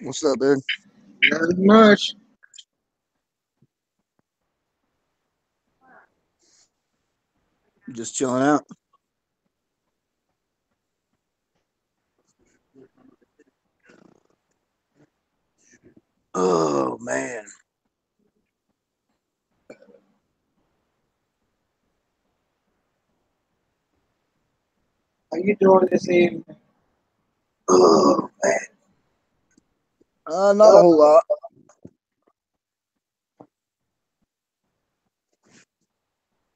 What's up, dude? Not much. Just chilling out. Oh man. How you doing this evening? Oh man. Not a whole lot.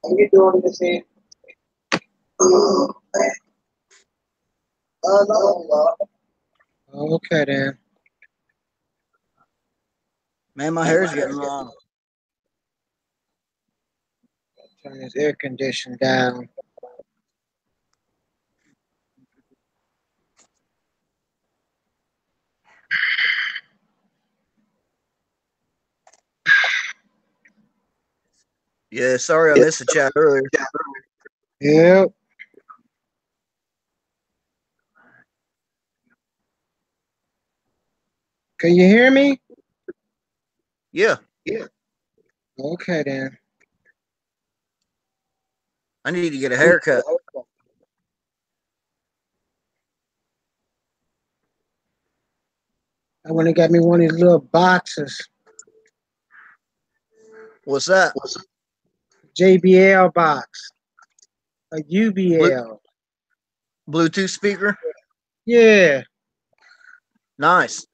How you doing this evening? Oh man. Not a whole lot. Okay then. Man, my hair's getting long. Turn this air condition down. Yeah, sorry I missed the chat earlier. Yep. Can you hear me? Yeah, Okay then. I need to get a haircut. I went and got me one of these little boxes. What's that? JBL box. A Blu- UBL. Bluetooth speaker? Yeah. Nice.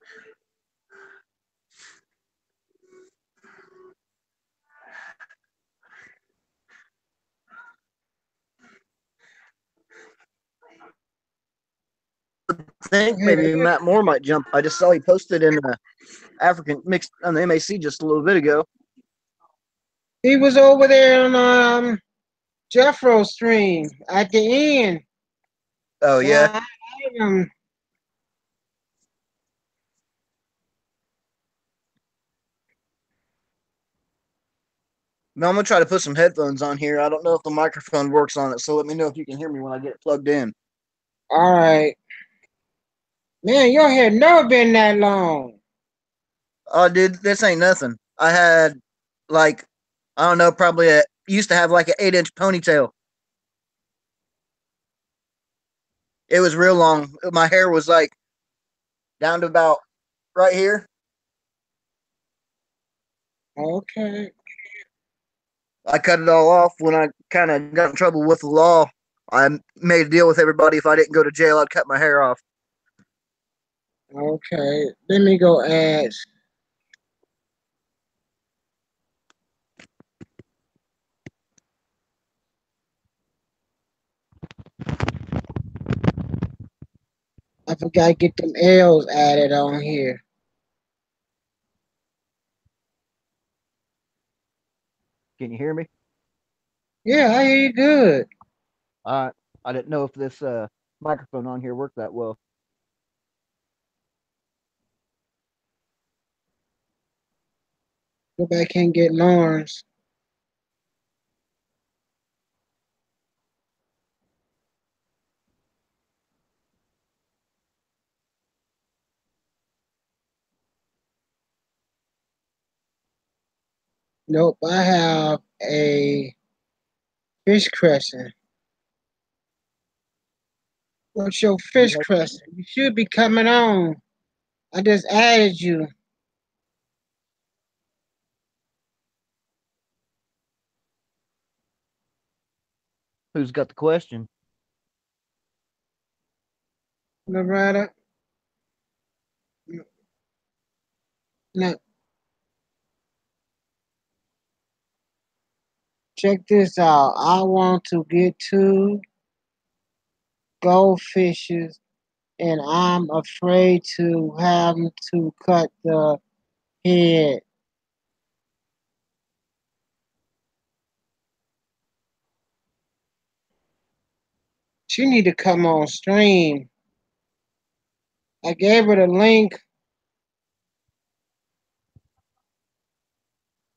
I think maybe Yeah. Matt Moore might jump. I just saw he posted in African mixed on the MAC just a little bit ago. He was over there on Jeffro stream at the end. Oh So yeah. Now I'm gonna try to put some headphones on here. I don't know if the microphone works on it, so let me know if you can hear me when I get it plugged in. all right. Man, your hair never been that long. Oh, dude, this ain't nothing. I had like I don't know, probably a used to have like an 8-inch ponytail. It was real long. My hair was like down to about right here. Okay. I cut it all off when I kind of got in trouble with the law. I made a deal with everybody. If I didn't go to jail, I'd cut my hair off. Okay. Let me go ask. I forgot to get them L's added on here. Can you hear me? Yeah, I hear you good. Uh, I didn't know if this microphone on here worked that well. Go back and get Lawrence. Nope, I have a fish crescent. What's your fish crescent? You should be coming on. I just added you. Who's got the question? Loretta. Now, check this out. I want to get two goldfishes, and I'm afraid to have to cut the head. She need to come on stream. I gave her the link.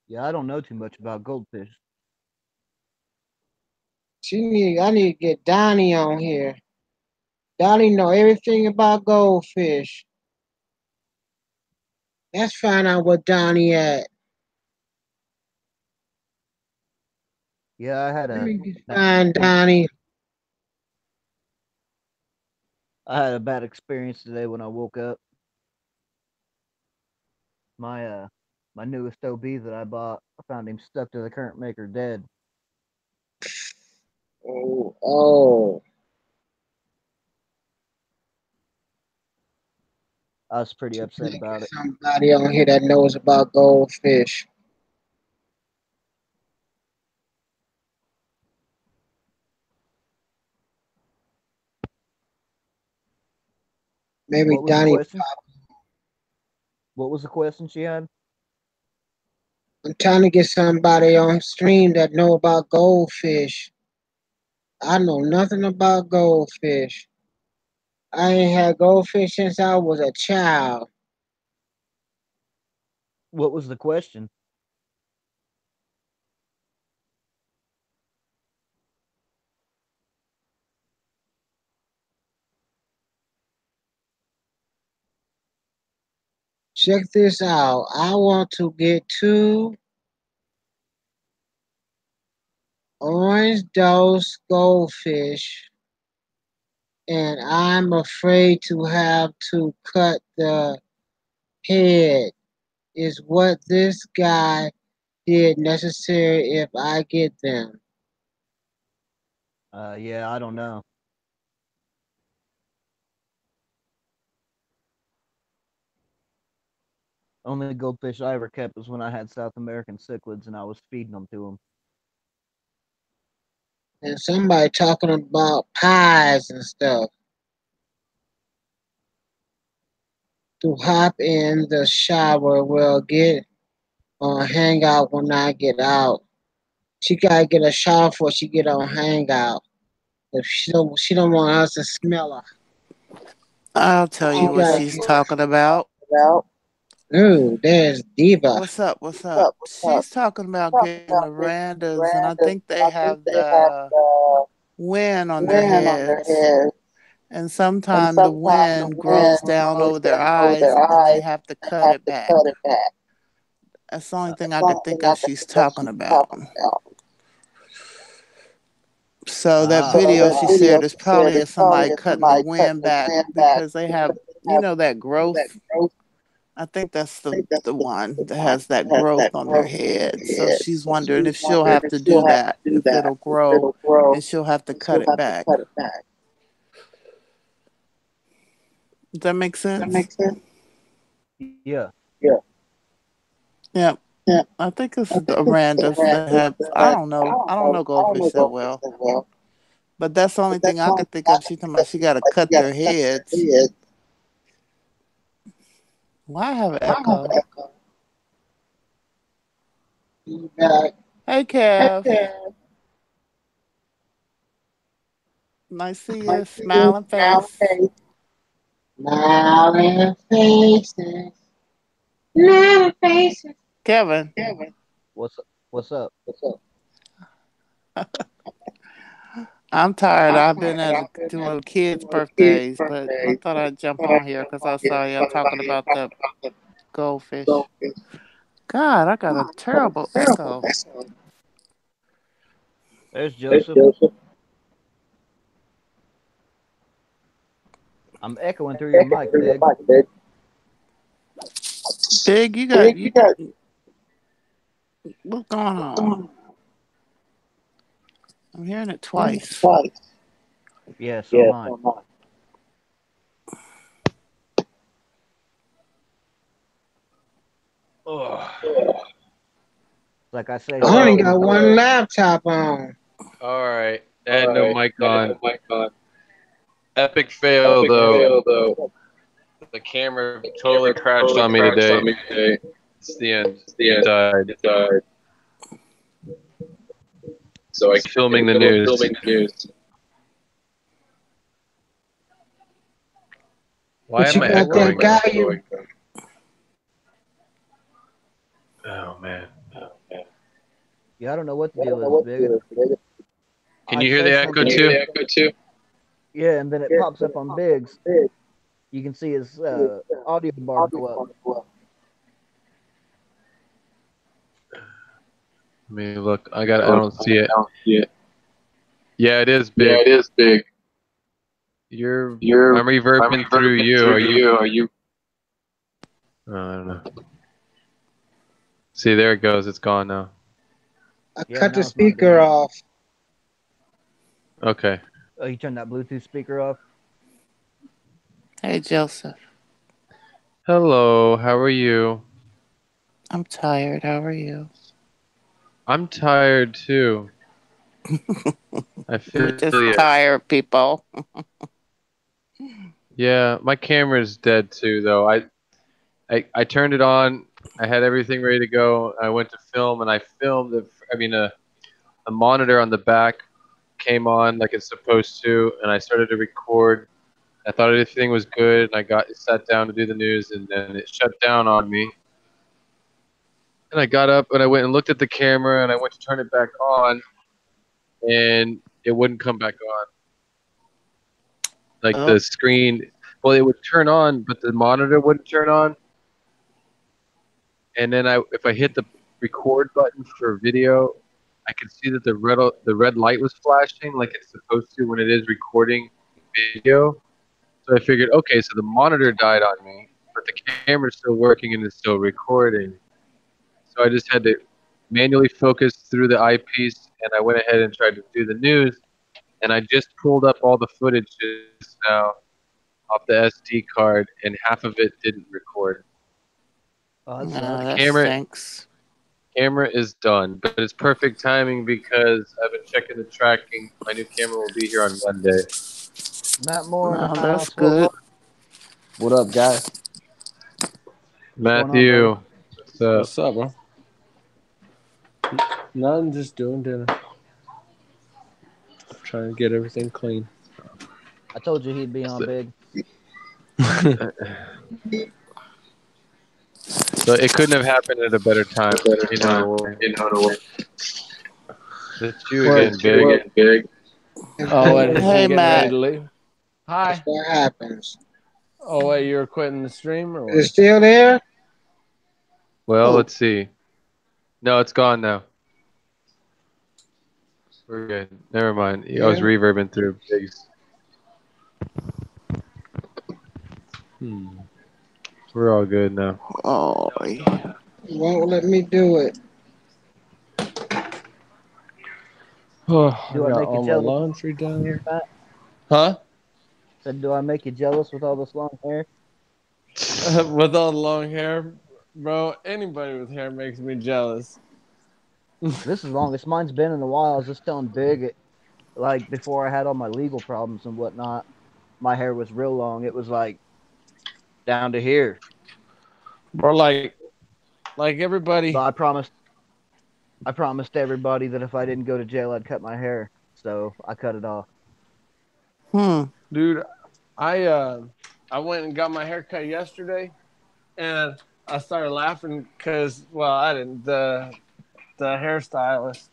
Yeah, I don't know too much about goldfish. I need to get Donnie on here. Donnie know everything about goldfish. Let's find out what Donnie at. Yeah, I had Let a me just find Donnie. bad experience today when I woke up. My my newest OB that I bought, I found him stuck to the current maker dead. Oh, oh. I was pretty upset about it. Somebody on here that knows about goldfish. Maybe What was the Donnie. question? What was the question she had? I'm trying to get somebody on stream that know about goldfish. I know nothing about goldfish. I ain't had goldfish since I was a child. What was the question? Check this out. I want to get 2 orange dose goldfish, and I'm afraid to have to cut the head. Is what this guy did necessary if I get them? Yeah, I don't know. Only goldfish I ever kept was when I had South American cichlids and I was feeding them to them. And somebody talking about pies and stuff. To hop in the shower, well, get on hangout when I get out. She gotta get a shower before she get on hangout. If she don't want us to smell her. I'll tell you what she's talking about. Ooh, there's Diva. What's up? What's up? She's talking about getting Mirandas, and I think they have the wind on their heads. And sometimes the wind grows down over their eyes, and they have to cut it back. That's the only thing I could think of she's talking about. So that video she shared is probably of somebody cutting the wind back because they have, that growth. I think that's the one that has that growth on their head. So she's wondering if she'll have to do that, if it'll grow, and she'll have to cut it back. Does that make sense? Yeah. Yeah. I think it's the Arandas that have, I don't know goldfish that well. But that's the only thing I could think of. She's talking about she got to cut their heads. Why have an echo? Hey, Kev. Nice to see you. Smiling face. Smiling faces. Smiling faces. Kevin. What's up? I'm tired. I've been doing kids' birthdays, but I thought I'd jump on here because I saw y'all talking about the goldfish. God, I got a terrible echo. There's Joseph. I'm echoing through your mic, Big. Big, you got what's going on? I'm hearing it twice. Yeah, so am I. Like I say, I only got one laptop on. All right. And no mic on. Epic fail, though. The camera totally crashed on me today. It's the end. It died. So I filming the news. Why am I echoing? Oh man. Yeah, I don't know what the deal is, Big. Can you hear the echo too? Yeah, and then it pops up on Big's. You can see his audio bar go up. Let me look. I don't see it. Yeah, it is big. I'm reverbing through you. Are you? Oh, I don't know. See, there it goes. It's gone now. I Yeah, cut now the it's not speaker doing it. off. Okay. Oh, you turned that Bluetooth speaker off? Hey, Joseph. Hello. How are you? I'm tired. How are you? I'm tired too. I We're feel just you. tired people. Yeah, my camera is dead too, though. I turned it on. I had everything ready to go. I went to film, and I filmed. A monitor on the back came on like it's supposed to, and I started to record. I thought everything was good, and I sat down to do the news, and then it shut down on me. And I got up, and I went and looked at the camera, and I went to turn it back on, and it wouldn't come back on. Like the screen, well, it would turn on, but the monitor wouldn't turn on. And then if I hit the record button for video, I could see that the red light was flashing like it's supposed to when it is recording video. So I figured, okay, so the monitor died on me, but the camera's still working and it's still recording. So I just had to manually focus through the eyepiece, and I went ahead and tried to do the news. And I just pulled up all the footage just now off the SD card, and half of it didn't record. Oh, that No, sucks. that Camera- stinks. Camera is done, but it's perfect timing because I've been checking the tracking. My new camera will be here on Monday. Matt Moore in the No, house. that's good. What up, guys? going on, Matthew, what's up? What's up, bro? Nothing, just doing dinner. Trying to get everything clean. I told you he'd be on big. So it couldn't have happened at a better time. You know, it's you again, Big. Oh, wait, is Hey, he getting Matt. ready to leave? Hi. That's what happens. Oh, wait, you're quitting the stream or Is it what? still there? Well, Oh. let's see. No, it's gone now. We're good. Never mind. I was Yeah. reverbing through Big's. We're all good now. Oh, yeah. Won't let me do it. Oh, I Do I got make you all my jealous? laundry done. Matt? Huh? Said, do I make you jealous with all this long hair? With all the long hair, bro, anybody with hair makes me jealous. This is the longest mine's been in a while. I was just telling Big, like before I had all my legal problems and whatnot, my hair was real long. It was like down to here. Bro, like everybody. But I promised everybody that if I didn't go to jail, I'd cut my hair. So I cut it off. Dude, I went and got my hair cut yesterday, and I started laughing because, well, I didn't. The hairstylist,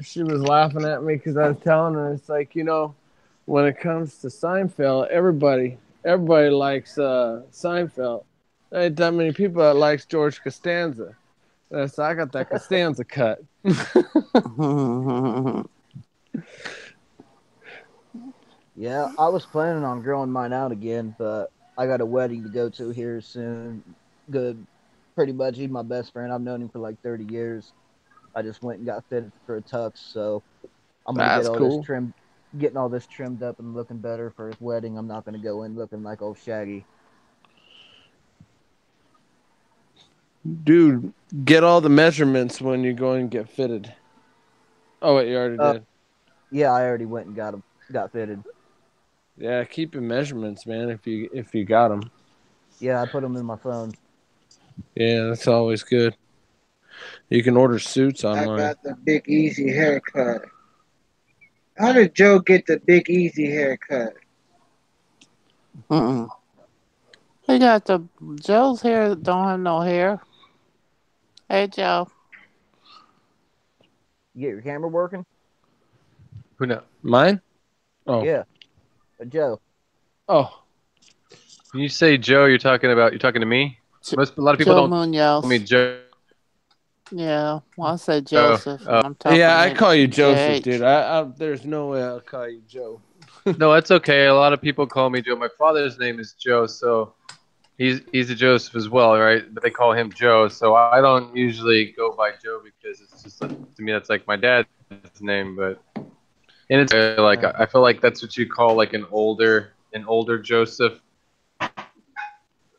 she was laughing at me because I was telling her, it's like, when it comes to Seinfeld, everybody likes Seinfeld. There ain't that many people that likes George Costanza. So I got that Costanza cut. Yeah, I was planning on growing mine out again, but I got a wedding to go to here soon. Good, pretty much. He's my best friend. I've known him for like 30 years. I just went and got fitted for a tux, so I'm gonna That's get all cool. this trimmed, getting all this trimmed up and looking better for his wedding. I'm not gonna go in looking like old Shaggy. Dude, get all the measurements when you go and get fitted. Oh, wait, you already did. Yeah, I already went and got fitted. Yeah, keep your measurements, man, if you got them. Yeah, I put them in my phone. Yeah, that's always good. You can order suits I online. got the Big Easy haircut. How did Joe get the Big Easy haircut? He got Joe's hair don't have no hair. Hey, Joe. You get your camera working? Who knows? Mine? Oh. Yeah. Joe. Oh. When you say Joe, you're talking to me? A lot of people Joe don't Munoz. call me Joe. Yeah, well, I said Oh, Joseph, and I'm Yeah, talking I to call you Joseph, JH. dude. There's no way I'll call you Joe. no, that's okay. A lot of people call me Joe. My father's name is Joe, so he's a Joseph as well, right? But they call him Joe, so I don't usually go by Joe because it's just to me that's like my dad's name. But and it's like I feel like that's what you call like an older Joseph.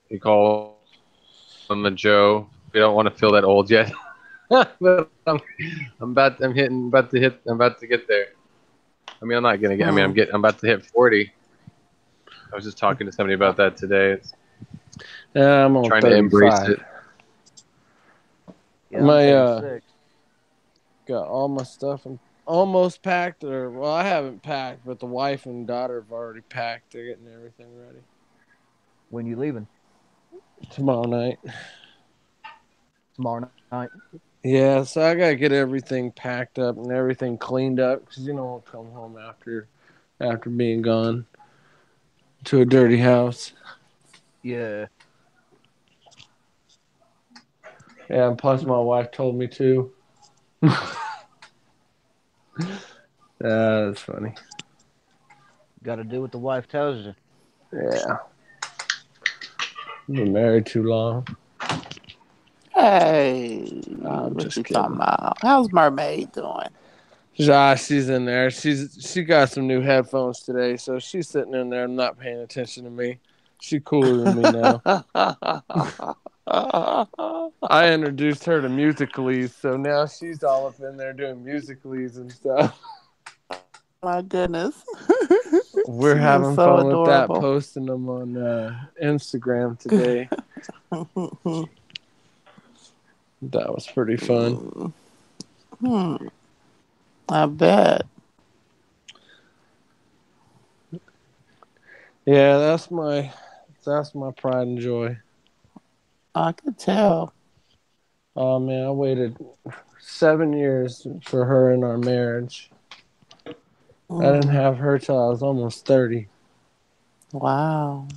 You call him a Joe. We don't want to feel that old yet. But I'm about to get there. I mean, I'm not gonna get. I mean, I'm about to hit 40. I was just talking to somebody about that today. It's Yeah, I'm on trying to embrace 35. it. Yeah, I'm My 36. got all my stuff almost packed, well, I haven't packed, but the wife and daughter have already packed. They're getting everything ready. When you leaving? Tomorrow night. Tomorrow night. Yeah, so I gotta get everything packed up and everything cleaned up because I'll come home after being gone to a dirty house. Yeah. Yeah, and plus my wife told me to. That's funny. Got to do what the wife tells you. Yeah. Been married too long. Hey, I'm what just you kidding. talking about? How's Mermaid doing? She's in there. She got some new headphones today, so she's sitting in there not paying attention to me. She's cooler than me now. I introduced her to Musicallys, so now she's all up in there doing Musicallys and stuff. My goodness. We're She is having so fun with that, adorable. posting them on Instagram today. That was pretty fun. I bet. Yeah, that's my pride and joy. I could tell. Oh man, I waited 7 years for her in our marriage. I didn't have her till I was almost 30. Wow.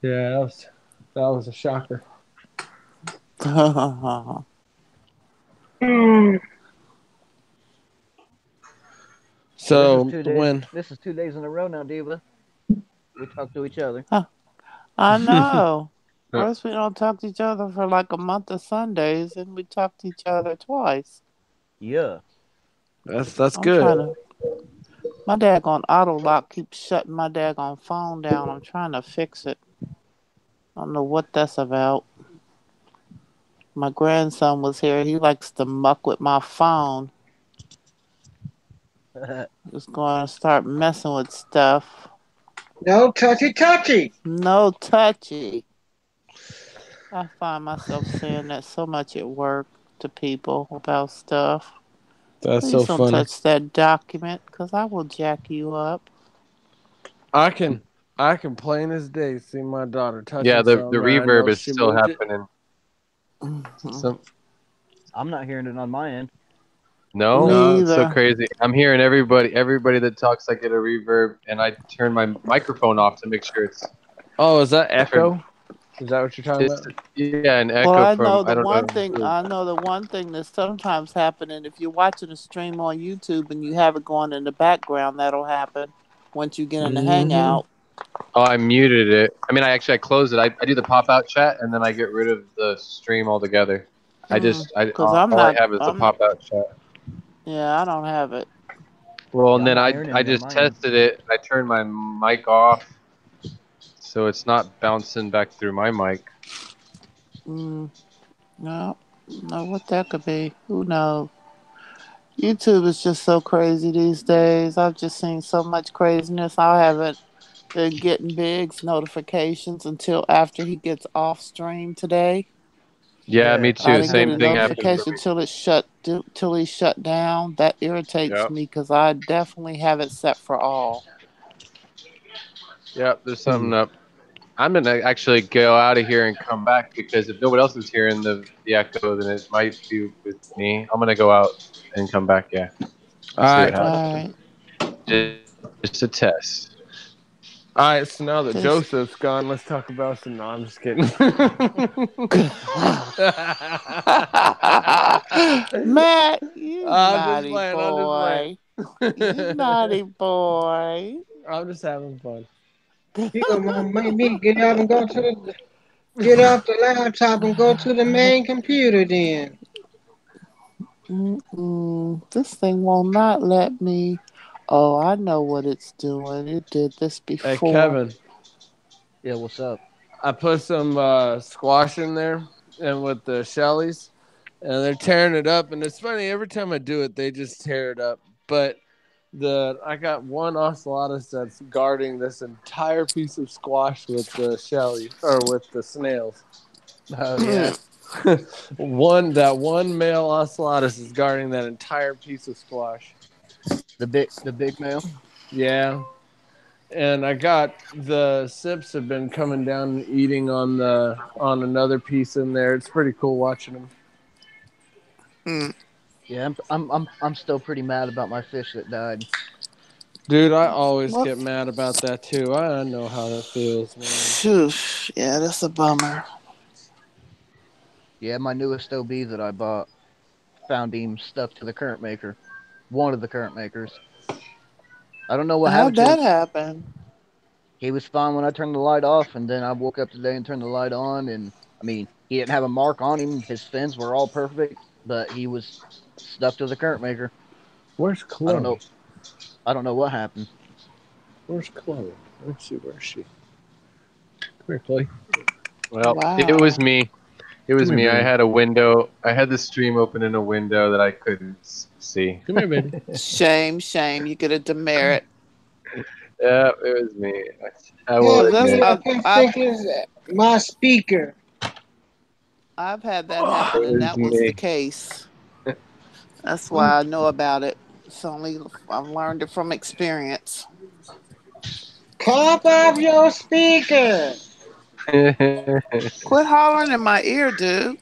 Yeah, that was a shocker. So when This is 2 days in a row now, Diva. We talk to each other. I know. First, we don't talk to each other for like a month of Sundays, and we talk to each other twice. Yeah. That's I'm good. trying to. My daggone auto lock keeps shutting my daggone phone down. I'm trying to fix it. I don't know what that's about. My grandson was here. He likes to muck with my phone. Just going to start messing with stuff. No touchy. No touchy. I find myself saying that so much at work to people about stuff. That's Please so don't funny. touch that document because I will jack you up. I can plain as day see my daughter touching Yeah, the something. I know reverb is she still moved it. happening. I'm not hearing it on my end. No, Me it's so either. crazy. I'm hearing everybody that talks. I get a reverb, and I turn my microphone off to make sure it's. Oh, is that echo? Is that what you're talking about? Yeah, an Well, echo from I don't know. I know the one thing that's sometimes happening if you're watching a stream on YouTube and you have it going in the background, that'll happen once you get in the Hangout. Oh, I muted it. I mean, I close it. I do the pop out chat, and then I get rid of the stream altogether. Because All I have is the pop out chat. Yeah, I don't have it. Well, Yeah, and I'm then not I hearing any on just my end. tested it. I turned my mic off, so it's not bouncing back through my mic. No, know what that could be. Who knows? YouTube is just so crazy these days. I've just seen so much craziness. I haven't been getting Big's notifications until after he gets off stream today. Yeah, me I too. didn't get Same a thing happened to notification me. till he shut down. That irritates me because I definitely have it set for all. Yeah, there's something up. I'm gonna actually go out of here and come back because if nobody else is hearing the echo, then it might be with me. I'm gonna go out and come back. Yeah. All See right. what happens. Just a test. All right, so now that Just Joseph's gone, let's talk about some. No, I'm just kidding. Matt, you I'm just naughty playing. I'm just playing. boy. You naughty boy. I'm just having fun. You gonna make me get up and go to the get off the laptop and go to the main computer then. This thing will not let me. Oh, I know what it's doing. It did this Hey, before. Kevin, Yeah, what's up? I put some squash in there and with the Shellys, and they're tearing it up. And it's funny, every time I do it, they just tear it up. But I got one ocelotus that's guarding this entire piece of squash with the Shellys or with the snails. Oh yeah, One male ocelotus is guarding that entire piece of squash. the big male. Yeah. And I got the sips have been coming down and eating on another piece in there. It's pretty cool watching them. Yeah, I'm still pretty mad about my fish that died. Dude, I always What? get mad about that too. I know how that feels, man. Phew. Yeah, that's a bummer. Yeah, my newest OB that I bought found him stuck to the current maker. One of the current makers. I don't know what How'd happened to that him. happen? He was fine when I turned the light off, and then I woke up today and turned the light on, and I mean, he didn't have a mark on him. His fins were all perfect, but he was stuck to the current maker. Where's I don't know. Chloe? I don't know what happened. Where's Chloe? Let's see, where's she? Come here, Chloe. Well, it Wow. was me. It was Come here, me. I baby. had a window. I had the stream open in a window that I couldn't see. Come here, baby. Shame, shame. You get a demerit. Yeah, it was me. I will Cause Kevin, that's you admit. up here thinking my speaker. I've had that It happen, and was that was the me. case. That's I'm why I know about it. It's only I've learned it from experience. Cough off your speaker. Quit hollering in my ear, dude.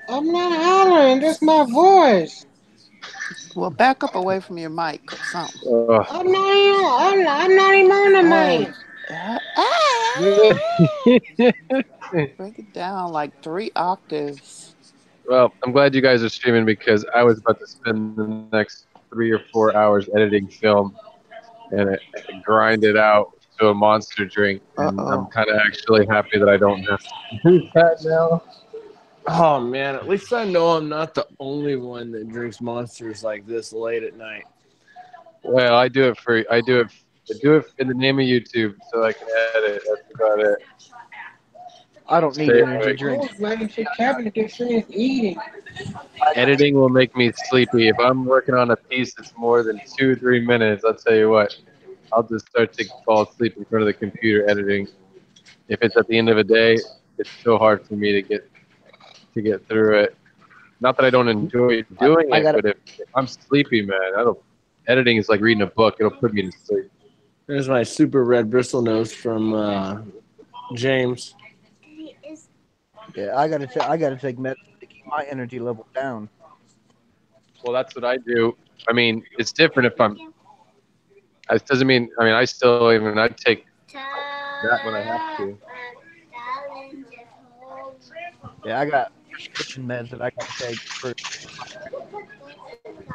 I'm not hollering, that's my voice. Well, back up away from your mic or something. Oh. I'm not even on the Oh, mic. break it down like 3 octaves. Well, I'm glad you guys are streaming because I was about to spend the next 3 or 4 hours editing film and grind it out to a monster drink. Uh And I'm oh. kind of actually happy that I don't have to do that now. Oh man, at least I know I'm not the only one that drinks monsters like this late at night. Well, I do it in the name of YouTube so I can edit. That's about it. I don't need Stay energy awake. I was drinks. waiting for Kevin to get finished eating. Editing will make me sleepy. If I'm working on a piece that's more than 2 or 3 minutes, I'll tell you what, I'll just start to fall asleep in front of the computer editing. If it's at the end of a day, it's so hard for me to get through it. Not that I don't enjoy doing I it, gotta. but if I'm sleepy, man, editing is like reading a book. It'll put me to sleep. There's my super red bristle nose from James. Yeah, I gotta take medicine to keep my energy level down. Well, that's what I do. I mean, it's different if I'm. It doesn't mean. I mean, I still even I take that when I have to. Yeah, I got prescription meds that I gotta take for.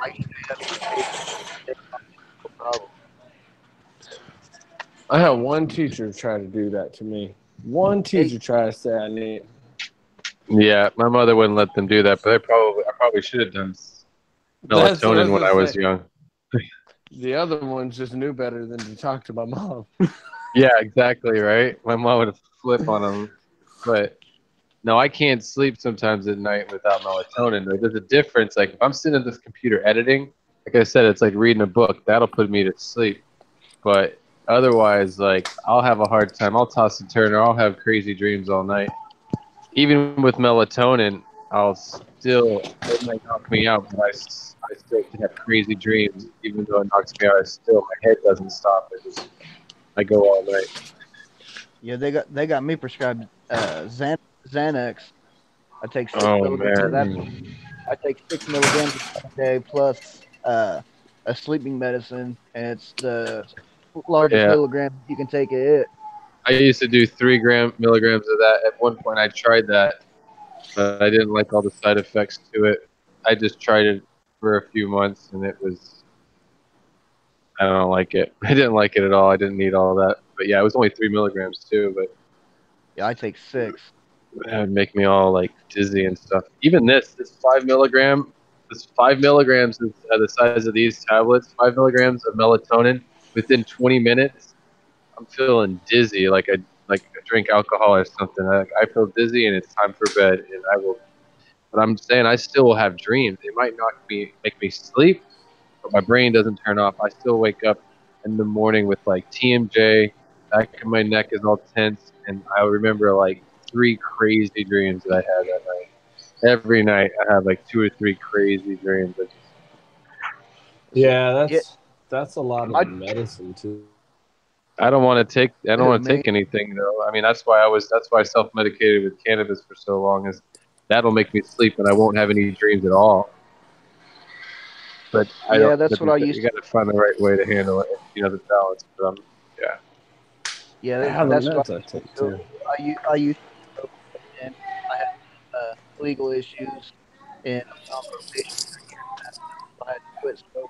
I eat that for days, no problem. I had one teacher try to do that to me. One Hey, teacher tried to say I need. Yeah, my mother wouldn't let them do that, but I probably should have done That's what I melatonin was when I gonna was say. young. The other ones just knew better than to talk to my mom. Yeah, exactly right. My mom would flip on them, but no, I can't sleep sometimes at night without melatonin. Like, there's a difference. Like if I'm sitting at this computer editing, like I said, it's like reading a book. That'll put me to sleep. But otherwise, like I'll have a hard time. I'll toss and turn, or I'll have crazy dreams all night. Even with melatonin, it might knock me out, but I still can have crazy dreams. Even though it knocks me out, my head doesn't stop. I go all night. yeah, they got me prescribed Xanax. I take six Oh milligrams of that. man. I take 6 milligrams of that a day plus a sleeping medicine, and it's the largest Yeah. milligram you can take of it. I used to do 3 milligrams of that. At one point, I tried that, but I didn't like all the side effects to it. I just tried it for a few months, and it was, I don't like it. I didn't like it at all. I didn't need all that. But yeah, it was only 3 milligrams too, but Yeah, I take 6. that would make me all like dizzy and stuff. Even this 5 milligram, this 5 milligrams is the size of these tablets. 5 milligrams of melatonin within 20 minutes. I'm feeling dizzy, like I drink alcohol or something. I feel dizzy, and it's time for bed, and I will. But I'm saying I still will have dreams. It might not make me sleep, but my brain doesn't turn off. I still wake up in the morning with like TMJ. Back of my neck is all tense, and I remember like 3 crazy dreams that I had that night. Every night I have like 2 or 3 crazy dreams. Yeah, Yeah, that's a lot my of medicine too. I don't want to take. I don't who want to me? take anything though. I mean, that's why I self-medicated with cannabis for so long. Is that'll make me sleep and I won't have any dreams at all. But I Yeah, don't. that's But what I you used to. got to find the right way to handle it. The balance. But yeah. Yeah, How the that's what meds I I used take to do. too. I used to smoke, and I had legal issues, and I was on probation for a year and a half. So I had to quit smoking.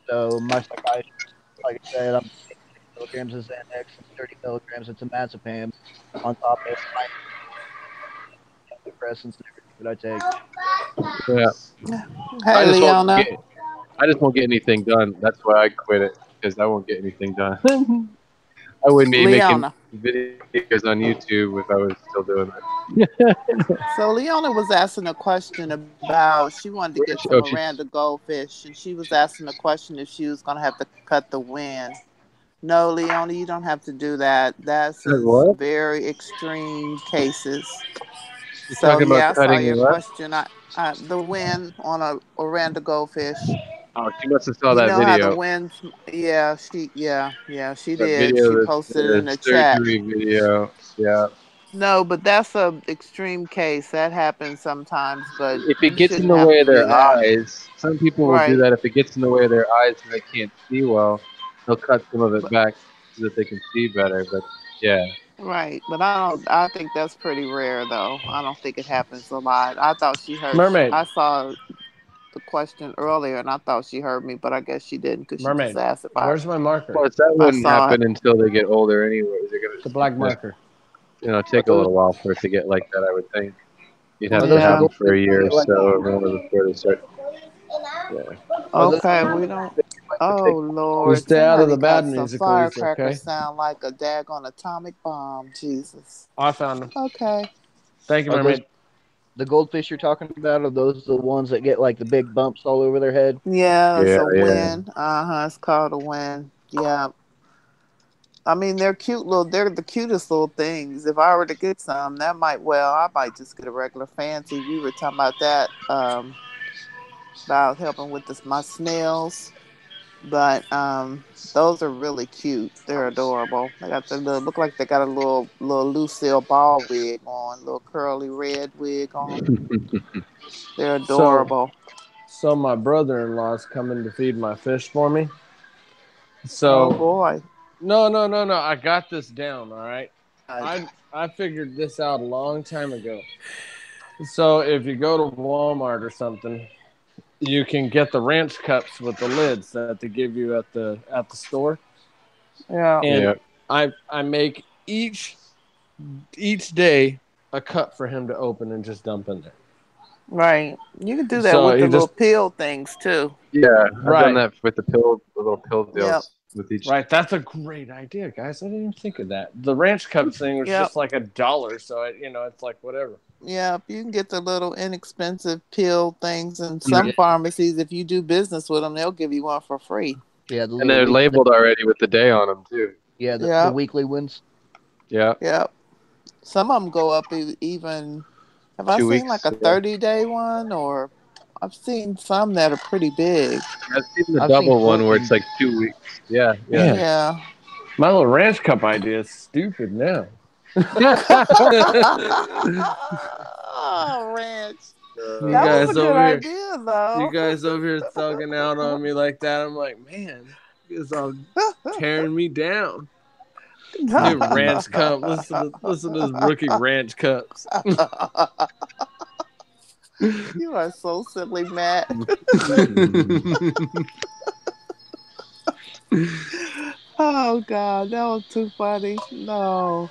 So my psychiatrist, like I said, I'm taking 6 milligrams of Xanax and 30 milligrams of temazepam on top of my antidepressants and everything that I take. Yeah. I Hey, just won't Leona. get. I just won't get anything done. That's why I quit it because I won't get anything done. I wouldn't be making Leona. videos on YouTube if I was still doing that. So Leona was asking a question about she wanted to Where is get she? some Oh, she's Miranda goldfish, and she was asking the question if she was going to have to cut the wind. No, Leona, you don't have to do that. That's in what? very extreme cases. She's So talking about yeah, I saw cutting your what? question. The wind on a Miranda goldfish. Oh, she must have saw You that know how the video. winds? Yeah, she That did. video, She posted it in the the chat. surgery video. Yeah. No, but that's a extreme case. That happens sometimes, but If it you gets in shouldn't the have way to of do their that. eyes, some people will do Right, that. If it gets in the way of their eyes and they can't see well, they'll cut some of it but back so that they can see better. But yeah, right, but I don't. I think that's pretty rare, though. I don't think it happens a lot. I thought she heard. Mermaid, I saw the question earlier, and I thought she heard me, but I guess she didn't because she just mermaid. asked if Where's my marker? plus that I wouldn't saw it. happen until they get older, anyways. They're The black gonna, marker. Are take a those little while for it to get like that. I would think you'd have are to those the have Yeah. them for goldfish a that year or get like so before they start. Yeah. are those the Okay, we goldfish don't. that get like the Oh big You Lord, stay out of somebody the bad got some music, please, firecrackers okay? sound like a daggone atomic bomb. Jesus. I found them. Okay. Thank you, are those mermaid. the goldfish you're talking about? Are those the ones that get like the big bumps all over their head? Yeah, it's Yeah, a yeah. win. It's called a win. Yeah. I mean, they're cute little. They're the cutest little things. If I were to get some, I might just get a regular fancy. We were talking about that. About helping with my snails. But those are really cute. They're adorable. They got the little look like they got a little Lucille Ball wig on, little curly red wig on. They're So, adorable. so my brother-in-law's coming to feed my fish for me. Oh So, boy. no. I got this down. All right. Uh, I figured this out a long time ago. So if you go to Walmart or something, you can get the ranch cups with the lids that they give you at the store, Yeah. and Yeah. I make each day a cup for him to open and just dump in there. Right. You can do that So with the he little just peel things too. Yeah, I've done right, that with the little pill Yep. deals with each. right. That's a great idea, guys. I didn't even think of that. The ranch cup thing was Yep. just like $1, so it's like whatever. Yep. You can get the little inexpensive peel things in And some pharmacies. If you do business with them, they'll give you one for free. yeah, the and little they're labeled already with the day on them too. the Yep. weekly ones. Yeah, Yep. Some of them go up even. Have I seen like 2 weeks. a Yeah, 30-day one, or I've seen some that are pretty big. I've seen the I've seen double one where it's 14. like 2 weeks. Yeah, yeah. Man, Yeah. my little ranch cup idea is stupid now. Oh, ranch. You That was guys a good over here, idea, though. you guys over here thugging out on me like that. I'm like, man, you guys all tearing me down. Dude, ranch cup. Listen to this rookie ranch cups. You are so silly, Matt. Oh God, that was too funny. No,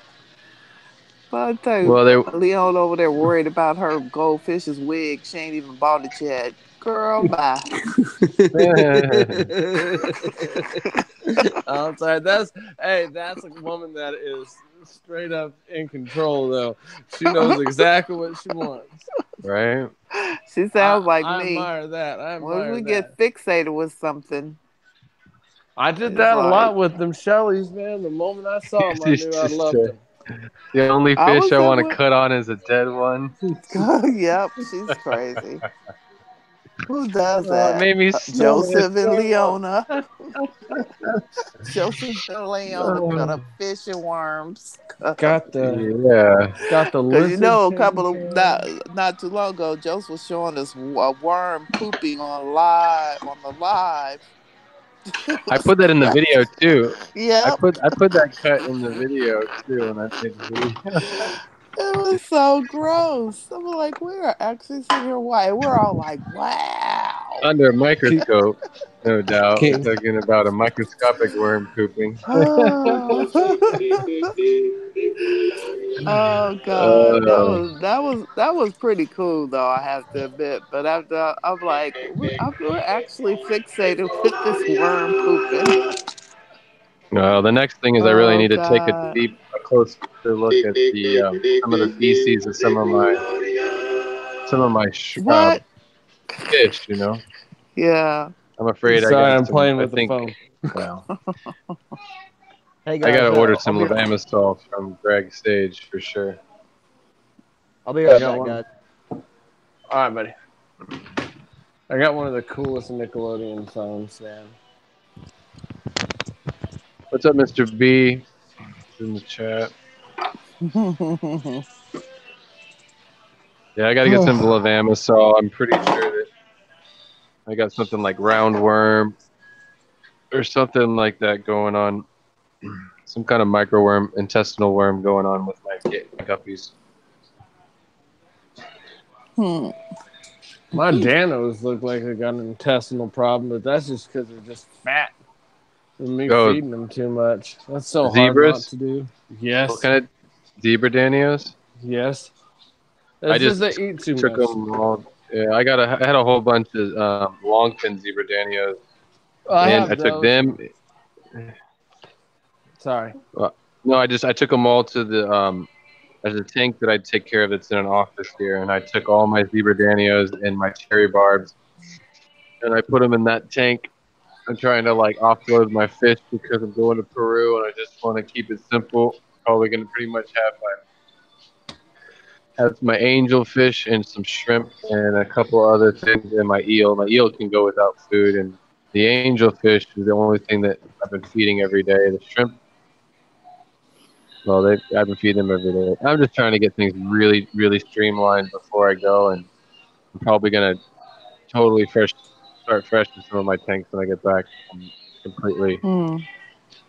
but I tell you, Well, they Leon over there worried about her goldfish's wig. She ain't even bought it yet. Girl, bye. I'm sorry. That's a woman that is straight up in control, though. She knows exactly what she wants. right. She sounds like I me. admire that. I Once admire we that. get fixated with something, I did it's that a like lot with them Shellys, man. The moment I saw them, I She's knew I just loved them. the only I fish was I there want to with. cut on is a dead one. Yep, she's crazy. Who does Oh, it that? made me so Joseph and miserable. Leona. Joseph and Leona gonna fish and worms. Got the Yeah. Because you lizard know, a taken couple of care of. not too long ago, Joseph was showing us a worm pooping on the live. It I was put that in the video too. yep. I put that cut in the video too when I made the video. It was so gross. I'm like, we are actually sitting here. Why? We're all like, wow. Under a Keep, microscope, no doubt. keep, Talking about a microscopic worm pooping. Oh, oh God, Uh, that was pretty cool though. I have to admit. But after I'm like, we're actually fixated with this worm pooping. well, the next thing is I really Oh need to take God. a closer look at the some of the feces of some of my What? fish. You know, Yeah. I'm afraid I sorry, got I'm some. playing I with the think phone. well, Hey I got guys, to order I'll some be Levamisol from Greg Sage for sure. right I got back, one. guys. All right, buddy. I got one of the coolest Nickelodeon phones, man. What's up, Mr. B? In the chat. Yeah, I got to get some Levamisol. I'm pretty sure that I got something like roundworm or something like that going on. Some kind of microworm, intestinal worm going on with my guppies. Hmm. My Danos look like they got an intestinal problem, but that's just because they're just fat from me Oh, feeding them too much. That's so hard not zebras? to do. What Yes, kind of zebra Danios? yes. I It's just just they eat too took much. them all. Yeah, I had a whole bunch of longfin zebra Danios, I and I have took those. them. Sorry. No, I took them all to the there's a tank that I take care of that's in an office here, and I took all my zebra Danios and my cherry barbs, and I put them in that tank. I'm trying to like offload my fish because I'm going to Peru, and I just want to keep it simple. Probably gonna pretty much have my angel fish and some shrimp and a couple other things, and my eel. My eel can go without food, and the angel fish is the only thing that I've been feeding every day. The shrimp, well, I've been feeding them every day. I'm just trying to get things really, really streamlined before I go, and I'm probably gonna totally start fresh with some of my tanks when I get back and completely Hmm.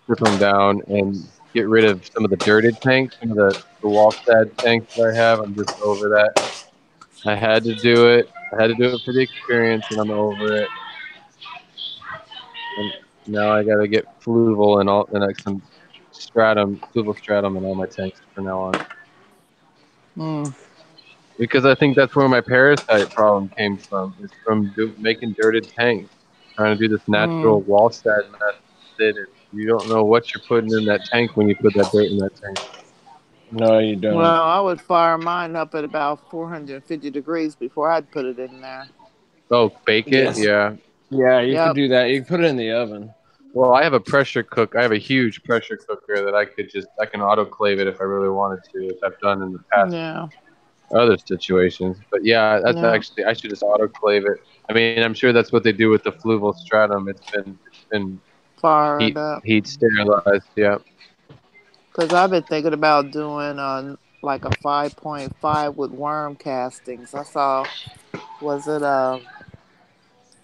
strip them down and get rid of some of the dirted tanks, some of the Wallstad tanks that I have. I'm just over that. I had to do it. I had to do it for the experience, and I'm over it. And now I got to get fluval and like some fluval stratum in all my tanks from now on. Hmm. Because I think that's where my parasite problem came from. Is from making dirted tanks, trying to do this Hmm. natural Wallstad method, and you don't know what you're putting in that tank when you put that dirt in that tank. No, you don't. Well, I would fire mine up at about 450 degrees before I'd put it in there. Oh, bake it? Yes. Yeah. Yeah, you could Yep. do that. You could put it in the oven. Well, I have a pressure cook. I have a huge pressure cooker that I can autoclave it if I really wanted to, as I've done in the past Yeah. other situations. But yeah, that's Yeah. actually I should just autoclave it. I mean, I'm sure that's what they do with the fluval stratum. It's been Fire it up. heat sterilized. Yeah. Because I've been thinking about doing like a 5.5 with worm castings. I saw Was it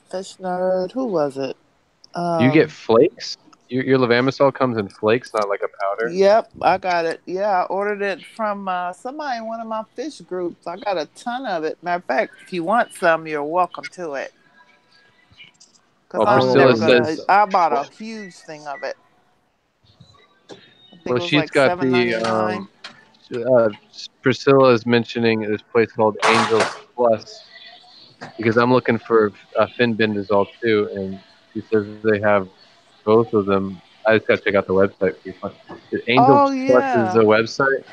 Fish Nerd? Who was it? You get flakes? Your levamisol comes in flakes, not like a powder? Yep, I got it. Yeah, I ordered it from somebody in one of my fish groups. I got a ton of it. Matter of fact, if you want some, you're welcome to it. Because Well, I'm Priscilla never gonna. says, I bought a huge thing of it. I think well, it was she's like got $7.99. uh, Priscilla is mentioning this place called Angels Plus because I'm looking for Finbindazole too, and she says they have both of them. I just got to check out the website. Angels Oh Plus is yeah. a website.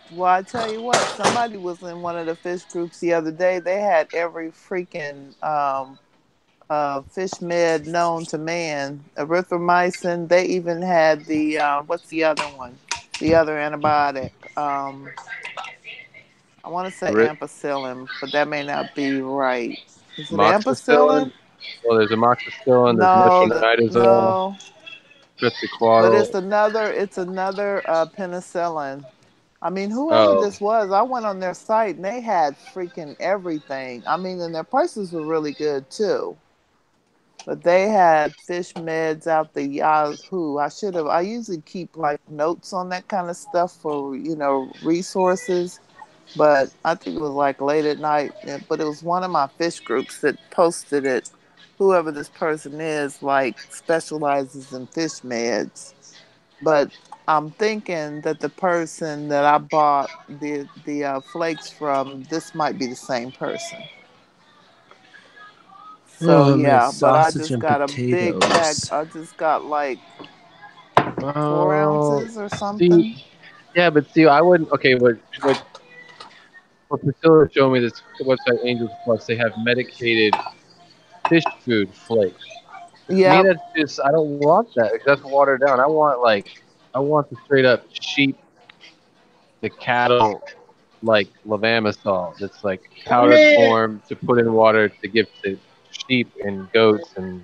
Well, I tell you what, somebody was in one of the fish groups the other day. They had every freaking fish med known to man, erythromycin. They even had the what's the other one? The other antibiotic. I want to say Ri- ampicillin, but that may not be right. Is it Amoxicillin. ampicillin? Well, there's amoxicillin. There's No, metronidazole, no. But tretinoquadel. it's another penicillin. I mean, whoever Oh, this was, I went on their site and they had freaking everything. I mean, and their prices were really good too. But they had fish meds out the Yahoo. I should have. I usually keep like notes on that kind of stuff for resources. But I think it was like late at night. But it was one of my fish groups that posted it. Whoever this person is, like specializes in fish meds. But I'm thinking that the person that I bought the flakes from, this might be the same person. So Oh, I made yeah, but I sausage just and got a big pack. potatoes. I just got like four oh, ounces or see, something. yeah, but see, I wouldn't. Okay, what Priscilla showed me this website Angels Plus. They have medicated fish food flakes. To me, Yep. that's just I don't want that because that's watered down. I want the straight up sheep to cattle like levamisol that's like powdered form to put in water to give to sheep and goats and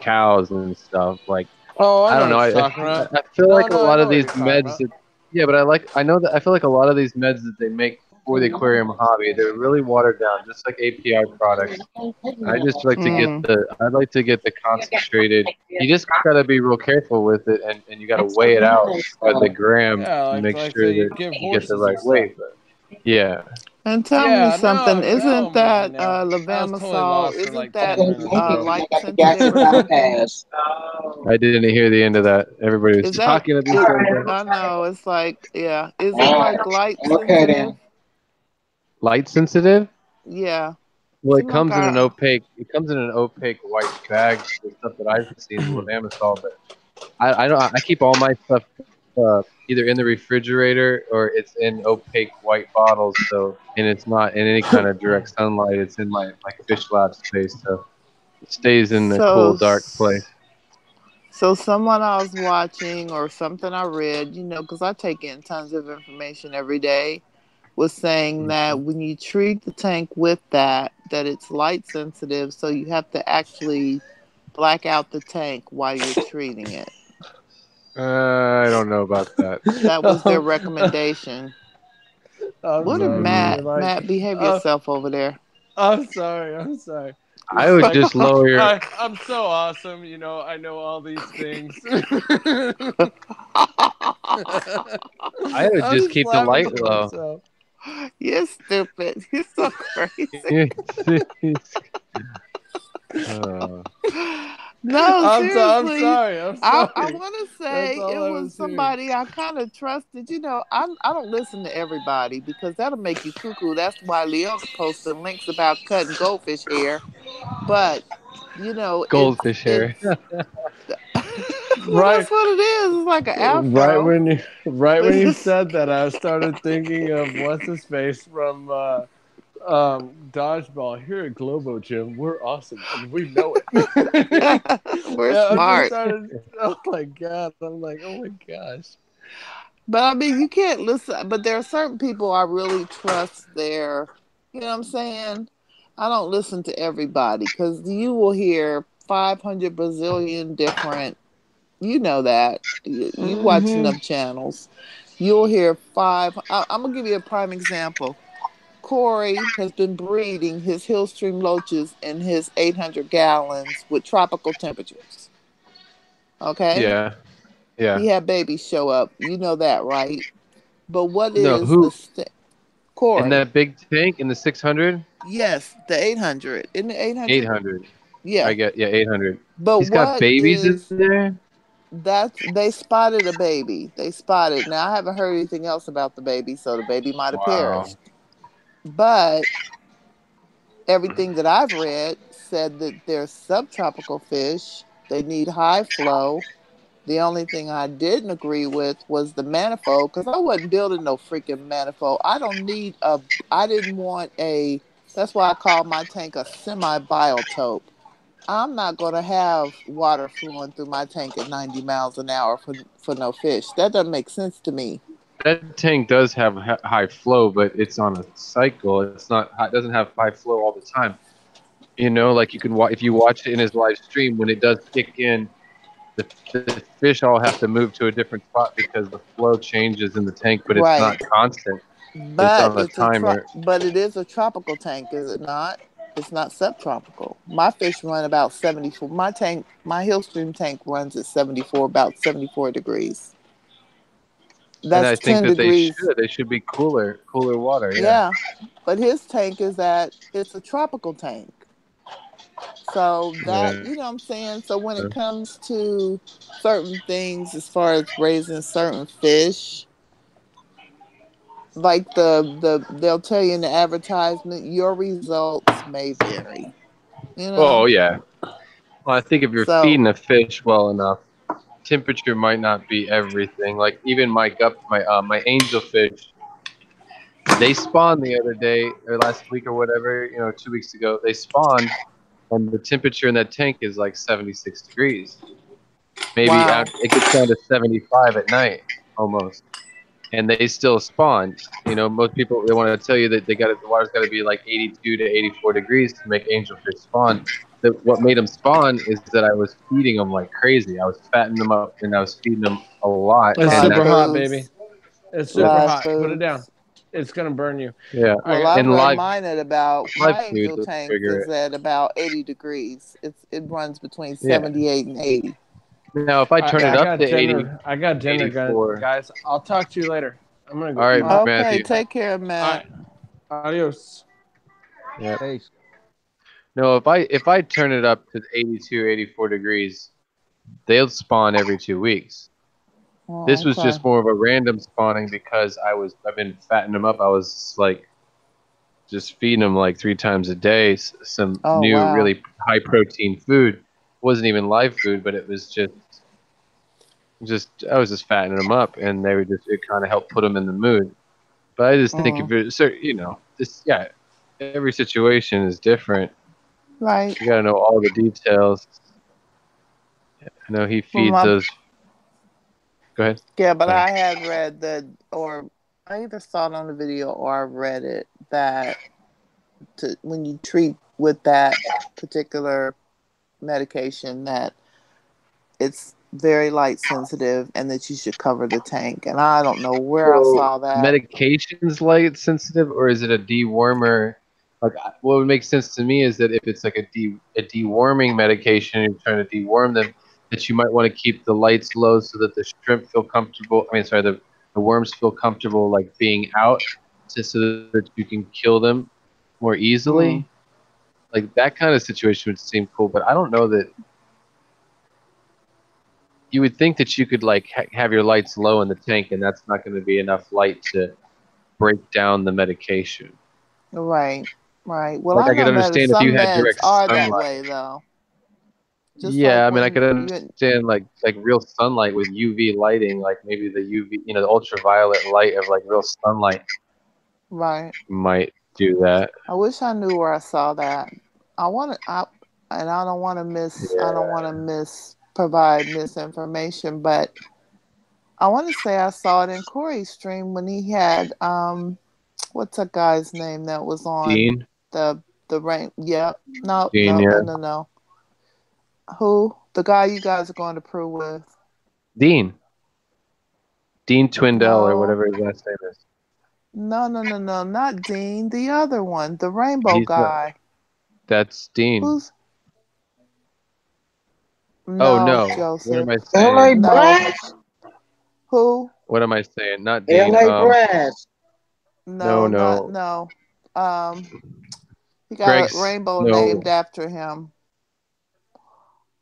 cows and stuff. Like Oh, I I know don't know. what you're talking about. I feel No, like a no, I lot know of what these you're talking meds about. that yeah, but I know that I feel like a lot of these meds that they make for the aquarium hobby, they're really watered down, just like API products. I just like to get Mm. I'd like to get the concentrated. You just gotta be real careful with it, and you gotta weigh it out by the gram Yeah, to make like sure they that give you get the horses and right stuff. weight. But yeah, And tell me Yeah, something. now Isn't I'm with you that now. I was totally levamisol? lost for Isn't like that 10 minutes, bro. light sensitive or something? I didn't hear the end of that. Everybody was Is that talking at the it? same time. I know. It's like, yeah. Is it like light sensitive? Light sensitive. Yeah. Well, Seem like I. it comes in an opaque white bag. The stuff that I've seen, the Levamisol, but I don't. I keep all my stuff either in the refrigerator or it's in opaque white bottles. So, and it's not in any kind of direct sunlight. It's in my fish lab space, so it stays in a cool, So, dark place. so someone I was watching or something I read, because I take in tons of information every day, was saying that Mhm. when you treat the tank with that it's light sensitive, so you have to actually black out the tank while you're treating it. I don't know about that. That was their recommendation. I'm What did sorry, dude. Mm, You're like, Matt, behave oh, yourself over there? I'm sorry. I'm sorry. You're I just would like, just lower your. I'm so awesome. I know all these things. I would I'm just just keep the laughing light to low. myself. You're stupid. You're so crazy. uh, No, I'm seriously. sorry. I'm I sorry. want to That's say all it I was was hearing. somebody I kind of trusted. I don't listen to everybody because that'll make you cuckoo. That's why Leona posted links about cutting goldfish hair. But goldfish it's hair. well, Right, that's what it is. It's like an right afro. when you, right But when you said that, I started thinking of what's his face from dodgeball. Here at Globo Gym, we're awesome and we know it. we're Yeah, I just smart. started. Oh my god! I'm like, oh my gosh. But I mean, you can't listen. But there are certain people I really trust their, you know what I'm saying? I don't listen to everybody because you will hear 500 bazillion different, you know that. You watch Mm-hmm. enough channels. You'll hear I'm going to give you a prime example. Corey has been breeding his Hillstream loaches in his 800 gallons with tropical temperatures. Okay? Yeah. Yeah. He had babies show up. You know that, right? But what No, is the who in Corey? that big tank in the 600? Yes, the 800. In the 800. 800. I Yeah. get 800. But He's got what babies in is there. they spotted a baby. They spotted. Now I haven't heard anything else about the baby, so the baby might have Wow. perished. But everything that I've read said that they're subtropical fish. They need high flow. The only thing I didn't agree with was the manifold because I wasn't building no freaking manifold. I didn't want a, that's why I call my tank a semi-biotope. I'm not going to have water flowing through my tank at 90 miles an hour for no fish. That doesn't make sense to me. That tank does have high flow, but it's on a cycle. It's not. It doesn't have high flow all the time. You know, like you can if you watch it in his live stream, when it does kick in, the fish all have to move to a different spot because the flow changes in the tank, but it's Right. not constant. It's But on a timer. but it is a tropical tank, is it not? It's not subtropical. My fish run about 74. My Hillstream tank runs at 74, about 74 degrees. And I That's think 10 that they degrees. should. They should be cooler water. Yeah. Yeah. But his tank it's a tropical tank. So that, Yeah. you know what I'm saying? So when it comes to certain things as far as raising certain fish, like they'll tell you in the advertisement, your results may vary. You Oh know? yeah. Well, I think if you're So feeding a fish well enough, temperature might not be everything. Like even my angelfish, they spawned the other day or last week or whatever, 2 weeks ago. They spawned, and the temperature in that tank is like 76 degrees. Maybe wow. out it gets down to 75 at night almost, and they still spawn. Most people they want to tell you that the water's got to be like 82 to 84 degrees to make angelfish spawn. What made them spawn is that I was feeding them like crazy. I was fattening them up and I was feeding them a lot, It's Live and super that's hot, baby. foods. It's super yeah, Live hot. Put it down. foods. It's gonna burn you. yeah. Well, I I've And run live mine at about live my food angel will tank trigger is it. at about 80 degrees. It runs between Yeah. 78 and 80. Now if I turn it I up got to 80, dinner. I got dinner, 84. guys. I'll talk to you later. I'm gonna go All right, eat. Okay, Matthew. take care, All Matt. right. Adios. Yeah. Hey, No, if I turn it up to 82, 84 degrees, they'll spawn every 2 weeks. This Oh, was okay. just more of a random spawning because I've been fattening them up. I was like just feeding them like 3 times a day, some Oh, new wow. really high protein food. It wasn't even live food, but it was just I was just fattening them up, and it kind of helped put them in the mood. But I just think if Mm, it's yeah, every situation is different. right. You gotta know all the details. I know he Well, feeds those. Go ahead. yeah, but Sorry. I had read that, or I either saw it on the video or I read it that when you treat with that particular medication, that it's very light sensitive and that you should cover the tank. And I don't know where I So saw that. medications light sensitive, or is it a dewormer? Like what would make sense to me is that if it's like a deworming medication, you're trying to deworm them, that you might want to keep the lights low so that the shrimp feel comfortable. I mean, sorry, the worms feel comfortable like being out, so that you can kill them more Mm, easily. Like that kind of situation would seem cool, but I don't know that you would think that you could like have your lights low in the tank, and that's not going to be enough light to break down the medication. right, right. Well, Like I I could know that understand if you some had meds direct are that sunlight. way, though. Just Yeah, like I mean I when could you, understand like real sunlight with UV lighting, like maybe the UV, the ultraviolet light of like real sunlight right. might do that. I wish I knew where I saw that. I want to, and I don't Yeah. want to provide misinformation, but I want to say I saw it in Corey's stream when he had, what's that guy's name that was on Dean, the rain? Yep. No, Dean, no, no, yeah, no, no. Who? The guy you guys are going to Peru with? Dean, Dean Twindell or No, whatever his last name is. No, no, no, no, not Dean. The other one, the rainbow He's not. guy. That's Dean. Who's Oh no, no. What am Joseph. I L.A. saying? No. Brass. Who? What am I saying? Not Dean. L.A. Brass. No, No, not no. no. Um, he got a Greg's rainbow named no. after him.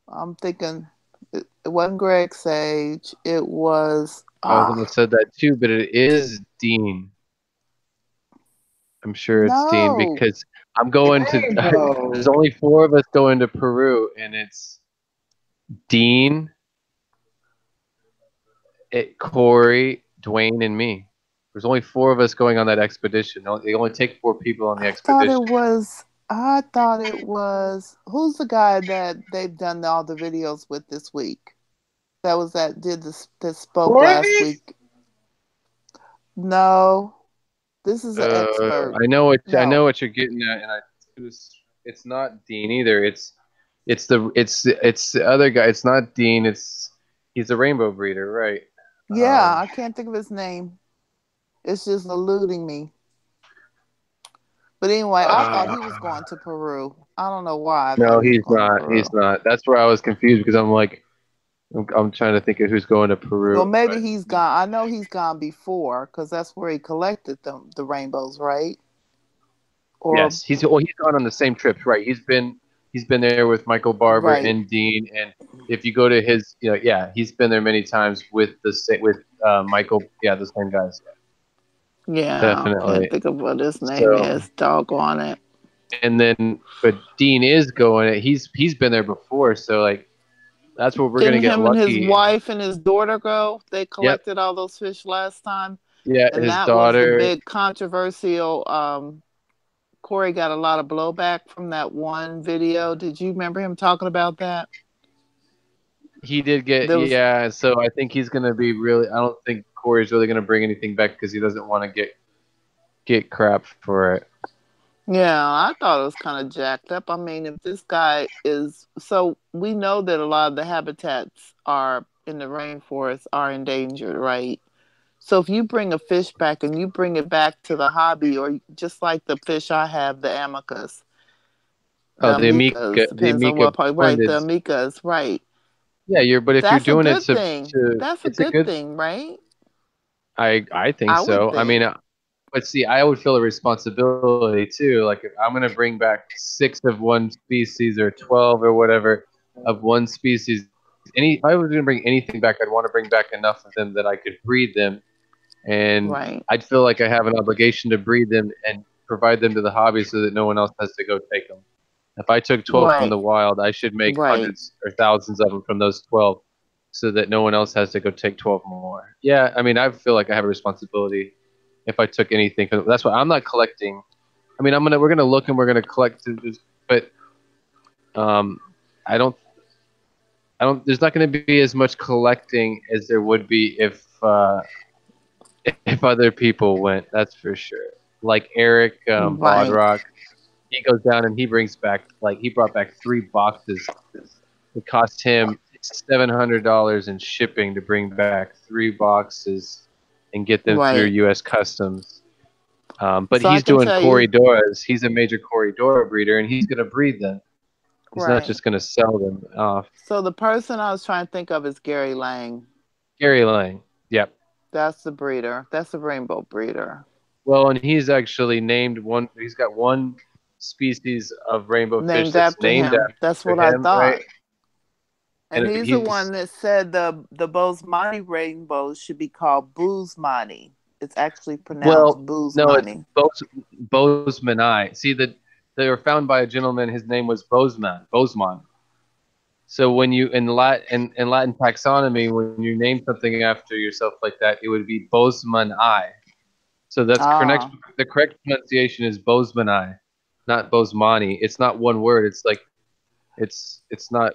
I'm thinking it wasn't Greg Sage. It was I was almost said that too, but it is Dean. I'm sure it's Dean no. because I'm going to. Rainbow. There's only 4 of us going to Peru, and it's Dean, Corey, Dwayne, and me. There's only 4 of us going on that expedition. They only take 4 people on the I thought it expedition. was. I thought it was. Who's the guy that they've done all the videos with this week? That spoke last Corey? week. No, this is an expert. I know No, what you're getting at, and it's not Dean either. It's the other guy. It's not Dean. He's a rainbow breeder, right? yeah, I can't think of his name. It's just eluding me. But anyway, I thought he was going to Peru. I don't know why I No, thought he was he's going to not. He's Peru. not. That's where I was confused because I'm like, I'm trying to think of who's going to Well, Peru. maybe But he's gone. I know he's gone before because that's where he collected the rainbows, right? Or yes, he's gone on the same trips, right? He's been there with Michael Barber right. and Dean, and if you go to his, yeah, he's been there many times with Michael, yeah, the same guys, Yeah, I can't definitely. think of what his name So, is. Doggone it. and then, but Dean is going. He's been there before, so like that's where we're gonna Didn't get him and his lucky. wife and his daughter go? They Yep, collected all those fish last time, yeah, and his that was the daughter. big controversial. Corey got a lot of blowback from that one video. Did you remember him talking about that? He did get, There was, yeah. So I think he's gonna be really. I don't think Corey's really gonna bring anything back because he doesn't want to get crap for it. yeah, I thought it was kind of jacked up. I mean, if this guy is, so we know that a lot of the habitats are in the rainforest are endangered, right? So if you bring a fish back and you bring it back to the hobby, or just like the fish I have, the amicus, Oh, the amicas, the depends on Amica what part, right? The blended. amicas, right? Yeah, but if you're That's a doing it good thing. That's a it's a good good. thing, right? I think I would so. I mean, think. but see, I would feel a responsibility too. Like if I'm gonna bring back 6 of one species or 12 or whatever of one species, if I was gonna bring anything back, I'd want to bring back enough of them that I could breed them, and Right. I'd feel like I have an obligation to breed them and provide them to the hobby so that no one else has to go take them. If I took 12 from Right. the wild, I should make Right. hundreds or thousands of them from those 12 so that no one else has to go take 12 more. Yeah, I mean, I feel like I have a responsibility if I took anything. That's why I'm not collecting. I mean, we're gonna look and we're gonna collect, but um, I don't, There's not gonna be as much collecting as there would be if other people went. That's for sure. Like Eric Right. Bodrock, he goes down and he brings back he brought back 3 boxes. It cost him $700 in shipping to bring back 3 boxes and get them through Right. U.S. Customs. But So I he's can doing tell you, Corridoras. He's a major Corridora breeder, and he's going to breed them. He's not right. just going to sell them off. So the person I was trying to think of is Gary Lang. Gary Lang. Yep. That's the breeder. That's the rainbow breeder. Well, and he's actually named one. He's got one species of rainbow fish Named that's after named him. That's after what I him, right? thought. And And he's the one that said the Bosemani rainbows should be called Boozmani. It's actually pronounced no, it's Boozmani. Bozeman. See that they were found by a gentleman. His name was Bozeman. So when you in Latin taxonomy, when you name something after yourself like that, it would be Bozeman. So that's correct. Ah. The correct pronunciation is Bozeman, not Bosemani. It's not one word. It's like it's not.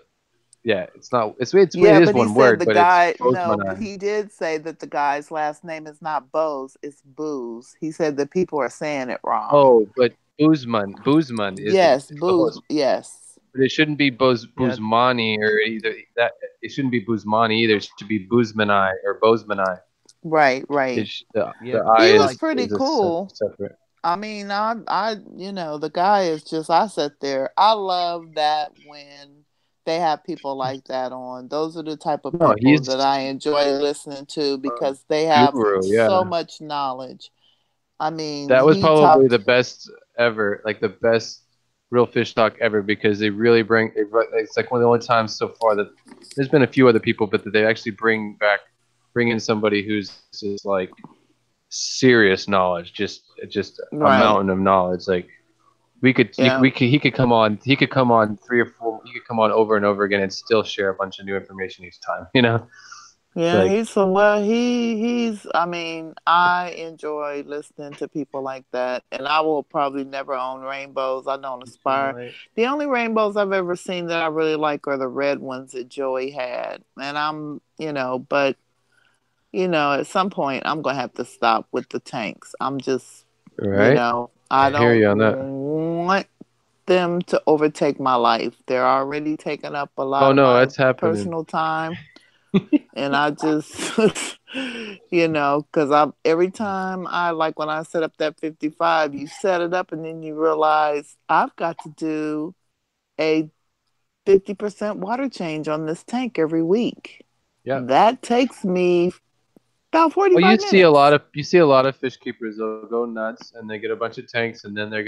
Yeah, it's not. It Yeah, is but he one said word, the but it's guy, no, but Bozeman. he did say that the guy's last name is not Bose, it's Booze. He said that people are saying it wrong. Oh, but Boozman isn't. Yes, Booze. Yes. But it shouldn't be Yeah. Bouzmani or either that. It shouldn't be Bouzmani either. It should be Bouzmani or Bozemanai. Right, right. It's Yeah, the 'cause eye He it's was like pretty is a cool. separate. I mean, the guy is just, I sit there. I love that when they have people like that on. Those are the type of No, people that he's I enjoy listening to a because they have guru. so Yeah, much knowledge. I mean, that was he probably the talked, best ever, like the best real fish talk ever, because they really bring. It's like one of the only times so far that there's been a few other people, but that they actually bring in somebody who's just like serious knowledge, just a right. mountain of knowledge. Like Yeah. we could, he could come on three or four, he could come on over and over again and still share a bunch of new information each time. You know, Yeah, like he's a well. He's. I mean, I enjoy listening to people like that, and I will probably never own rainbows. I don't the same aspire. way. The only rainbows I've ever seen that I really like are the red ones that Joey had, and but at some point I'm gonna have to stop with the tanks. I'm just, right. I I hear don't you on that. want them to overtake my life. They're already taking up a lot Oh of no, my that's happening. personal time, and I just because I every time I like when I set up that 55, you set it up and then you realize I've got to do a 50% water change on this tank every week. Yeah. That takes me about Well, 45 minutes. you see a lot of fish keepers. They'll go nuts and they get a bunch of tanks, and then they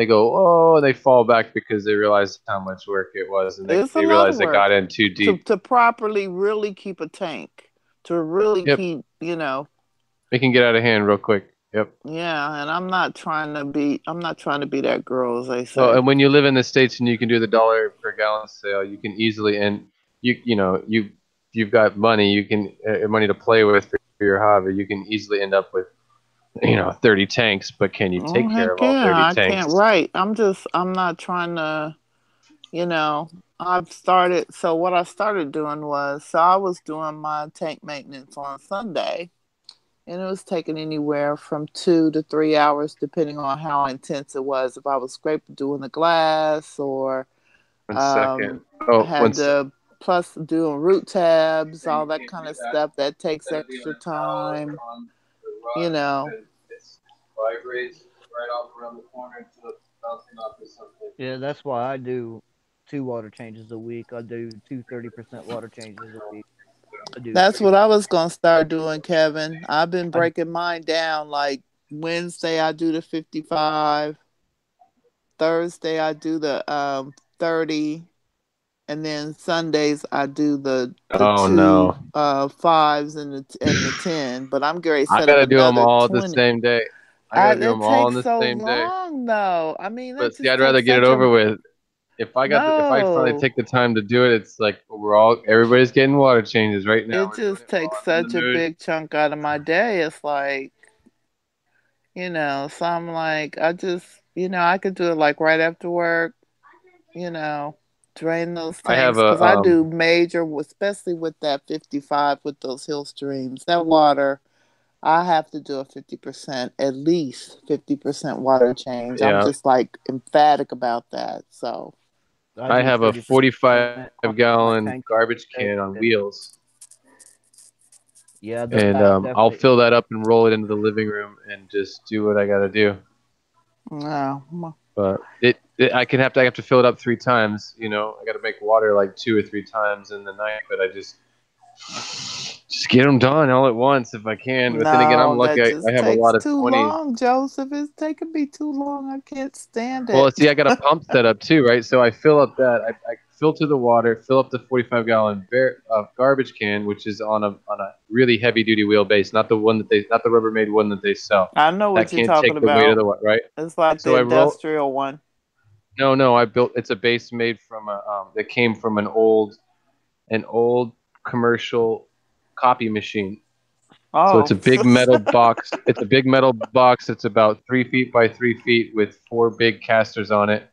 go, oh, they fall back because they realize how much work it was, and It's a they lot of realize they work got in too to deep. to properly really keep a tank, to really Yep, keep, they can get out of hand real quick. Yep. yeah, and I'm not trying to be that girl, as they Well, say. and when you live in the States and you can do the dollar per gallon sale, you can easily, and you've got money, you can money to play with for your hobby. You can easily end up with 30 tanks, but can you Oh take care heck of all yeah, 30 I can't tanks? write. I'm not trying to, you know, so what I started doing was, so I was doing my tank maintenance on Sunday, and it was taking anywhere from 2 to 3 hours, depending on how intense it was. If I was scraping doing the glass or One second. um, Oh, had the plus doing root tabs, all that kind of stuff, that takes extra time, you know. vibrates right off around the corner until it's bouncing off or something. Yeah, that's why I do 2 water changes a week. I do 2 30% water changes a week. I do That's 30. what I was gonna start doing, Kevin. I've been I breaking mine down. Like Wednesday, I do the 55. Thursday, I do the 30, and then Sundays I do the Oh two no. fives and the 10. But I'm going to I set up gotta do them another all the 20. same day. I gotta do That them all on takes the so same day. long, though. I mean, But that see, just I'd rather takes get it such a over with. If I finally no. take the time to do it, it's like everybody's getting water changes right now. It We're doing just it while takes I'm in the such a mood. big chunk out of my day. It's like, so I'm like, I could do it like right after work, you know, drain those I have tanks a because I do major, especially with that 55 with those hill streams. That water, I have to do a 50%, at least 50% water change. I'm yeah, just like emphatic about that. So, I I do have a 30% 45 on my gallon tank. garbage can on wheels, Yeah, and that I'll definitely. fill that up and roll it into the living room and just do what I gotta do. no. But I have to fill it up 3 times. I got to make water like 2 or 3 times in the night. But I just get them done all at once if I can. But then again, I'm No, lucky. that I just have a takes lot of too 20. long, Joseph. It's taking me too long. I can't stand Well, it. see, I got a pump set up too, right? So I fill up I filter the water, fill up the 45-gallon garbage can, which is on a really heavy duty wheelbase, not the Rubbermaid one that they sell. I know That what you're can't talking take the weight of about. the water, right? It's like the So I roll. industrial one. No, no, I built. It's a base made from that came from an old commercial copy machine. So it's Oh, a big metal box. It's a big metal box. It's about 3 feet by 3 feet with four big casters on it,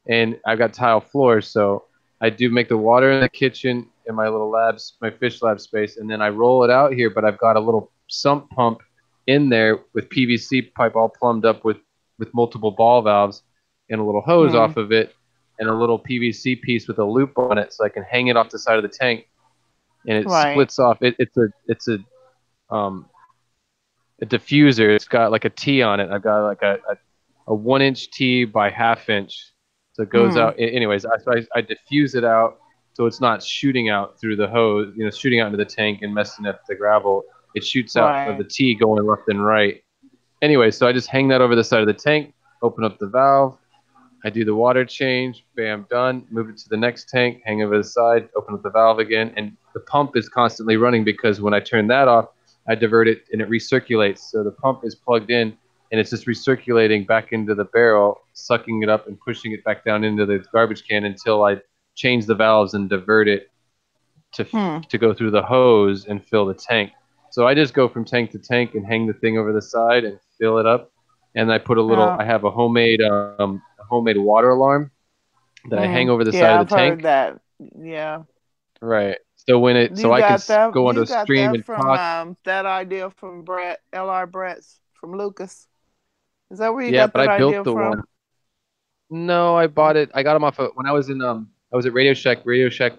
and I've got tile floors. So I do make the water in the kitchen in my little labs, my fish lab space, and then I roll it out here. But I've got a little sump pump in there with PVC pipe all plumbed up with multiple ball valves and a little hose hmm. off of it and a little PVC piece with a loop on it so I can hang it off the side of the tank and it Right. splits off. It's a a diffuser. It's got like a T on it. I've got like a 1-inch T by 1/2 inch. So it goes out. Anyways, I diffuse it out so it's not shooting out through the hose, shooting out into the tank and messing up the gravel. It shoots out of the T going left and right. Anyway, so I just hang that over the side of the tank, open up the valve. I do the water change, bam, done. Move it to the next tank, hang over the side, open up the valve again. And the pump is constantly running because when I turn that off, I divert it and it recirculates. So the pump is plugged in and it's just recirculating back into the barrel, sucking it up and pushing it back down into the garbage can until I change the valves and divert it to go through the hose and fill the tank. So I just go from tank to tank and hang the thing over the side and fill it up. And I put I have a homemade water alarm that I hang over the side of the tank. Yeah, I've heard that. Yeah. Right. So I can go onto a stream and talk. That idea from Brett, L.R. Brett's from Lucas. Is that where you got that idea from? Yeah, but I built the one. No, I bought it. I got them off when I was in I was at Radio Shack. Radio Shack,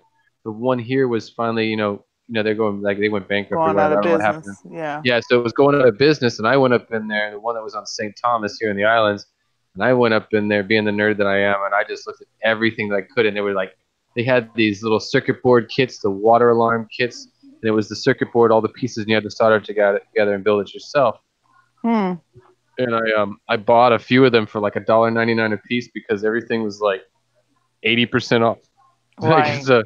the one here was finally, they're going they went bankrupt or whatever. I don't know what happened. Yeah. Yeah, so it was going out of business, and I went up in there, the one that was on St. Thomas here in the islands, and I went up in there being the nerd that I am, and I just looked at everything that I could, and they had these little circuit board kits, the water alarm kits, and it was the circuit board, all the pieces, and you had to solder it together and build it yourself. And I bought a few of them for like $1.99 a piece because everything was like 80% off. Right. So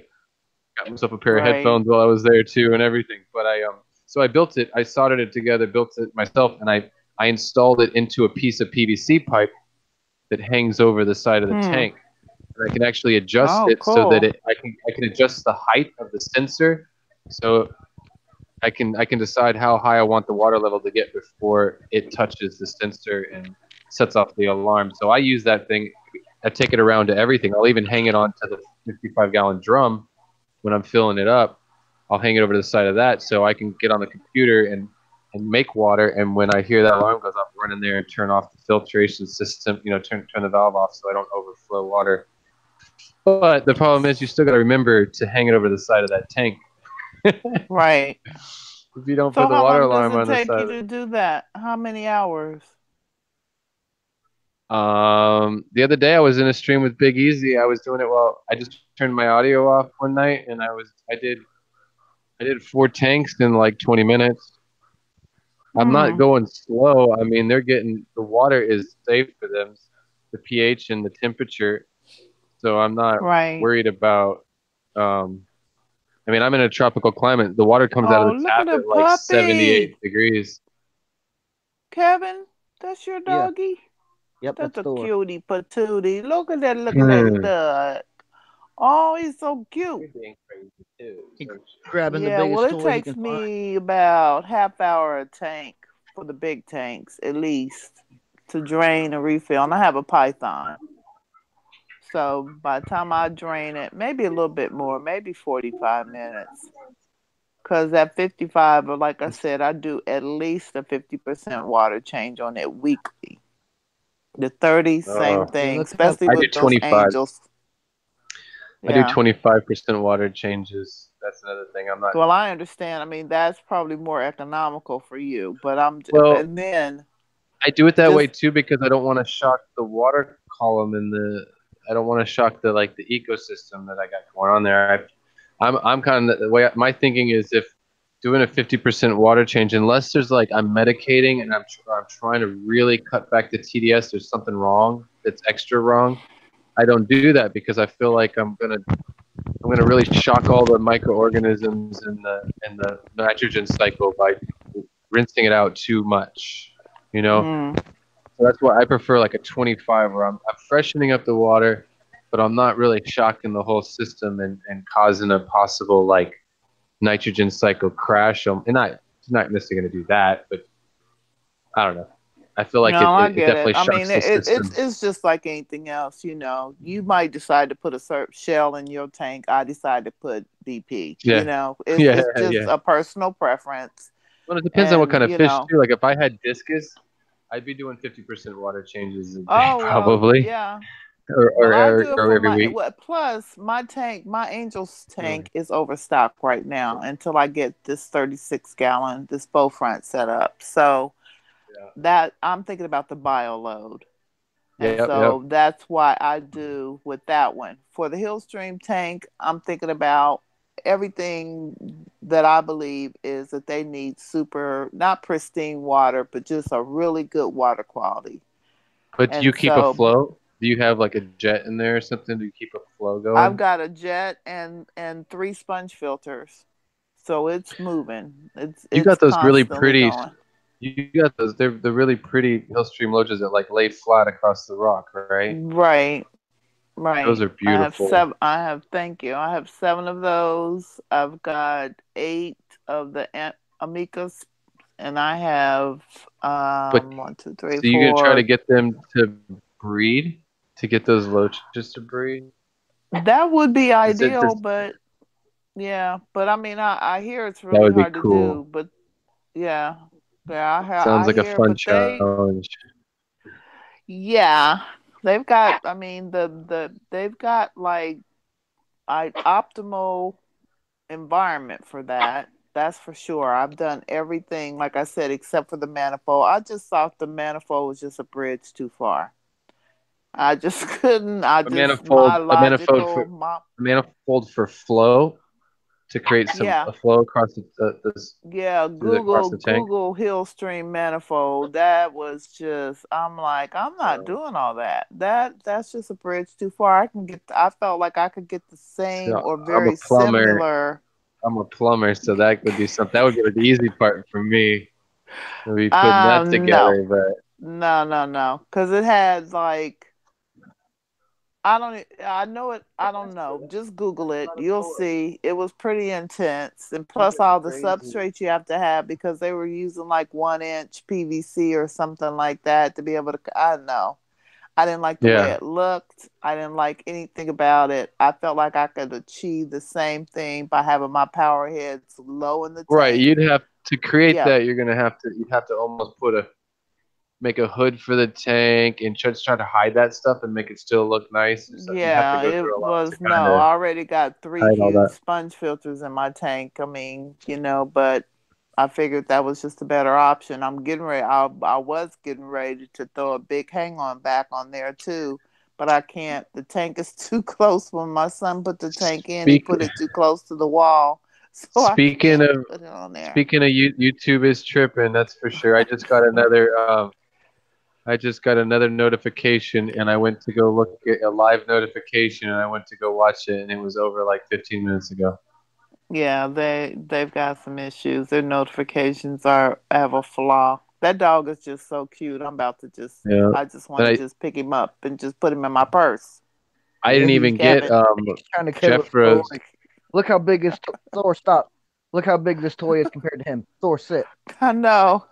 got myself a pair of headphones while I was there too, and everything. But so I built it. I soldered it together, built it myself, and I installed it into a piece of PVC pipe that hangs over the side of the tank. And I can actually adjust it so that I can adjust the height of the sensor, so I can decide how high I want the water level to get before it touches the sensor and sets off the alarm. So I use that thing. I take it around to everything. I'll even hang it onto the 55-gallon drum when I'm filling it up. I'll hang it over to the side of that so I can get on the computer and make water. And when I hear that alarm goes off, run in there and turn off the filtration system. Turn the valve off so I don't overflow water. But the problem is, you still got to remember to hang it over the side of that tank. Right. If you don't put the water alarm on the side. How long does it take you to do that? How many hours? The other day I was in a stream with Big Easy. I was doing it while I just turned my audio off one night, and I did 4 tanks in like 20 minutes. I'm not going slow. I mean, the water is safe for them, the pH and the temperature. So I'm not worried about, I mean, I'm in a tropical climate. The water comes out of the tap at like 78 degrees. Kevin, that's your doggy? Yep, that's a cutie patootie. Look at that duck. Oh, he's so cute. He's grabbing the biggest toy it takes me about half hour a tank for the big tanks, at least, to drain and refill. And I have a Python. So by the time I drain it, maybe a little bit more, maybe 45 minutes. Because at 55, or like I said, I do at least a 50% water change on it weekly. The 30, same thing, especially with those angels. I do 25% water changes. That's another thing. I'm not. Well, I understand. I mean, that's probably more economical for you. But and then I do it that way too because I don't want to shock the water column I don't want to shock the ecosystem that I got going on there. I'm kind of the way my thinking is, if doing a 50% water change, unless there's I'm medicating and I'm trying to really cut back the TDS, there's something wrong that's extra wrong. I don't do that because I feel like I'm gonna really shock all the microorganisms in the nitrogen cycle by rinsing it out too much, So that's why I prefer like a 25, where I'm freshening up the water, but I'm not really shocking the whole system and causing a possible nitrogen cycle crash. And not necessarily going to do that, but I don't know. I feel like it definitely shocks the system. It's just like anything else, You might decide to put a certain shell in your tank. I decide to put BP. Yeah. It's just a personal preference. Well, it depends on what kind of fish too. Like if I had discus, I'd be doing 50% water changes a day, probably. Yeah. Or every week. Plus, my Angel's tank is overstocked right now until I get this 36-gallon, this bow front set up. So that I'm thinking about the bio load. And Yep, yep. so that's why I do with that one. For the Hillstream tank, I'm thinking about everything that I believe is that they need super, not pristine water, but just a really good water quality. But do you And keep a so flow? Do you have like a jet in there or something? Do you keep a flow I've going? got a jet and 3 sponge filters. So it's moving. You It's got those really constantly pretty. going. You got those. They're really pretty Hillstream loaches that like lay flat across the rock, right? Right. Those Right. are I have beautiful. 7. I have, thank you. I have 7 of those. I've got 8 of the Amicus, and I have But 1, 2, 3, so you're gonna try to 4. get them to breed, to get those loaches to breed? That would be Is it ideal, just but yeah. But I mean, I hear it's that really would be hard to do. cool. But yeah, yeah. Sounds I like a hear, fun but challenge. yeah, they've got. I mean, they've got like optimal environment for that. That's for sure. I've done everything, like I said, except for the manifold. I just thought the manifold was just a bridge too far. I just couldn't. I just my logical, my A manifold for flow to create some yeah, a flow across yeah. across the tank. Google Hillstream manifold. That was just. I'm like, I'm not doing all that. That's just a bridge too far. I can get. I felt like I could get the same So or I'm a very plumber. similar. I'm a plumber, so that would be something. That would be like the easy part for me. To be putting that No, together, but no, because it had like I don't. I know it. I don't know. Just Google it. You'll see. It was pretty intense, and plus all the substrates you have to have because they were using like 1 inch PVC or something like that to be able to. I don't know. I didn't like the way yeah, it looked. I didn't like anything about it. I felt like I could achieve the same thing by having my power heads low in the right. tank. You'd have to create Yep. that. You'd have to almost make a hood for the tank and just try to hide that stuff and make it still look nice. So you'd have to Yeah, go it through a lot to was kind no. of I already got 3 hide all huge that. sponge filters in my tank. I mean, but I figured that was just a better option. I'm getting ready. I was getting ready to throw a big hang on back on there too, but I can't. The tank is too close. When my son put the tank in, he Speak put it too close to the wall, so I speaking can't of put it on there. speaking of YouTube is tripping. That's for sure. I just got another notification, and I went to go look at a live notification, and I went to go watch it, and it was over like 15 minutes ago. Yeah, they've got some issues. Their notifications are have a flaw. That dog is just so cute. I'm about to just Yeah, I just want but to just pick him up and just put him in my purse. I Yeah, didn't he's even get Kevin. he's trying to kill his toy. Jeffro's. Look how big his Thor. Stop. Look how big this toy is compared to him. Thor, sit, I know.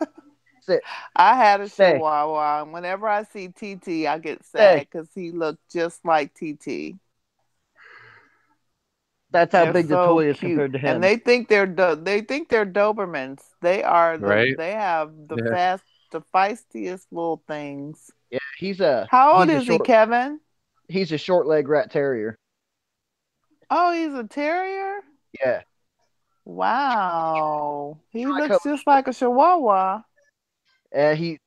sit, I had a stay, Chihuahua, and whenever I see TT, I get stay. sad because he looked just like TT. That's how They're big the so toy is cute, compared to and him. they think they're Dobermans. They are Right? they have Yeah. the feistiest little things. Yeah, How old he's a is he, short Kevin? leg rat terrier. Oh, he's a terrier? Yeah, Wow. He looks tricolor. just like a Chihuahua. He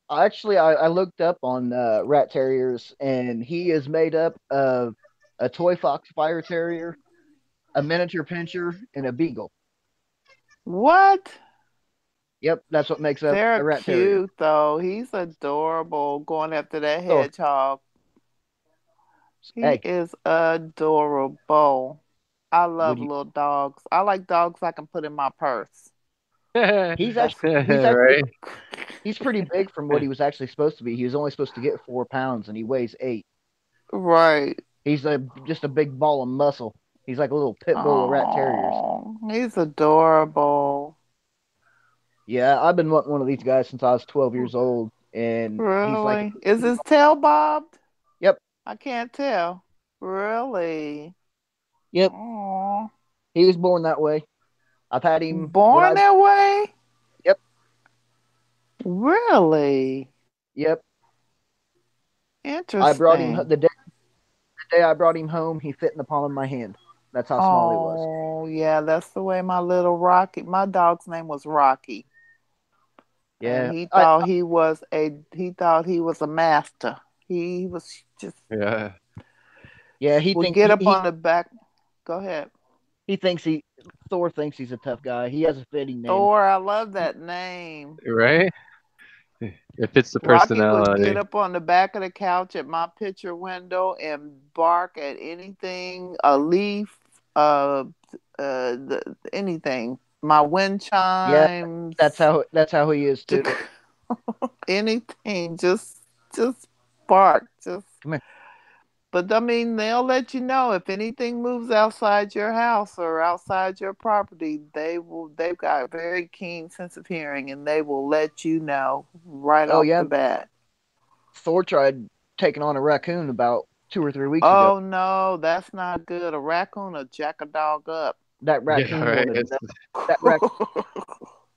actually I looked up on rat terriers, and he is made up of a toy fox fire terrier, a miniature pinscher, and a beagle. What? Yep, that's what makes up a They're rat terrier. cute, though. He's adorable going after that So, hedgehog. He hey, is adorable. I would love you? little dogs. I like dogs I can put in my purse. That's He's actually Right? he's pretty big from what he was actually supposed to be. He was only supposed to get 4 pounds, and he weighs 8. right. He's just a big ball of muscle. He's like a little pit bull of rat terriers. Oh, he's adorable. Yeah, I've been wanting one of these guys since I was 12 years old, and he's like, Really? Is his tail bobbed? yep, I can't tell. Really? yep. Oh. He was born that way. I've had him when Born I, that way? yep, Really? yep. I brought him Interesting. the day I brought him home. He fit in the palm of my hand. That's how small he was. Oh, yeah, that's the way my little Rocky, my dog's name was Rocky. And Yeah, he thought he was a master. He was just Yeah. yeah. He would think get up on the back. Go ahead. he thinks he Thor thinks he's a tough guy. He has a fitting name. Thor, I love that name. Right. It fits the Rocky would get personality. up on the back of the couch at my picture window and bark at anything, a leaf, anything. My wind Yeah, chimes, that's how he is too. anything. Just bark. Just. Come here. But I mean, they'll let you know if anything moves outside your house or outside your property. They've got a very keen sense of hearing, and they will let you know right Oh off yeah, the bat. Thor tried taking on a raccoon about 2 or 3 weeks ago. Oh no, that's not good. A raccoon will jack a dog up. That Yeah. raccoon Right. wanted that rac-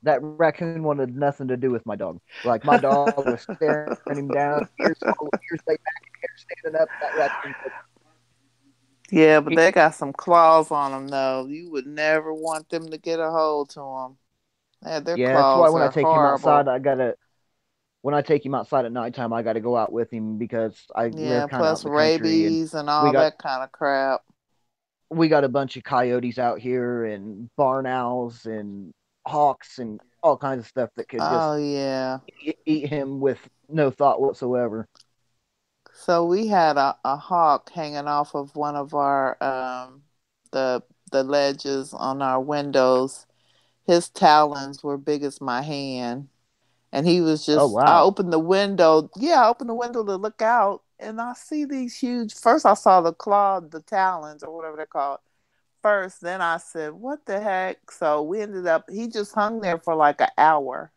that raccoon wanted nothing to do with my dog. Like my dog was staring him down, ears laid back, hair standing up. That raccoon, Yeah, but he, they got some claws on them though. You would never want them to get a hold to them. Yeah, their yeah, that's why claws when I are take him outside, horrible. when I take him outside at nighttime, I gotta go out with him because I live Yeah, kind of out in plus the country, and rabies and we all got that kind of crap. we got a bunch of coyotes out here and barn owls and hawks and all kinds of stuff that could just Oh yeah. eat him with no thought whatsoever. So we had a hawk hanging off of one of our the the ledges on our windows. His talons were big as my hand. And he was Oh just I wow. opened the window. Yeah, I opened the window to look out and I see these huge first I saw the claw, the talons or whatever they're called. First, then I said, "What the heck?" So we ended up he just hung there for like an hour.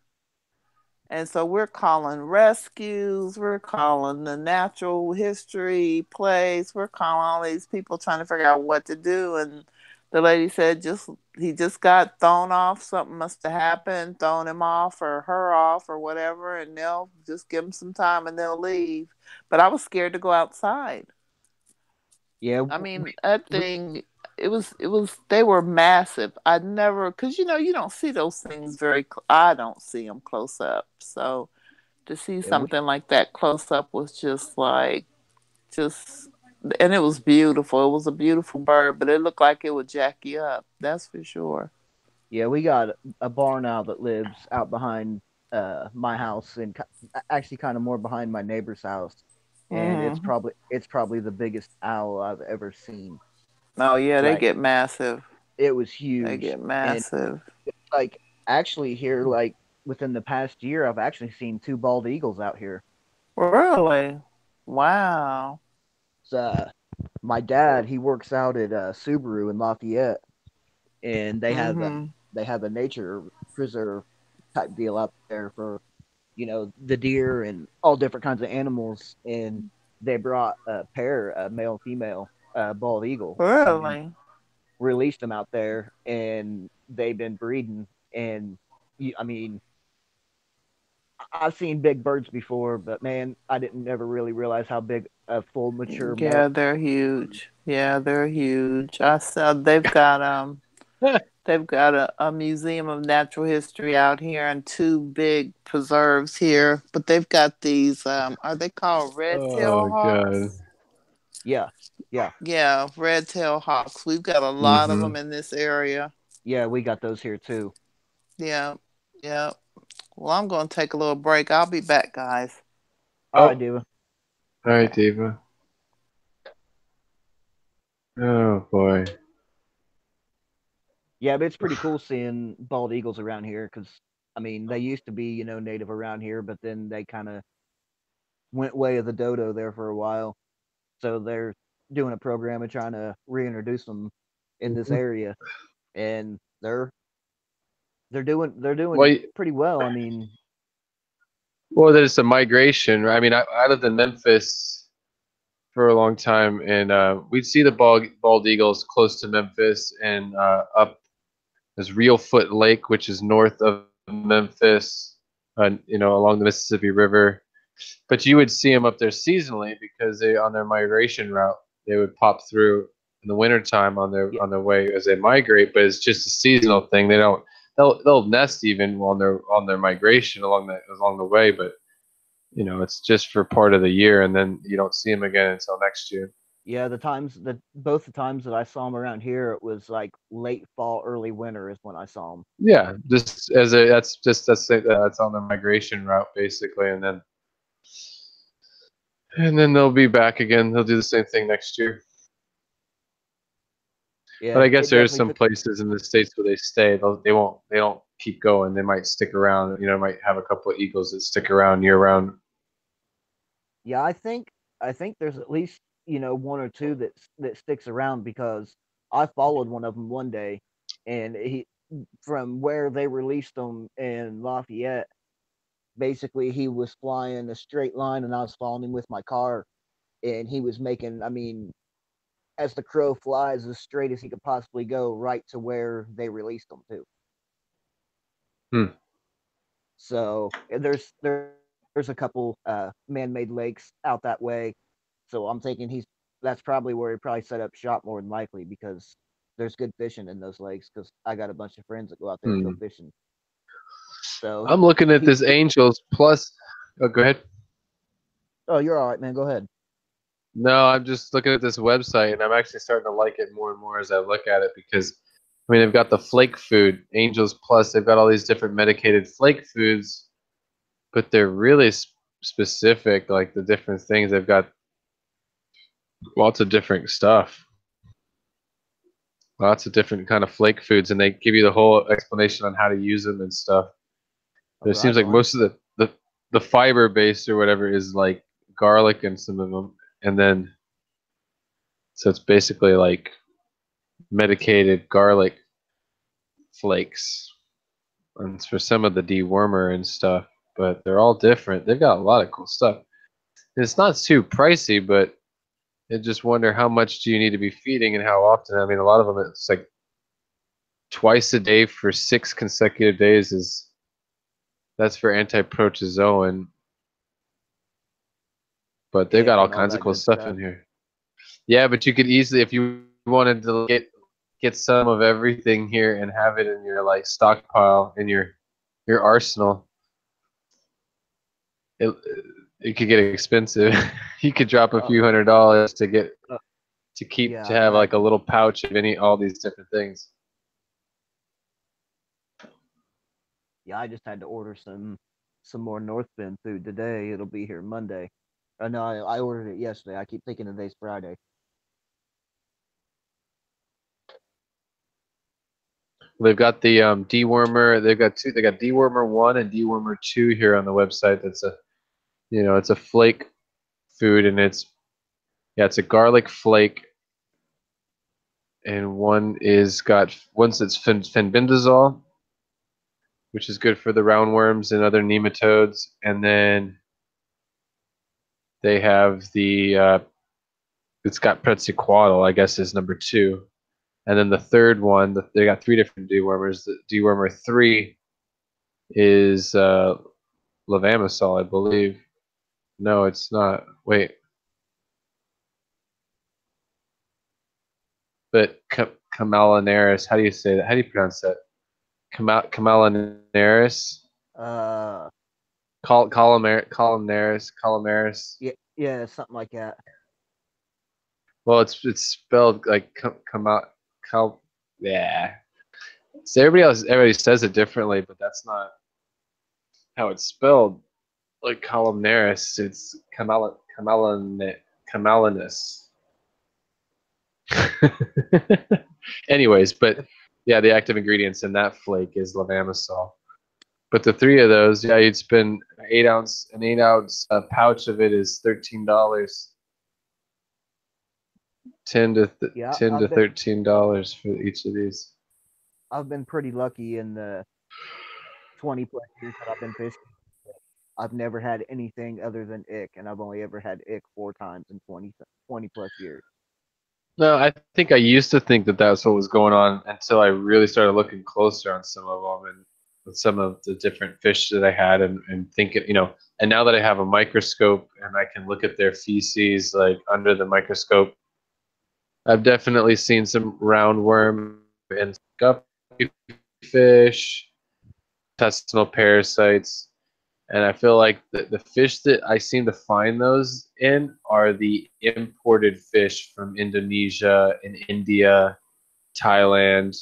And so we're calling rescues, we're calling the natural history place, we're calling all these people trying to figure out what to do. And the lady said just he just got thrown off, something must have happened, thrown him off or her off or whatever, and they'll just give him some time and they'll leave. But I was scared to go outside. Yeah, I mean, that thing it was they were massive. I never cuz you don't see those things I don't see them close up. So to see yeah, something like that close up was just like just and it was beautiful. It was a beautiful bird, but it looked like it would jack you up. That's for sure. we got a barn owl that lives out behind my house and actually kind of more behind my neighbor's house, and Hmm. it's probably the biggest owl I've ever seen. Oh yeah, they Like get massive. it was They huge, get and massive. like actually here, like within the past year, I've actually seen two bald eagles out here. Really? Wow. So, my dad, he works out at Subaru in Lafayette, and Mhm. they have a nature preserve type deal out there for the deer and all different kinds of animals, and they brought a pair, a male and female bald eagle, and Really? released them out there, and they've been breeding. And I mean, I've seen big birds before, but man, I didn't ever really realize how big a full mature male. Yeah, they're huge. Yeah, they're huge. I saw they've got a museum of natural history out here and two big preserves here. But they've got these are they called red tail Oh God. hawks? Yeah, yeah, Yeah, red tail hawks. We've got a lot of Mm-hmm. them in this area. yeah. We got those here too. Yeah. Yeah. Well, I'm going to take a little break. I'll be back, guys. All right, Oh, Diva. all right, Diva. Oh boy. Yeah, but it's pretty cool seeing bald eagles around here because I mean they used to be native around here, but then they kind of went way of the dodo there for a while. So they're doing a program and trying to reintroduce them in this area, and they're Well, doing pretty well. I mean, well, there's a migration. Right? I mean, I lived in Memphis for a long time, and we'd see the bald eagles close to Memphis and up there's Reelfoot Lake, which is north of Memphis, along the Mississippi River. But you would see them up there seasonally because they on their migration route they would pop through in the wintertime on yeah, their way as they migrate. But it's just a seasonal thing. they'll nest even on their migration along the way, but it's just for part of the year, and then you don't see them again until next year. Yeah, both the times that I saw them around here, it was like late fall, early winter is when I saw them. Yeah, just that's on the migration route basically, and then they'll be back again. They'll do the same thing next year. Yeah, But I guess it there's definitely some took. places in the States where they stay. They don't keep going. They might stick around. Might have a couple of eagles that stick around year round. Yeah, I think there's at least one or two that sticks around, because I followed one of them one day, and he from where they released him in Lafayette. Basically, he was flying a straight line, and I was following him with my car, and he was making, I mean, as the crow flies, as straight as he could possibly go, right to where they released him to. Hmm. So there's a couple man-made lakes out that way. So I'm thinking that's probably where he probably set up shop more than likely, because there's good fishing in those lakes. Because I got a bunch of friends that go out there and go Hmm. fishing. So I'm looking at he, this Angels Plus. Oh, go ahead. oh, you're all right, man. Go ahead. No, I'm just looking at this website, and I'm actually starting to like it more and more as I look at it because, I mean, they've got the flake food, Angels Plus. They've got all these different medicated flake foods, but they're really specific, like the different things. They've got lots of different stuff, lots of different kind of flake foods, and they give you the whole explanation on how to use them and stuff. But it seems Right like on. most of the fiber base or whatever is like garlic and some of them, and then so it's basically like medicated garlic flakes. And it's for some of the dewormer and stuff, but they're all different. They've got a lot of cool stuff. And it's not too pricey, but I just wonder how much do you need to be feeding and how often. I mean, a lot of them it's like twice a day for 6 consecutive days that's for anti-protozoan, but they've got Ick all and all kinds of that cool good stuff stuff. in here. Yeah, but you could easily, if you wanted to get some of everything here and have it in your like stockpile in your arsenal, it it could get expensive. You could drop a Uh, few $100s to get uh, to yeah, I have like a imagine. little pouch of all these different things. Yeah, I just had to order some more North Bend food today. It'll be here Monday. No, I ordered it yesterday. I keep thinking today's Friday. They've got the dewormer. They've got two. They got dewormer 1 and dewormer 2 here on the website. That's it's a flake food, and it's a garlic flake, and one's it's fenbendazole, which is good for the roundworms and other nematodes, and then they have it's got Pretziquatl, I guess, is number 2. And then the third one, they got 3 different dewormers. The dewormer 3 is levamisole, I believe. No, it's not. Wait. But Camalinaris, how do you say that? How do you pronounce that? Camalinaris? Uh, Columnaris. yeah, yeah, something like that. Well, it's spelled like cal. Yeah. So everybody says it differently, but that's not how it's spelled. Like columnaris, it's Camalinus. Anyways, but yeah, the active ingredients in that flake is levamisole. But the 3 of those, yeah, you'd spend an 8-ounce pouch of it is $13. Ten to Yeah, $13 for each of these. I've been pretty lucky in the 20 plus years that I've been fishing. I've never had anything other than ick, and I've only ever had ick 4 times in 20 plus years. No, I think I used to think that that's what was going on until I really started looking closer on some of them and with some of the different fish that I had and thinking, and now that I have a microscope and I can look at their feces like under the microscope, I've definitely seen some roundworm and guppy fish gastrointestinal parasites. And I feel like the fish that I seem to find those in are the imported fish from Indonesia and India, Thailand.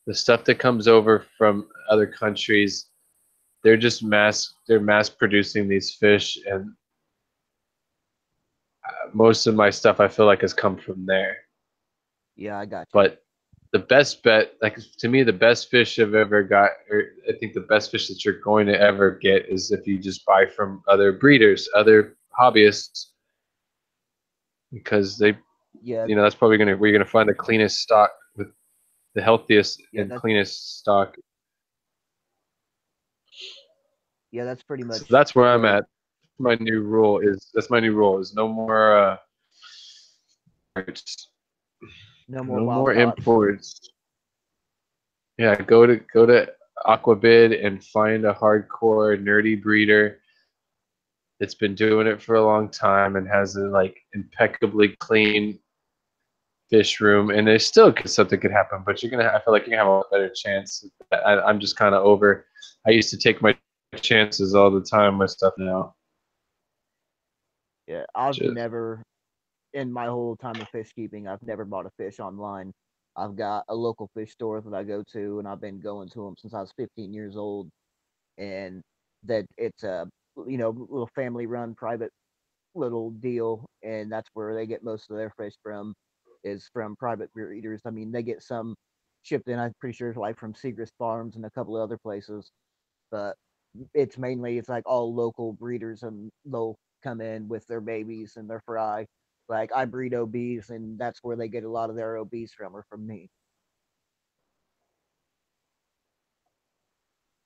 The stuff that comes over from other countries, they're mass producing these fish, and most of my stuff I feel like has come from there. Yeah, I got you. But the best bet, like to me, the best fish I've ever got, or I think the best fish that you're going to ever get is if you just buy from other breeders, other hobbyists, because they, Yeah, that's probably where you're gonna find the cleanest stock with the healthiest yeah, and cleanest stock. that's pretty So much that's where I'm where at. That's my new rule is no more no more no wild more caughts. imports. Yeah, go to Aquabid and find a hardcore nerdy breeder that's been doing it for a long time and has a like impeccably clean fish room. And there's still something could happen, but I feel like you're gonna have a better chance. I'm just kind of over. I used to take my chances all the time with stuff now. Yeah, I've Just never in my whole time of fish keeping, I've never bought a fish online. I've got a local fish store that I go to, and I've been going to them since I was 15 years old. And that it's a little family run private little deal, and that's where they get most of their fish from, is from private breeders. I mean, they get some shipped in. I'm pretty sure like from Segrist Farms and a couple of other places, but it's like all local breeders, and they'll come in with their babies and their fry. Like I breed OBs, and that's where they get a lot of their OBs from, or from me.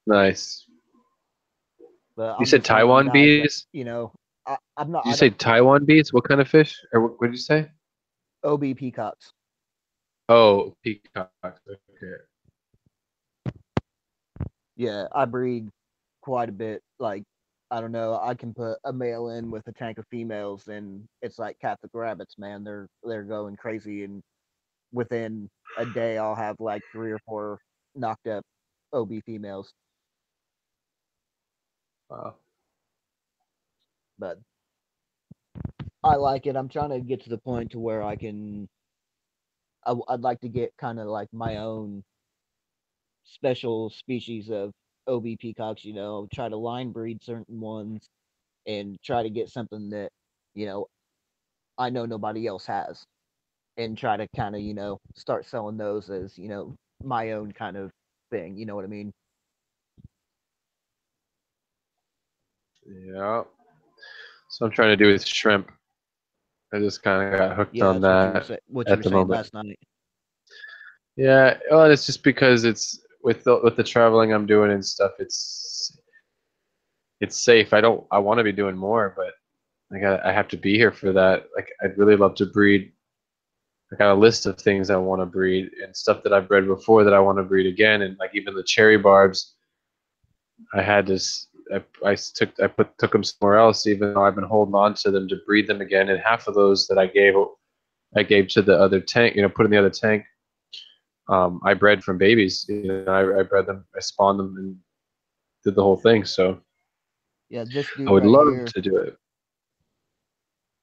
nice. But You I'm said just one of them Taiwan guys that bees? I'm not. Did you I say don't Taiwan bees? What kind of fish? Or what did you say? OB peacocks. Oh, peacock. Okay. Yeah, I breed quite a bit. Like I don't know, I can put a male in with a tank of females, and it's like Catholic rabbits, man. They're going crazy, and within a day, I'll have like 3 or 4 knocked up OB females. Wow. But I like it. I'm trying to get to the point to where I can. I'd like to get kind of like my own special species of OB peacocks. Try to line breed certain ones and try to get something that you know I know nobody else has, and try to kind of start selling those as my own kind of thing. You know what I mean? Yeah. So I'm trying to do with shrimp. I just kind of got hooked Yeah, on that's what you were that saying. What you at were the saying moment. last night. Yeah, well, it's just because it's with the traveling I'm doing and stuff. It's safe. I want to be doing more, but I have to be here for that. Like I'd really love to breed. I got a list of things I want to breed and stuff that I've bred before that I want to breed again, and like even the cherry barbs. I had this. Took them somewhere else, even though I've been holding on to them to breed them again. And half of those that I gave to the other tank. Put in the other tank. I bred from babies. I bred them. I spawned them and did the whole thing. So Yeah, this I dude would right love here, to do it.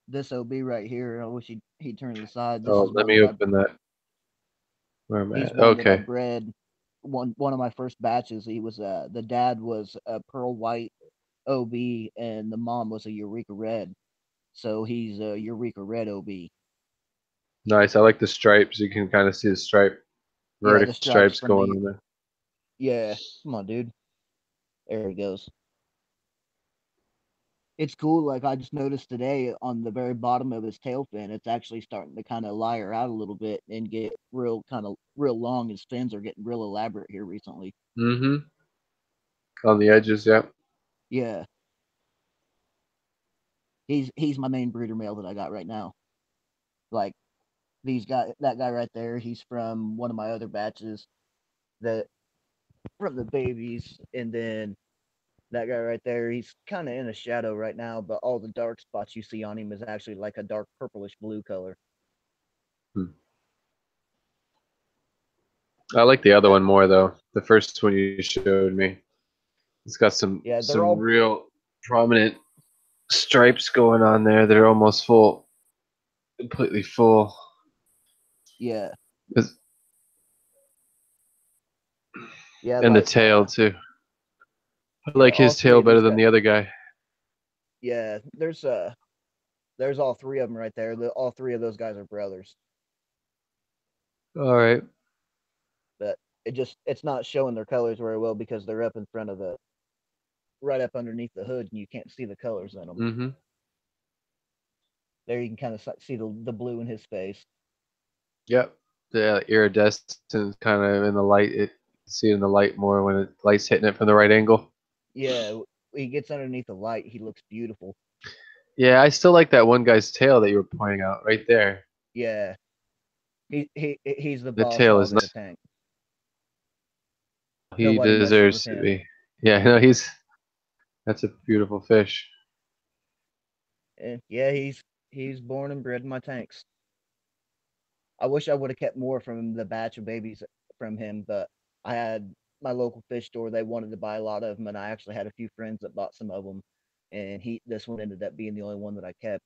this OB right here. I wish he turned aside. This Oh, is let one me that I open that. Where am I he's at? one that I Okay. bred. One of my first batches. He was the dad was a pearl white OB, and the mom was a Eureka red. So he's a Eureka red OB. Nice. I like the stripes. You can kind of see the Yeah, the vertical stripes stripes from going the on there. yeah. Come on, dude. There he goes. It's cool. Like I just noticed today on the very bottom of his tail fin, it's actually starting to kind of lyre out a little bit and get real kind of real long. His fins are getting real elaborate here recently. Mm-hmm. On the edges, yeah. Yeah, he's my main breeder male that I got right now. Like that guy right there, he's from one of my other batches that from the babies, and then that guy right there, he's kind of in a shadow right now, but all the dark spots you see on him is actually like a dark purplish blue color. Hmm. I like the other one more though. The first one you showed me. It's got some they're all real prominent stripes going on there. They're almost full, completely full. yeah. It's- Yeah, And the like tail too. I yeah, like all his three tail of better these than guys. the other guy. Yeah, there's all three of them right there. All three of those guys are brothers, All right. but it's not showing their colors very well because they're up in front of the right up underneath the hood and you can't see the colors in them. Mm-hmm. There you can kind of see the blue in his face. Yep. The iridescent kind of in the light. You see it in the light more when the light's hitting it from the right angle. Yeah, when he gets underneath the light, he looks beautiful. Yeah, I still like that one guy's tail that you were pointing out right there. Yeah, he's the The boss tail dog is of the nice. tank. He Nobody messes deserves with to him. be. Yeah, no, that's a beautiful fish. And yeah, he's born and bred in my tanks. I wish I would have kept more from the batch of babies from him, but I had my local fish store. They wanted to buy a lot of them, and I actually had a few friends that bought some of them. And this one ended up being the only one that I kept.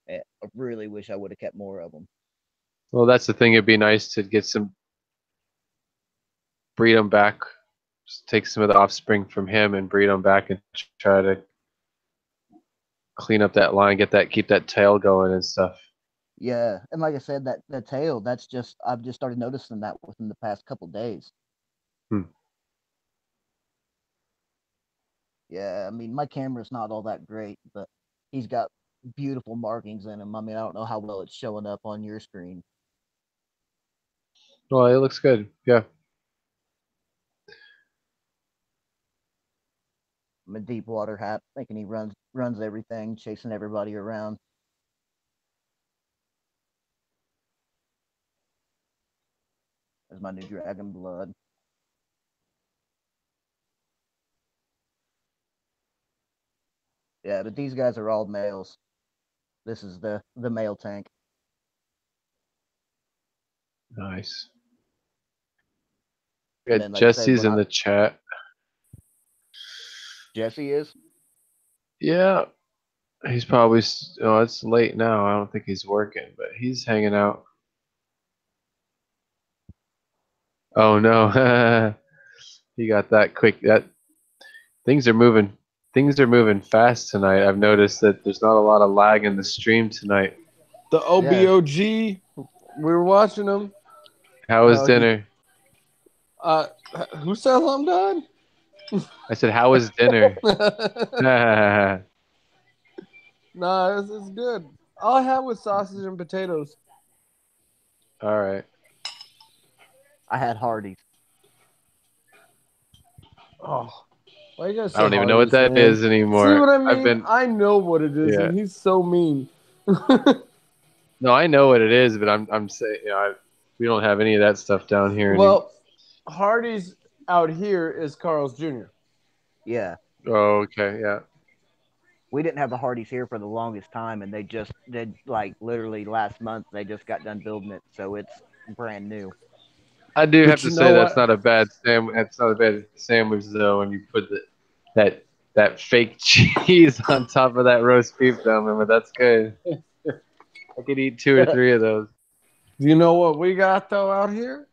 I really wish I would have kept more of them. Well, that's the thing. It'd be nice to get some, breed them back, just take some of the offspring from him and breed them back and try to clean up that line, keep that tail going and stuff. Yeah, and like I said, that the tail, I've just started noticing that within the past couple days. Hmm. Yeah, I mean my camera's not all that great, but he's got beautiful markings in him. I mean, I don't know how well it's showing up on your screen. Well, it looks good. Yeah. I'm a deep water hat, thinking he runs everything, chasing everybody around. There's my new dragon blood. Yeah, but these guys are all males. This is the male tank. Nice. And Yeah, then, like I said, Jesse's in the chat. Jesse is. Yeah, he's probably. Oh, it's late now. I don't think he's working, but he's hanging out. Oh no, he got that quick. That things are moving. Things are moving fast tonight. I've noticed that there's not a lot of lag in the stream tonight. The OBOG, we were watching them. How was dinner? Who says I'm done? I said, how was dinner? Nah, it's good. All I had was sausage and potatoes. All right. I had Hardee's. Oh, why you gotta say I don't even know what Hardee's, that man? is anymore. See what I mean? I know what it is, Yeah. and he's so mean. No, I know what it is, but I'm saying, we don't have any of that stuff down here anymore. Well, Hardee's out here is Carl's Jr. Yeah. Oh, okay, yeah. We didn't have the Hardee's here for the longest time, and they just did, like, literally last month. They just got done building it, so it's brand new. I do have to say that's not a bad That's not a bad sandwich though. When you put that fake cheese on top of that roast beef though, but that's good. I could eat 2 or 3 of those. Do you know what we got though out here?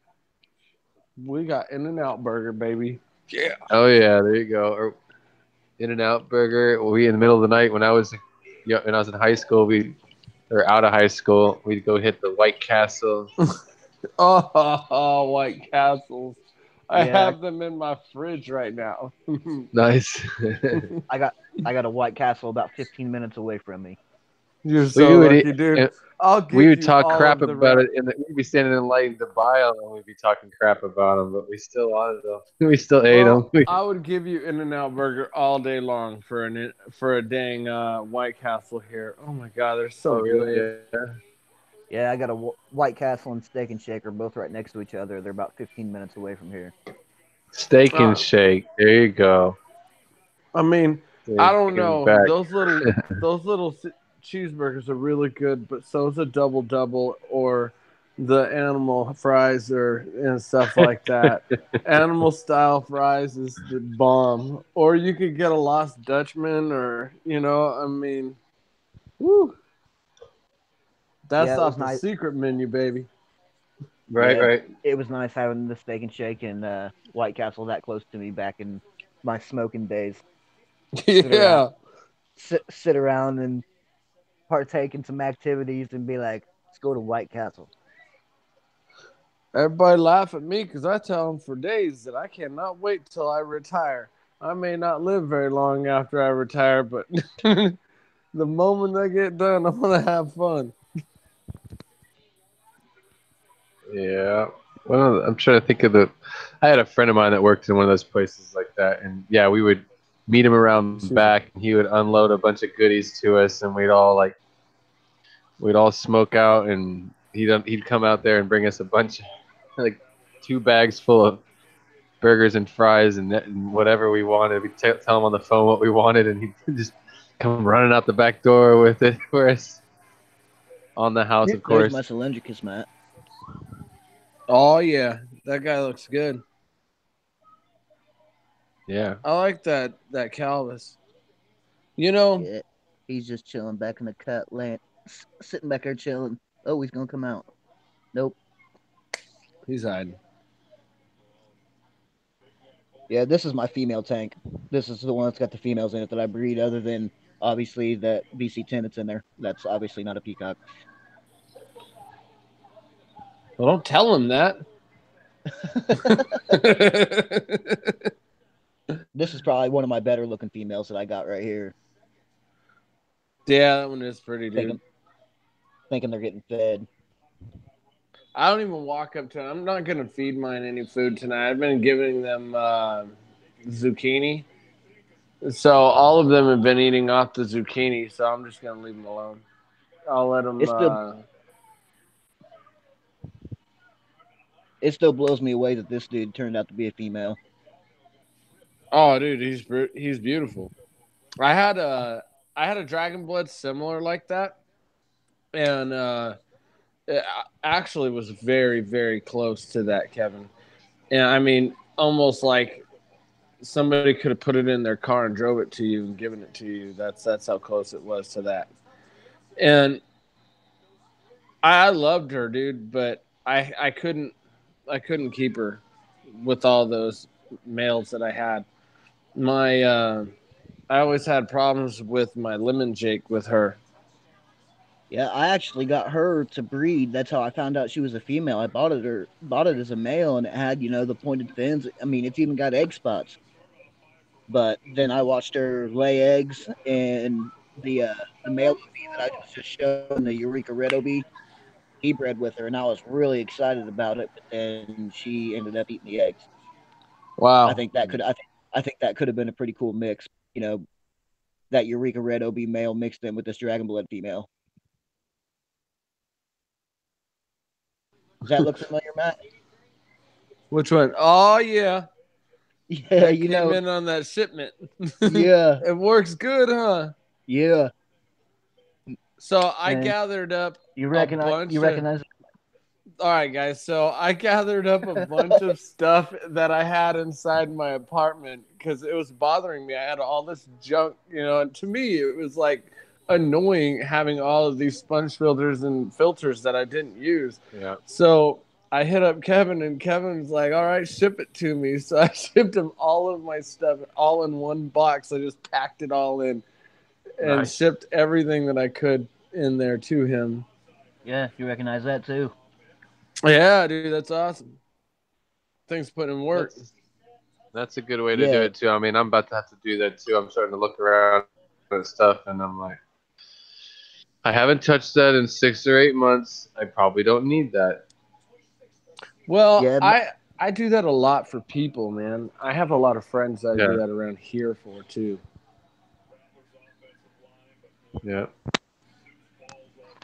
We got In-N-Out Burger, baby. Yeah. Oh yeah, there you go. Or In-N-Out Burger. We in the middle of the night when I was in high school, out of high school, we'd go hit the White Castle. Oh, White Castles. I have them in my fridge right now. Nice. I got a White Castle about 15 minutes away from me. You're so lucky, dude. We would talk crap about it, and we'd be standing in line to buy them, and we'd be talking crap about them, but we still wanted them. We still ate them. I would give you In-N-Out Burger all day long for a dang White Castle here. Oh my God, they're so good. Yeah, I got a White Castle and Steak and Shake are both right next to each other. They're about 15 minutes away from here. Steak and Shake. There you go. I mean, I don't know. Those little cheeseburgers are really good, but so is a double or the animal fries and stuff like that. Animal style fries is the bomb. Or you could get a Lost Dutchman, or I mean, woo. That's Yeah, it was off the nice. secret menu, baby. Right, Yeah, right. it was nice having the Steak and Shake and White Castle that close to me back in my smoking days. Sit around, Yeah. sit around and partake in some activities and be like, let's go to White Castle. Everybody laugh at me because I tell them for days that I cannot wait till I retire. I may not live very long after I retire, but the moment I get done, I'm going to have fun. Yeah. Well, I'm trying to think of I had a friend of mine that worked in one of those places like that, and yeah, we would meet him around the back, and he would unload a bunch of goodies to us, and we'd all smoke out, and he'd come out there and bring us a bunch, like 2 bags full of burgers and fries and whatever we wanted. We'd tell him on the phone what we wanted, and he'd just come running out the back door with it for us on the house, of There's my course. Cylindricus, Matt. Oh, yeah. That guy looks good. Yeah. I like that Calvis. You know, Yeah, he's just chilling back in the cut, sitting back there chilling. Oh, he's gonna come out. Nope. he's hiding. Yeah, this is my female tank. This is the one that's got the females in it that I breed. Other than obviously that BC10 that's in there. That's obviously not a peacock. Well, don't tell him that. This is probably one of my better looking females that I got right here. Yeah, that one is pretty, dude. Thinking they're getting fed. I don't even walk up to them. I'm not going to feed mine any food tonight. I've been giving them zucchini. So all of them have been eating off the zucchini, so I'm just going to leave them alone. I'll let them... It still blows me away that this dude turned out to be a female. Oh, dude, he's beautiful. I had a dragon blood similar like that, and it actually was very, very close to that, Kevin. And I mean, almost like somebody could have put it in their car and drove it to you and given it to you. That's how close it was to that. And I loved her, dude, but I couldn't keep her with all those males that I had. I always had problems with my lemon Jake with her. Yeah, I actually got her to breed. That's how I found out she was a female. I bought it as a male, and it had the pointed fins. I mean, it's even got egg spots. But then I watched her lay eggs, and the male that I just showed, the Eureka Red OB, he bred with her, and I was really excited about it. But then she ended up eating the eggs. Wow. I think that could have been a pretty cool mix. That Eureka Red OB male mixed in with this Dragon Blood female. Does that look familiar, Matt? Which one? Oh yeah. Yeah, that came in on that shipment. Yeah. It works good, huh? Yeah. So I gathered up You recognize All right, guys. So I gathered up a bunch of stuff that I had inside my apartment because it was bothering me. I had all this junk, and to me it was like annoying having all of these sponge filters and filters that I didn't use. Yeah. So I hit up Kevin, and Kevin's like, all right, ship it to me. So I shipped him all of my stuff all in one box. I just packed it all in and shipped everything that I could in there to him. Yeah, you recognize that too. Yeah, dude, that's awesome. Things put in work. That's a good way to do it too. I mean, I'm about to have to do that too. I'm starting to look around and stuff, and I'm like, I haven't touched that in 6 or 8 months. I probably don't need that. Well, yeah, I do that a lot for people, man. I have a lot of friends that I do that around here for too. Yeah.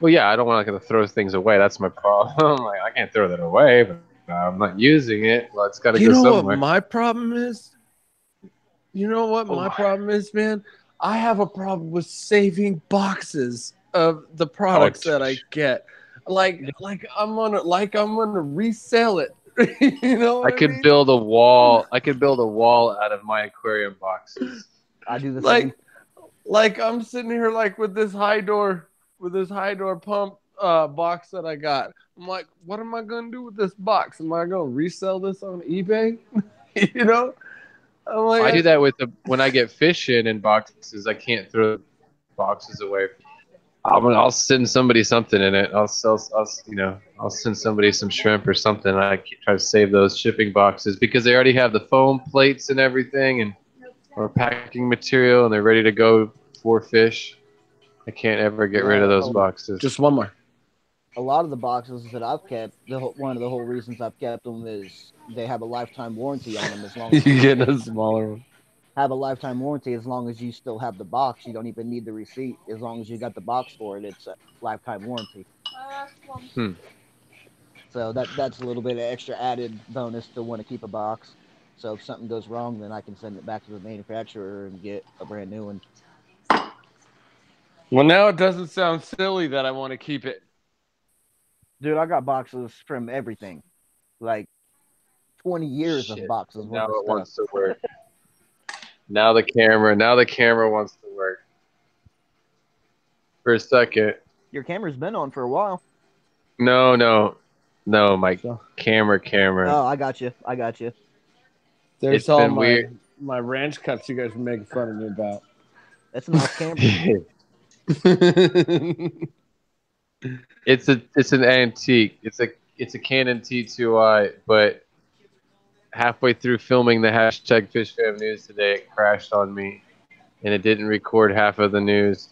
Well, yeah, I don't want to throw things away. That's my problem. Like, I can't throw that away, but I'm not using it. Well, it's got to go somewhere. You know what my problem is? You know what my problem is, man? I have a problem with saving boxes of the products that I get. I'm gonna resell it. You know I what I could mean? build a wall. I could build a wall out of my aquarium boxes. I do the same. Like I'm sitting here like with this high door pump box that I got. I'm like, what am I gonna do with this box? Am I gonna resell this on eBay? You know? I'm like, I do that with when I get fish in boxes. I can't throw boxes away. I'll send somebody something in it. I'll send somebody some shrimp or something. I try to save those shipping boxes because they already have the foam plates and everything, and or packing material, and they're ready to go for fish. I can't ever get rid of those boxes. just one more. A lot of the boxes that I've kept, one of the whole reasons I've kept them is they have a lifetime warranty on them. As long as You get a smaller one. have a lifetime warranty, as long as you still have the box, you don't even need the receipt. As long as you got the box for it, it's a lifetime warranty. So that's a little bit of extra added bonus to want to keep a box. So if something goes wrong, then I can send it back to the manufacturer and get a brand new one. Well, now it doesn't sound silly that I want to keep it. Dude, I got boxes from everything. Like 20 years of boxes. Now it wants to work. Now the camera wants to work. For a second. Your camera's been on for a while. No, my camera. Oh, I got you. There's It's all been weird. my ranch cuts you guys were making fun of me about. That's a nice camera. It's an antique. It's a Canon T2i, but halfway through filming the hashtag FishFam News today, it crashed on me, and it didn't record half of the news,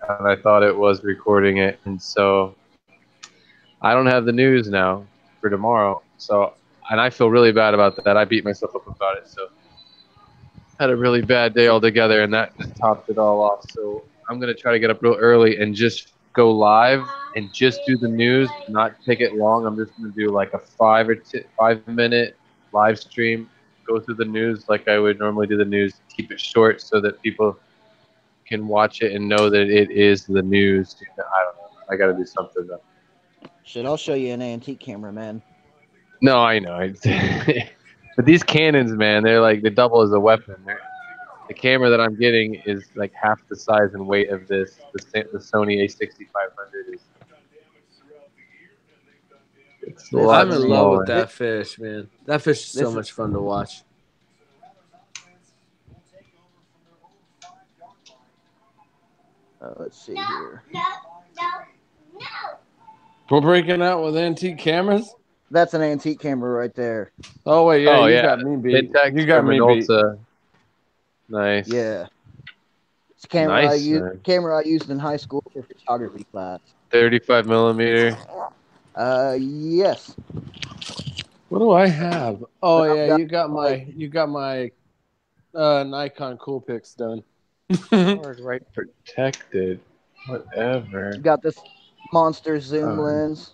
and I thought it was recording it, and so I don't have the news now for tomorrow. So, and I feel really bad about that. I beat myself up about it. So, had a really bad day altogether, and that just topped it all off. So, I'm gonna try to get up real early and just go live and just do the news, not take it long. I'm just gonna do like a 5-minute live stream, go through the news like I would normally do the news, keep it short so that people can watch it and know that it is the news. I don't know. I got to do something though. Shit, I'll show you an antique camera, man. No, I know. But these Canons, man, they're like, they double as a weapon. The camera that I'm getting is like half the size and weight of this. The Sony A6500 is. It's a lot I'm in love smaller. with that fish, man. That fish is so much fun to watch. Let's see here. We're breaking out with antique cameras? That's an antique camera right there. Oh, wait, yeah, you got me beat. Pentax You got me beat. Nice. Yeah. It's a camera I used in high school for photography class. 35 millimeter. Yes. What do I have? Oh yeah, you got my Nikon Coolpix done. Right protected. Whatever. Got this monster zoom lens.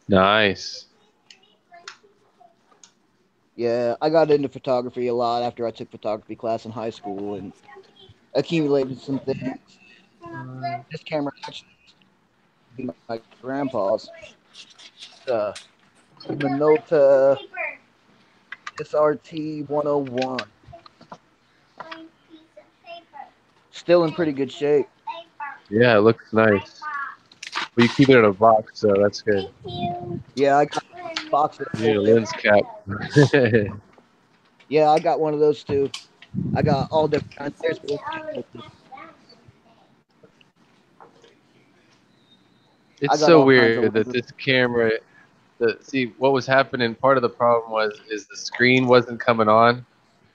Nice. Yeah, I got into photography a lot after I took photography class in high school and accumulated some things. This camera actually my grandpa's. Minolta SRT 101. Still in pretty good shape. Yeah, it looks nice. Well, you keep it in a box, so that's good. Yeah, I got a box. You need a lens cap. Yeah, I got one of those too. I got all different kinds. It's so weird that this camera. See, what was happening? Part of the problem is the screen wasn't coming on.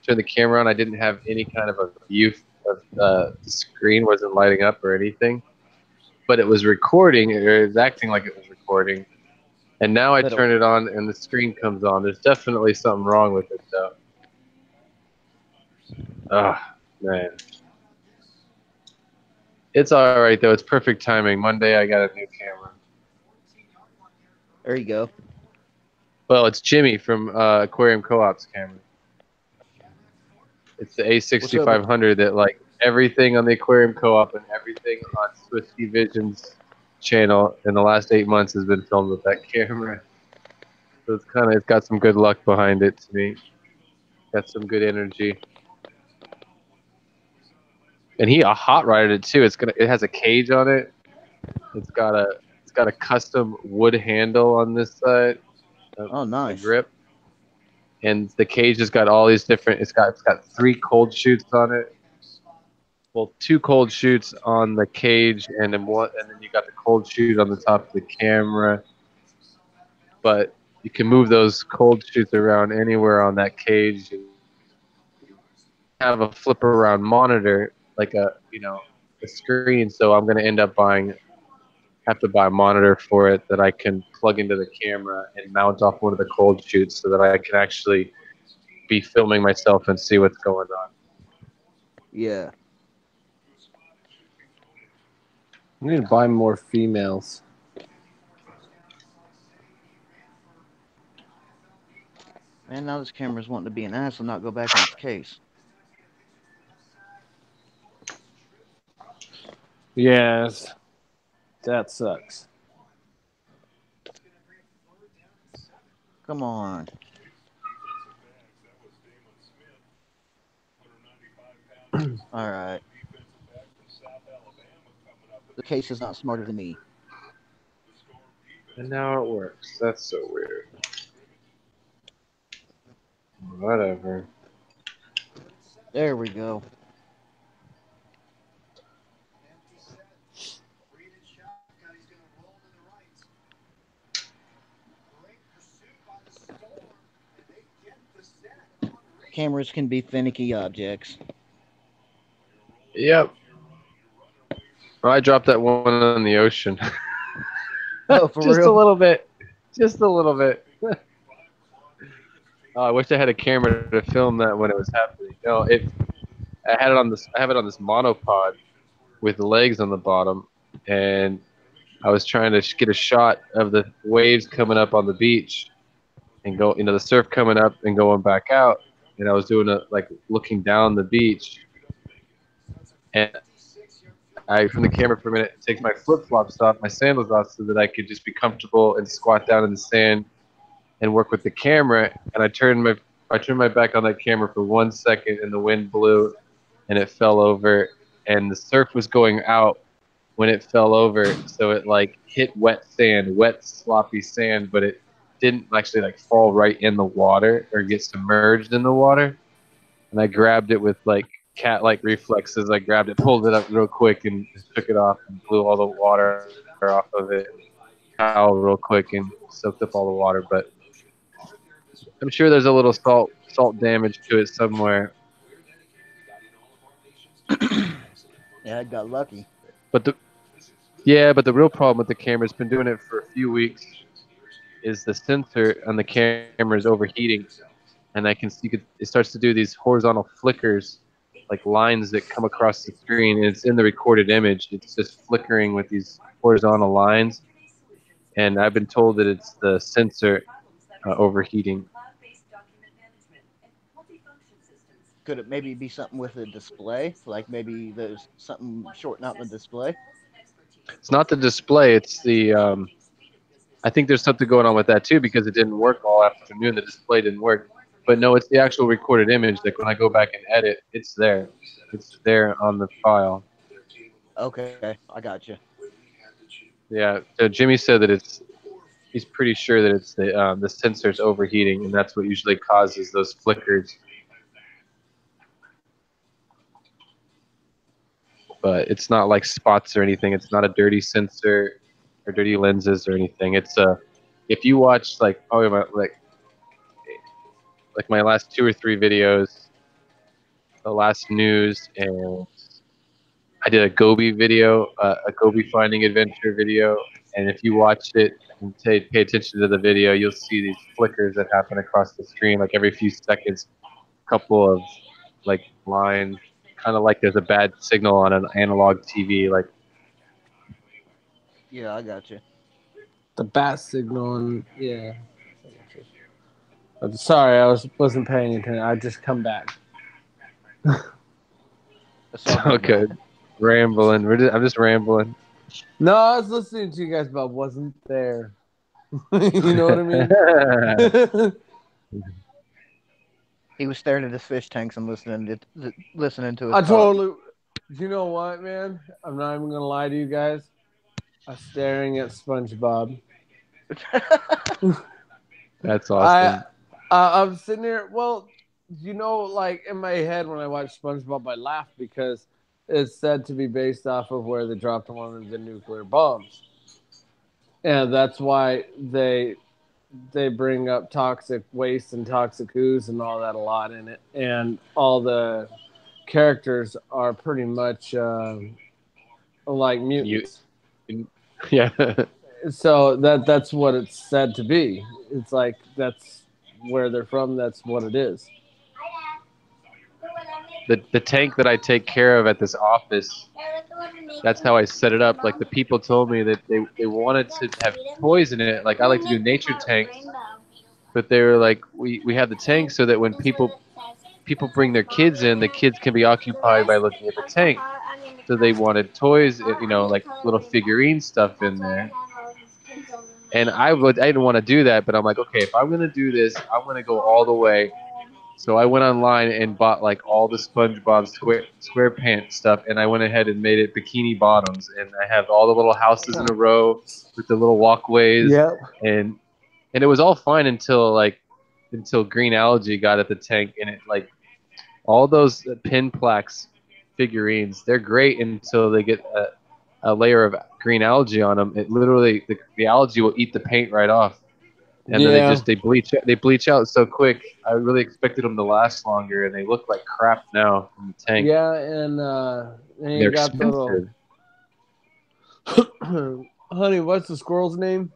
Turn the camera on. I didn't have any kind of a view of the screen. Wasn't lighting up or anything. But it was recording. It was acting like it was recording. And now I turn it on and the screen comes on. There's definitely something wrong with it, though. Oh, man. It's all right, though. It's perfect timing. Monday, I got a new camera. There you go. Well, it's Jimmy from Aquarium Co-op's camera. It's the A6500 that, like, everything on the Aquarium Co-op and everything on Swisky Vision's channel in the last 8 months has been filmed with that camera. So it's got some good luck behind it to me. Got some good energy. And he hot ridered it too. It has a cage on it. It's got a custom wood handle on this side. Oh, nice. The grip. And the cage has got all these different. It's got 3 cold chutes on it. Well, 2 cold chutes on the cage, and then you got the cold chute on the top of the camera. But you can move those cold chutes around anywhere on that cage. You have a flip around monitor, like a screen. So I'm gonna end up have to buy a monitor for it that I can plug into the camera and mount off one of the cold chutes so that I can actually be filming myself and see what's going on. Yeah. I need to buy more females. Man, now this camera's wanting to be an ass and not go back in its case. Yes. That sucks. Come on. All right. The case is not smarter than me. And now it works. That's so weird. Whatever. There we go. Cameras can be finicky objects. Yep. Well, I dropped that one in the ocean. Oh, for Just real? a little bit. Just a little bit. Oh, I wish I had a camera to film that when it was happening. No, I have it on this monopod with legs on the bottom, and I was trying to get a shot of the waves coming up on the beach and the surf coming up and going back out, and I was doing it like looking down the beach, and I from the camera for a minute take my flip-flops off, my sandals off, so that I could just be comfortable and squat down in the sand and work with the camera. And I turned my back on that camera for 1 second, and the wind blew, and it fell over, and the surf was going out when it fell over, so it like hit wet sloppy sand, but it didn't actually like fall right in the water or get submerged in the water. And I grabbed it with like cat-like reflexes. I grabbed it, pulled it up real quick, and just took it off and blew all the water off of it. Towel real quick and soaked up all the water. But I'm sure there's a little salt damage to it somewhere. Yeah, I got lucky. But the real problem with the camera, it's been doing it for a few weeks, is the sensor on the camera is overheating, and it starts to do these horizontal flickers, like lines that come across the screen, and it's in the recorded image. It's just flickering with these horizontal lines, and I've been told that it's the sensor overheating. Could it maybe be something with the display? Like maybe there's something shorting out the display? It's not the display. It's the I think there's something going on with that too, because it didn't work all afternoon. The display didn't work. But no, it's the actual recorded image. Like when I go back and edit, it's there. It's there on the file. Okay, I got you. Yeah. So Jimmy said that he's pretty sure that it's the sensor's overheating, and that's what usually causes those flickers. But it's not like spots or anything. It's not a dirty sensor or dirty lenses or anything. It's if you watch like my last 2 or 3 videos, the last news, and I did a Gobi video, a Gobi finding adventure video, and if you watch it and pay attention to the video, you'll see these flickers that happen across the screen, like every few seconds, a couple of like lines, kind of like there's a bad signal on an analog TV, like. Yeah, I got you. The bat signal, and yeah. I'm sorry, I wasn't paying attention. I just come back. That's all good, Okay, man. rambling. I'm just rambling. No, I was listening to you guys, but wasn't there. You know what I mean? He was staring at his fish tanks and listening to us I talk. totally. You know what, man? I'm not even gonna lie to you guys. I'm staring at SpongeBob. That's I awesome. I'm sitting there. Well, like in my head when I watch SpongeBob, I laugh because it's said to be based off of where they dropped one of the nuclear bombs, and that's why they bring up toxic waste and toxic ooze and all that a lot in it, and all the characters are pretty much like You, mutants. yeah. So that's what it's said to be. It's like that's where they're from. That's what it is. The tank that I take care of at this office, that's how I set it up. Like the people told me that they wanted to have toys in it. Like I like to do nature tanks, but they were like, we have the tank so that when people bring their kids in, the kids can be occupied by looking at the tank. So they wanted toys, like little figurine stuff in there. And I didn't want to do that, but I'm like, okay, if I'm gonna do this, I'm gonna go all the way. So I went online and bought like all the SpongeBob SquarePants stuff, and I went ahead and made it bikini bottoms, and I have all the little houses in a row with the little walkways, Yep. and it was all fine until green algae got at the tank, and it like all those pin plaques figurines, they're great until they get a layer of green algae on them. It literally the algae will eat the paint right off, and then Yeah. they bleach out so quick. I really expected them to last longer, and they look like crap now in the tank. Yeah, and They're you got the little expensive. honey. What's the squirrel's name?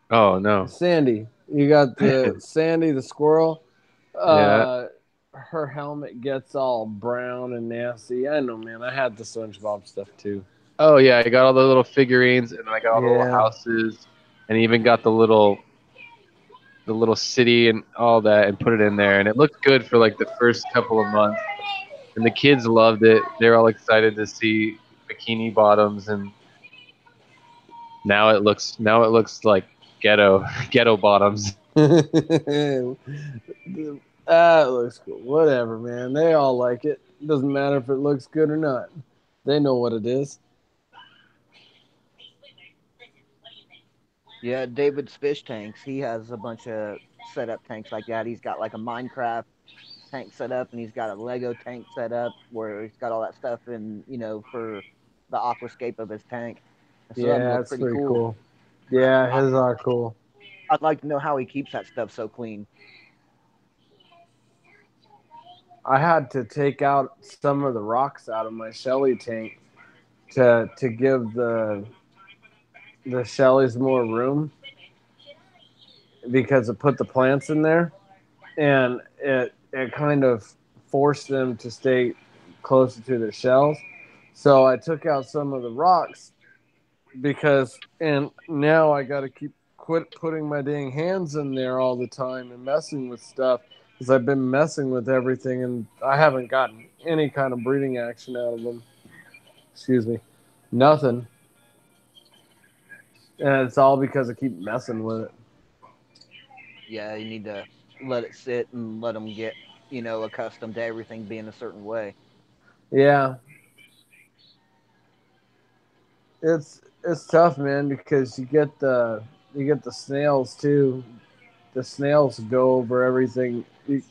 Oh no. Sandy. You got the Sandy the squirrel. Yeah. Her helmet gets all brown and nasty. I know, man. I had the SpongeBob stuff too. Oh yeah, I got all the little figurines, and I got all the little Yeah. houses, and even got the little city and all that, and put it in there, and it looked good for like the first couple of months, and the kids loved it. They're all excited to see bikini bottoms, and now it looks like ghetto bottoms. That looks cool. Whatever, man. They all like it. Doesn't matter if it looks good or not. They know what it is. Yeah, David's fish tanks. He has a bunch of setup tanks like that. He's got like a Minecraft tank set up, and he's got a Lego tank set up where he's got all that stuff in, for the aquascape of his tank. And some of them Yeah, look it's pretty pretty cool. cool. Yeah, his are cool. I'd like to know how he keeps that stuff so clean. I had to take out some of the rocks out of my Shelly tank to give the Shellys more room because it put the plants in there, and it kind of forced them to stay closer to their shells. So I took out some of the rocks and now I got to quit putting my dang hands in there all the time and messing with stuff because I've been messing with everything and I haven't gotten any kind of breeding action out of them. Excuse me, nothing, and it's all because I keep messing with it. Yeah, you need to let it sit and let them get, accustomed to everything being a certain way. Yeah, it's tough, man, because you get the snails too. The snails go over everything. It's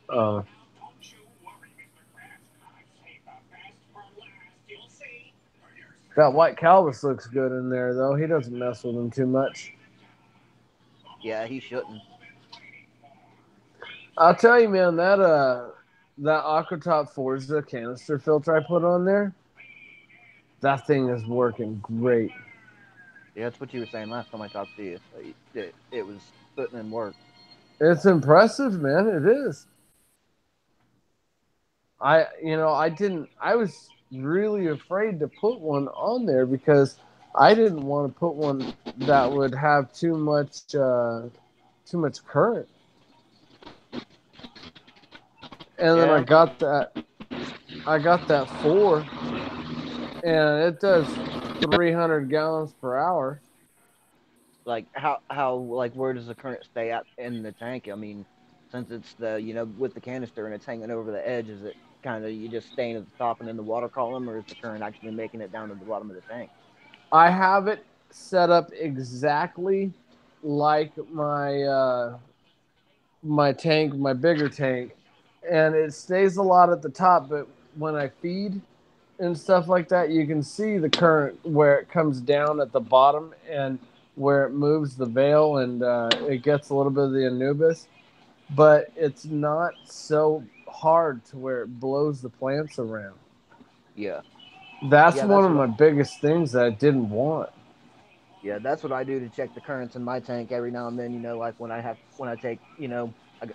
uh, that white Calvis looks good in there though. He doesn't mess with them too much. Yeah, he shouldn't. I'll tell you, man, that Aquatop Forza canister filter I put on there, that thing is working great. Yeah, that's what you were saying last time I talked to you. It was putting in work. It's impressive, man. It is. I was really afraid to put one on there because I didn't want to put one that would have too much current. And then I Yeah. got that I got that 4, and it does 300 gallons per hour. Like how like where does the current stay at in the tank? I mean, since it's with the canister and it's hanging over the edge, is it kind of you just staying at the top and in the water column, or is the current actually making it down to the bottom of the tank? I have it set up exactly like my tank, my bigger tank, and it stays a lot at the top. But when I feed and stuff like that, you can see the current where it comes down at the bottom and where it moves the veil, and it gets a little bit of the Anubis. But it's not so hard to where it blows the plants around. Yeah. That's Yeah, one that's of my biggest things that I didn't want. Yeah, that's what I do to check the currents in my tank every now and then. Like when I take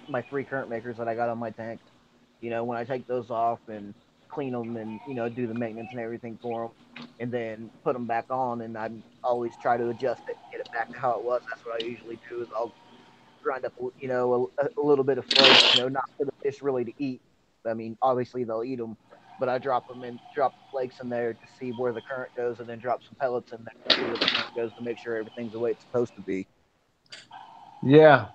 my 3 current makers that I got on my tank. When I take those off and clean them and do the maintenance and everything for them, and then put them back on, and I always try to adjust it, get it back to how it was. That's what I usually do. Is I'll grind up a little bit of flakes, not for the fish really to eat. I mean, obviously they'll eat them, but I drop the flakes in there to see where the current goes, and then drop some pellets in there to see where the current goes to make sure everything's the way it's supposed to be. Yeah.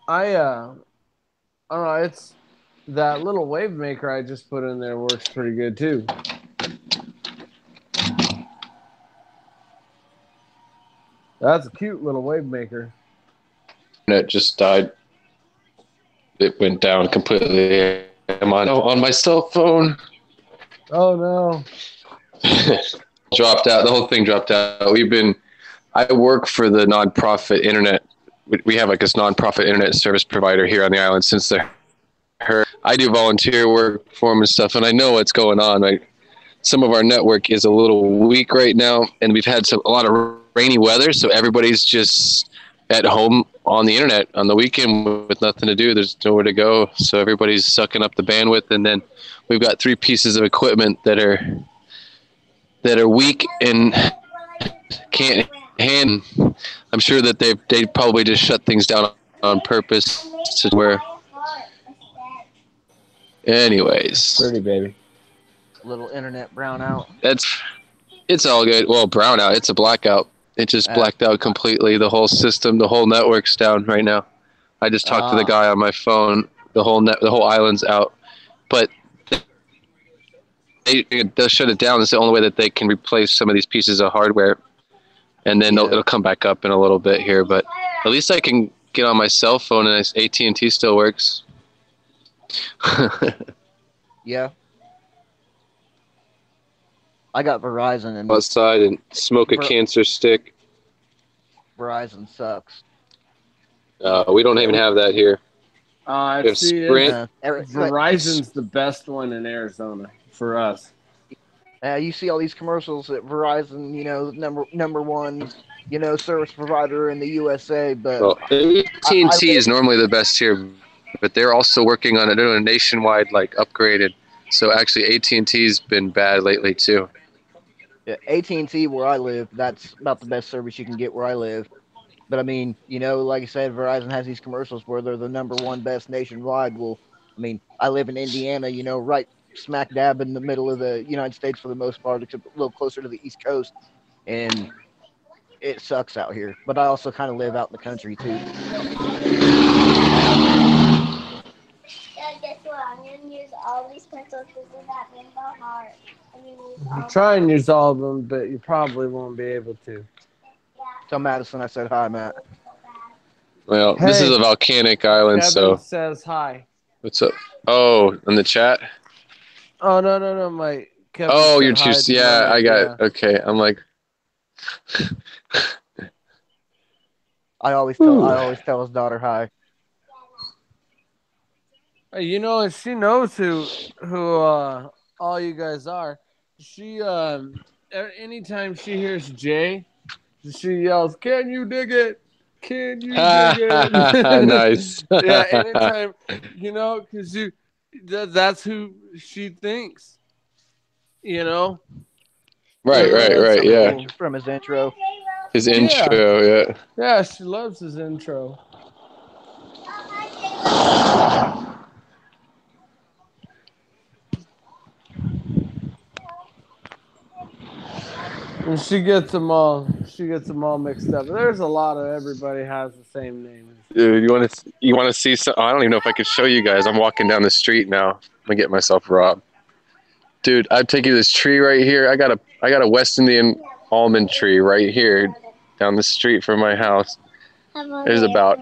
I don't know, it's that little wave maker I just put in there works pretty good too. That's a cute little wave maker. It just died. It went down completely. I'm on my cell phone. Oh no. Dropped out. The whole thing dropped out. I work for the nonprofit internet. We have like this nonprofit internet service provider here on the island since I do volunteer work for them and stuff, and I know what's going on. Like, some of our network is a little weak right now, and we've had a lot of rainy weather, so everybody's just at home on the internet on the weekend with nothing to do. There's nowhere to go, so everybody's sucking up the bandwidth. And then we've got 3 pieces of equipment that are weak and can't handle. I'm sure that they probably just shut things down on purpose to where. Anyways, Pretty baby. Little internet brownout. It's all good. Well, brownout. It's a blackout. It just blacked out completely. The whole system, the whole network's down right now. I just talked to the guy on my phone. The whole island's out. But they'll shut it down. It's the only way that they can replace some of these pieces of hardware, and then it'll come back up in a little bit here. But at least I can get on my cell phone, and AT&T still works. Yeah. I got Verizon and outside and smoke a cancer stick. Verizon sucks. We don't even have that here. Sprint. Verizon's the best one in Arizona for us. You see all these commercials at Verizon, number one, service provider in the USA. But AT&T is normally the best here, but they're also working on a nationwide upgraded. So actually, AT&T's been bad lately too. Yeah, AT&T where I live, that's about the best service you can get where I live. But I mean, like I said, Verizon has these commercials where they're the number one best nationwide. Well, I mean, I live in Indiana, right smack dab in the middle of the United States for the most part, except a little closer to the East Coast. And it sucks out here. But I also kind of live out in the country too. Guess what? I'm going to use all these pencils to do that rainbow heart. Try and use all of them, but you probably won't be able to. Tell Madison I said hi, Matt. Well, this is a volcanic island, Kevin so. says hi. What's up? Oh, in the chat? Oh, no, my Kevin. Oh, you're too. Yeah, I got it. Okay, I'm like. I always tell his daughter hi. She knows who all you guys are. She anytime she hears Jay, she yells, "Can you dig it? Can you dig it?" Nice. Yeah, anytime, because that's who she thinks. Right. Yeah. From his intro. His intro, yeah. Yeah, she loves his intro. And she gets them all. She gets them all mixed up. There's a lot of everybody has the same name. Dude, you want to see some? I don't even know if I could show you guys. I'm walking down the street now. I'm gonna get myself robbed. Dude, I've taken this tree right here. I got a West Indian almond tree right here down the street from my house. There's about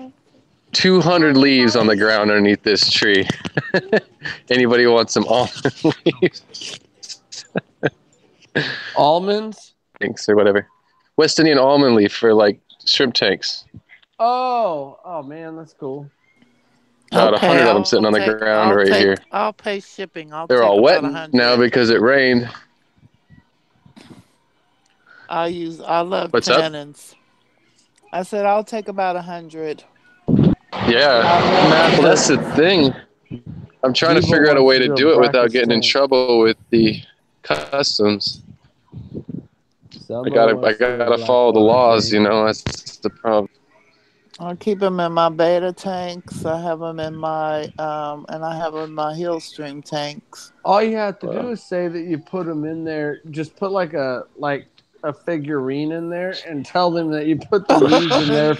200 leaves on the ground underneath this tree. Anybody want some almond leaves? Almonds? Tanks or whatever. West Indian almond leaf for like shrimp tanks. Oh man, that's cool. About 100 of them sitting on the ground right here. I'll pay shipping. They're all wet now because it rained. I love What's tannins. I said I'll take about 100. Yeah, well, that's the thing. I'm trying to figure out a way to do it without getting in trouble with the customs. I gotta follow the laws, you know. That's the problem. I keep them in my beta tanks. I have them in my and I have them in my Hillstream tanks. All you have to do is say that you put them in there. Just put like a figurine in there and tell them that you put the leaves in there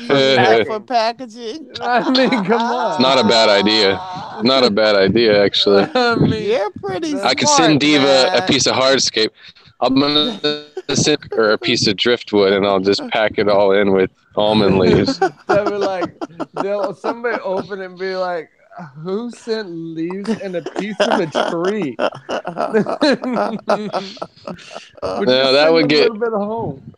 for packaging. I mean, come on. It's not a bad idea. Not a bad idea, actually. I mean, you're pretty smart, I could send Diva man. a piece of hardscape. I'm gonna send her a piece of driftwood, and I'll just pack it all in with almond leaves. They'll be like, somebody open it and be like, "Who sent leaves and a piece of a tree?" No, that would get a little bit of home.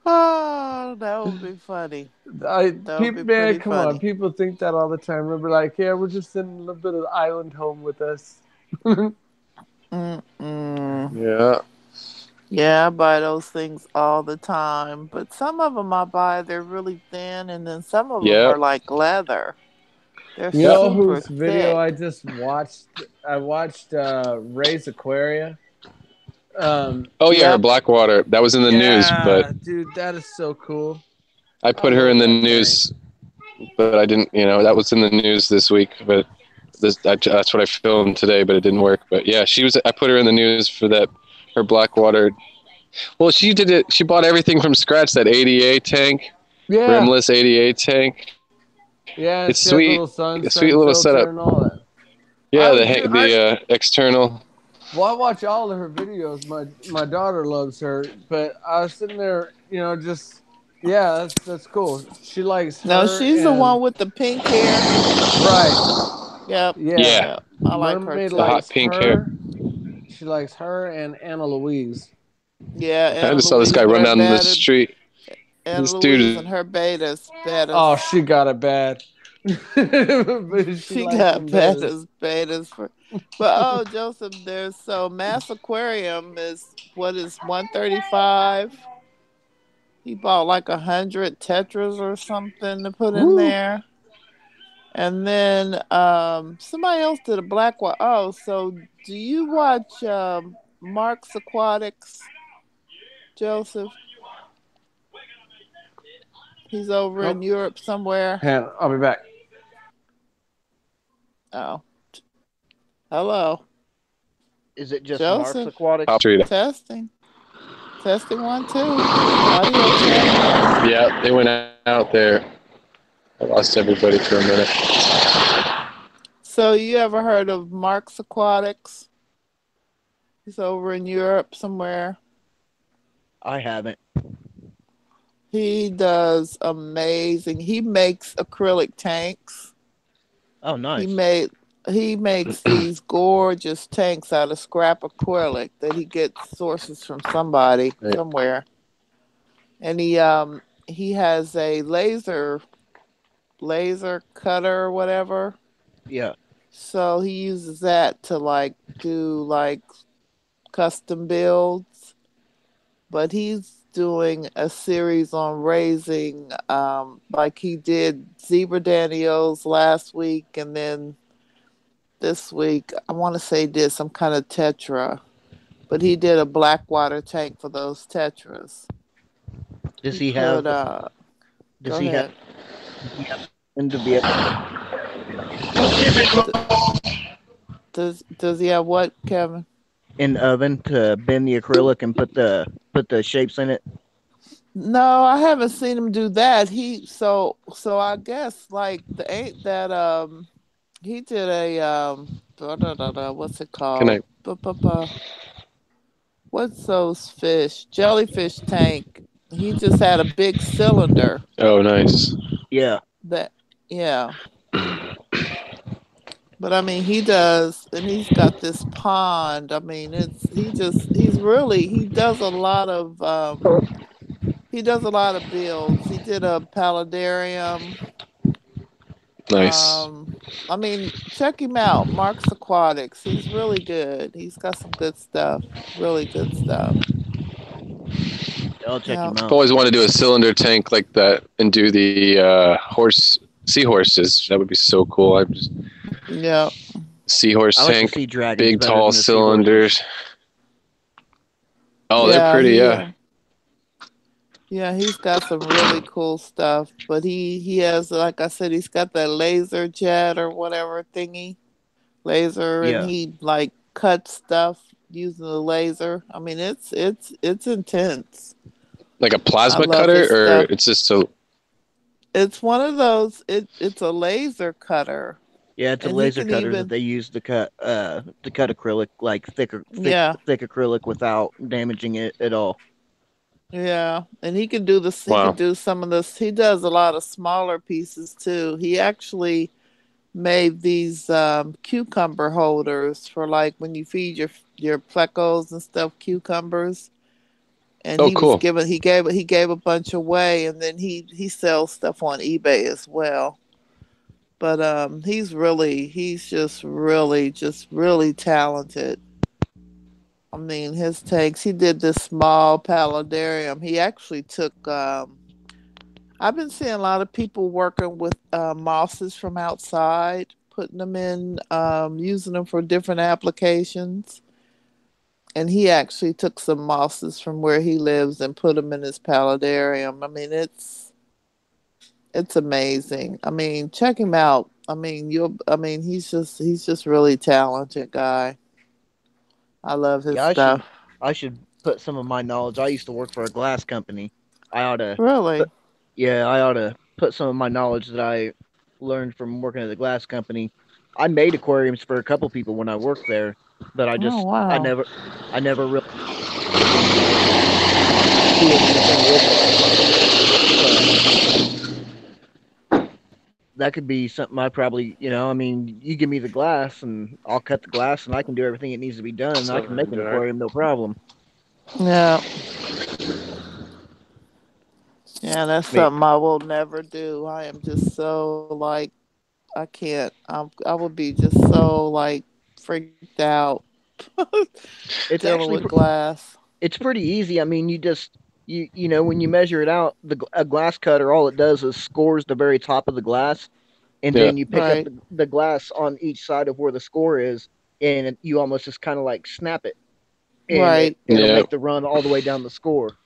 Oh, that would be funny. Come on, people think that all the time. They'll be like, "Yeah, we're just sending a little bit of island home with us." Yeah. Yeah, I buy those things all the time. But some of them I buy, they're really thin, and then some of them are like leather. They're you know super whose video thick. I just watched? I watched Ray's Aquaria. Her Blackwater. That was in the news, but dude, that is so cool. I put her in the news, but I didn't. You know, that was in the news this week, but that's what I filmed today, but it didn't work. But yeah, I put her in the news for that. Her Blackwater. Well, she did it. She bought everything from scratch. That ADA tank, rimless ADA tank. Yeah, it's sweet. A sweet little setup. And all that. Yeah, the external. Well, I watch all of her videos. My daughter loves her, but I was sitting there, you know, just that's cool. She likes her. No, she's the one with the pink hair. Right. Yep. Yeah. I like her too. The hot pink hair. She likes her and Anna Louise. Yeah, I just saw this guy run down the street. Anna this Louise dude and her betas. Oh, she got it bad. she got betas for. But Joseph, Mass Aquarium is 135. He bought like 100 tetras or something to put in there. And then somebody else did a black one. Oh, so do you watch Mark's Aquatics, Joseph? He's over in Europe somewhere. I'll be back. Oh. Hello. Is it just Joseph? Mark's Aquatics? Testing. Testing 1, 2. Audio check. Yeah, they went out there. I lost everybody for a minute. So you ever heard of Mark's Aquatics? He's over in Europe somewhere. I haven't. He does amazing. He makes acrylic tanks. Oh, nice. He makes these gorgeous tanks out of scrap acrylic that he gets sources from somebody somewhere. And he has a laser cutter or whatever. Yeah. So he uses that to do custom builds. But he's doing a series on raising, like he did zebra danios last week, and then this week I want to say did some kind of tetra. But he did a blackwater tank for those tetras. Does he have to be Does he have what, Kevin? in oven to bend the acrylic and put the put the shapes in it? No, I haven't seen him do that. So I guess like the ain't that he did a what's it Can called? I? What's those fish? Jellyfish tank. He just had a big cylinder Oh, nice. Yeah. that yeah. But I mean he does and he's got this pond. I mean he does a lot of builds. He did a paludarium. Nice. Um, I mean, check him out, Mark's Aquatics. He's really good. He's got some good stuff. Really good stuff. I'll check Yeah, him I've out. always wanted to do a cylinder tank like that and do the seahorses. That would be so cool. I just yeah, seahorse I like the tank, sea dragons big better tall than the seahorses. cylinders. Oh, they're yeah. pretty. Yeah. Yeah. He's got some really cool stuff. But he has, like I said, he's got that laser jet or whatever thingy, laser, and Yeah. he like cuts stuff using the laser. I mean, it's intense. Like a I plasma love cutter, his or stuff. it's just so. It's one of those. It's a laser cutter, Yeah, it's a and he laser can cutter that even they use to cut acrylic, like yeah, thick acrylic without damaging it at all. yeah, and he can do this. He can Wow. do some of this. He does a lot of smaller pieces too. He actually made these cucumber holders for like when you feed your plecos and stuff cucumbers. And Oh, cool. he gave a bunch away, and then he sells stuff on eBay as well. But he's just really talented. I mean, his tanks. He did this small paludarium. He actually took. I've been seeing a lot of people working with mosses from outside, putting them in, using them for different applications. And he actually took some mosses from where he lives and put them in his paludarium. I mean, it's amazing. I mean, check him out. I mean, you'll. I mean, he's just really talented guy. I love his Yeah, stuff. I should put some of my knowledge. I used to work for a glass company. I ought to put Really? Yeah, I ought to put some of my knowledge that I learned from working at the glass company. I made aquariums for a couple people when I worked there, but Oh wow. I never really doing anything with it. But that could be something I probably, I mean, you give me the glass and I'll cut the glass and I can do everything it needs to be done and I can make an aquarium no problem. Yeah. Yeah, that's I mean, something I will never do. I am just so like I can't. I would be just so like freaked out it's dealing actually with glass. it's pretty easy. I mean, you know when you measure it out, a glass cutter all it does is scores the very top of the glass, and Yeah. then you pick up Right. the glass on each side of where the score is, and you almost just kind of like snap it, and Right. it'll Yeah. make the run all the way down the score.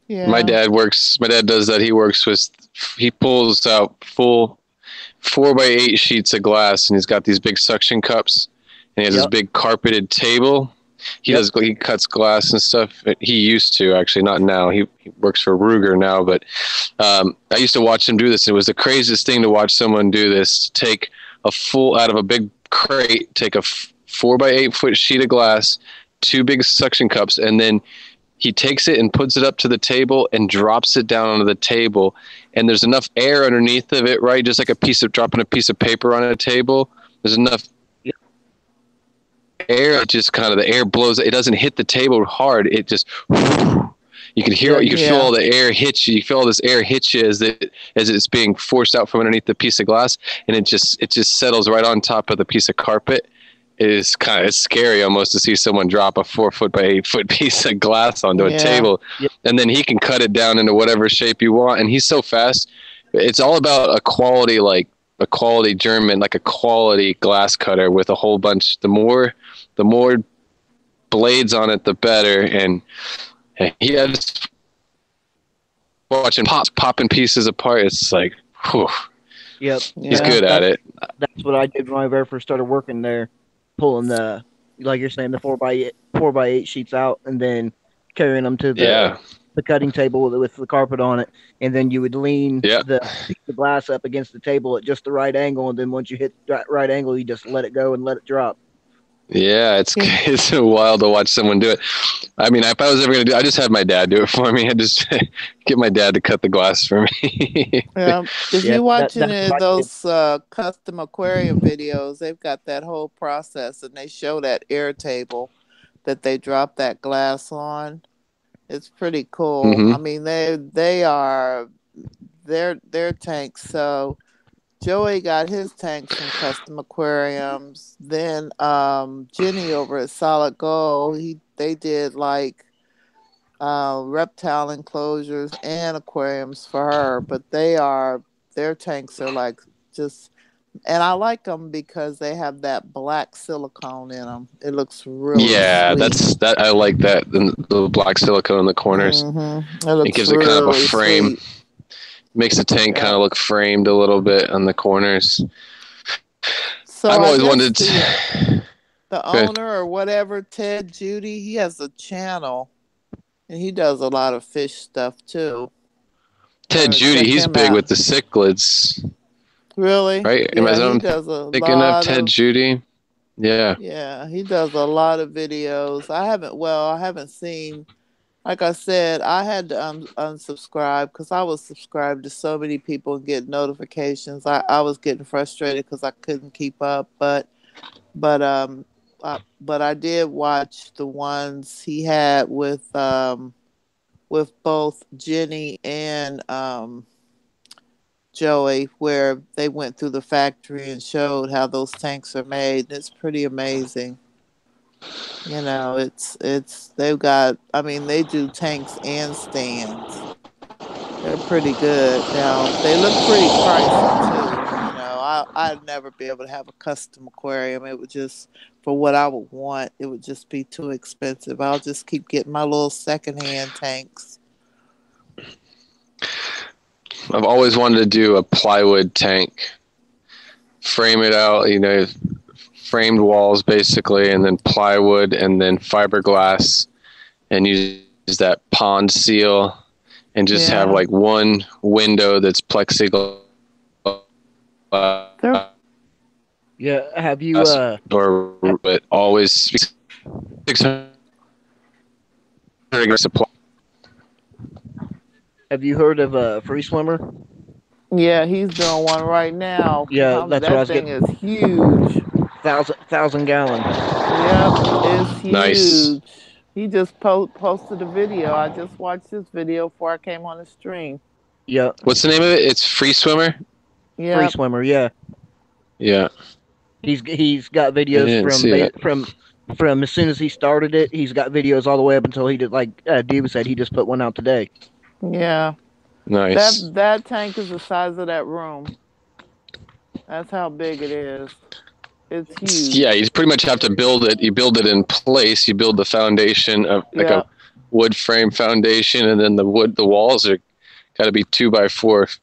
My Yeah. dad works. My dad does that. He works with. He pulls out full 4x8 sheets of glass, and he's got these big suction cups, and he has this Yep, big carpeted table. yep. He cuts glass and stuff. He used to, actually, not now. He works for Ruger now, but I used to watch him do this. It was the craziest thing to watch someone do this. Take a full out of a big crate, take a 4x8 foot sheet of glass, two big suction cups, and then he takes it and puts it up to the table and drops it down onto the table. And there's enough air underneath of it, right? Just like dropping a piece of paper on a table. There's enough Yep. air. It just kind of, the air blows. It doesn't hit the table hard. It just, you can hear Yeah, it. You can feel Yeah. all the air hit you. You feel all this air hit you as it's being forced out from underneath the piece of glass. And it just settles right on top of the piece of carpet. It's scary almost to see someone drop a 4 foot by 8 foot piece of glass onto a Yeah. table, yep. and then he can cut it down into whatever shape you want. And he's so fast. It's all about a quality German, like a quality glass cutter with a whole bunch. The more blades on it, the better. And he has watching popping pieces apart. It's like, whew, Yep. he's Yeah. good at it. That's what I did when I very first started working there, pulling the like you're saying the 4x8 sheets out, and then carrying them to Yeah. the cutting table with the carpet on it, and then you would lean Yeah. the glass up against the table at just the right angle, and then once you hit that right angle, you just let it go and let it drop. Yeah, it's it's wild to watch someone do it. I mean, if I was ever gonna do, I just had my dad do it for me. I just get my dad to cut the glass for me. Yeah, if Yeah, you watch any that's of my those custom aquarium videos, they've got that whole process, and they show that air table that they drop that glass on. It's pretty cool. I Mm-hmm. mean, they are their tanks. So Joey got his tanks from Custom Aquariums. Then Jenny over at Solid Gold, they did like reptile enclosures and aquariums for her, but their tanks are like just, and I like them because they have that black silicone in them. It looks really Yeah, sweet. that I like that the black silicone in the corners. Mm-hmm. It looks It gives it kind of a really frame. sweet. Makes the tank kind Yeah. of look framed a little bit on the corners. So I've I always guess wanted to. the Good. owner or whatever, Ted Judy, he has a channel and he does a lot of fish stuff too. Ted Judy, Check he's him big out. with the cichlids, Really? right? Yeah, he does a Thinking of lot Ted of Judy? Yeah. yeah, he does a lot of videos. I haven't seen, like I said, I had to unsubscribe because I was subscribed to so many people and get notifications. I was getting frustrated because I couldn't keep up, but but I did watch the ones he had with both Jenny and Joey, where they went through the factory and showed how those tanks are made. It's pretty amazing. You know, they've got. I mean, they do tanks and stands. They're pretty good. Now they look pretty pricey too. You know, I'd never be able to have a custom aquarium. It would just, for what I would want, it would just be too expensive. I'll just keep getting my little secondhand tanks. I've always wanted to do a plywood tank. Frame it out, framed walls basically, and then plywood and then fiberglass, and use that pond seal, and just have like one window that's plexiglass. Yeah, have you Or but always 600 supply. have you heard of Free Swimmer? Yeah, he's doing one right now. Yeah, that's what I was That thing getting. is huge. 1,000 gallon. Yep, it's huge. Nice. He just posted a video. I just watched this video before I came on the stream. Yeah. What's the name of it? It's Free Swimmer? Yeah. Free Swimmer, yeah. Yeah. He's got videos from as soon as he started it. He's got videos all the way up until he did, like Diva said, he just put one out today. Yeah. Nice. That tank is the size of that room. That's how big it is. It's huge. Yeah, you pretty much have to build it. You build it in place. You build the foundation of like a wood frame foundation, and then the walls are got to be 2x4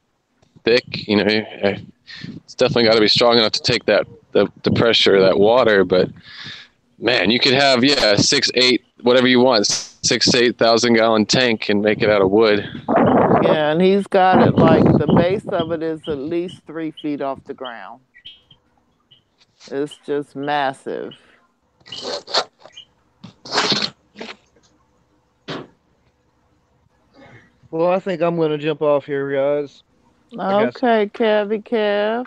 thick. It's definitely got to be strong enough to take the pressure of that water. But man, you could have 6, 8, whatever you want, 6 to 8,000 gallon tank and make it out of wood. Yeah, and he's got it like the base of it is at least 3 feet off the ground. It's just massive. Well, I think I'm going to jump off here, guys. Okay, Kev.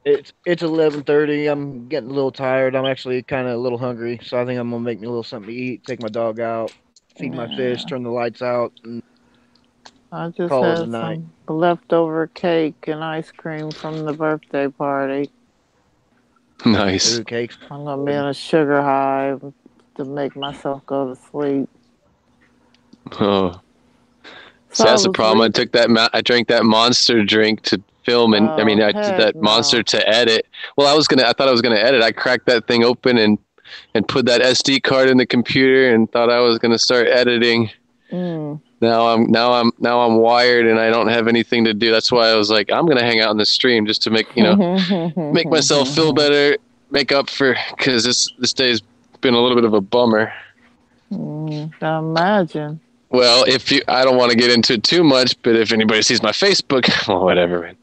It's 11:30. I'm getting a little tired. I'm actually kind of a little hungry, so I think I'm gonna make me a little something to eat. Take my dog out, feed my fish, turn the lights out, and I just call it had a night. some leftover cake and ice cream from the birthday party. Nice. Ooh, cakes. I'm gonna be in a sugar high to make myself go to sleep. Oh. See, that's the problem. I drank that Monster drink to film, and I did that Monster to edit. Well, I thought I was gonna edit. I cracked that thing open and put that SD card in the computer and thought I was gonna start editing. Now I'm wired and I don't have anything to do. That's why I was like, I'm gonna hang out on the stream just to make make myself feel better, make up for, because this day's been a little bit of a bummer. I imagine. Well, I don't want to get into it too much, but if anybody sees my Facebook, well, whatever, man.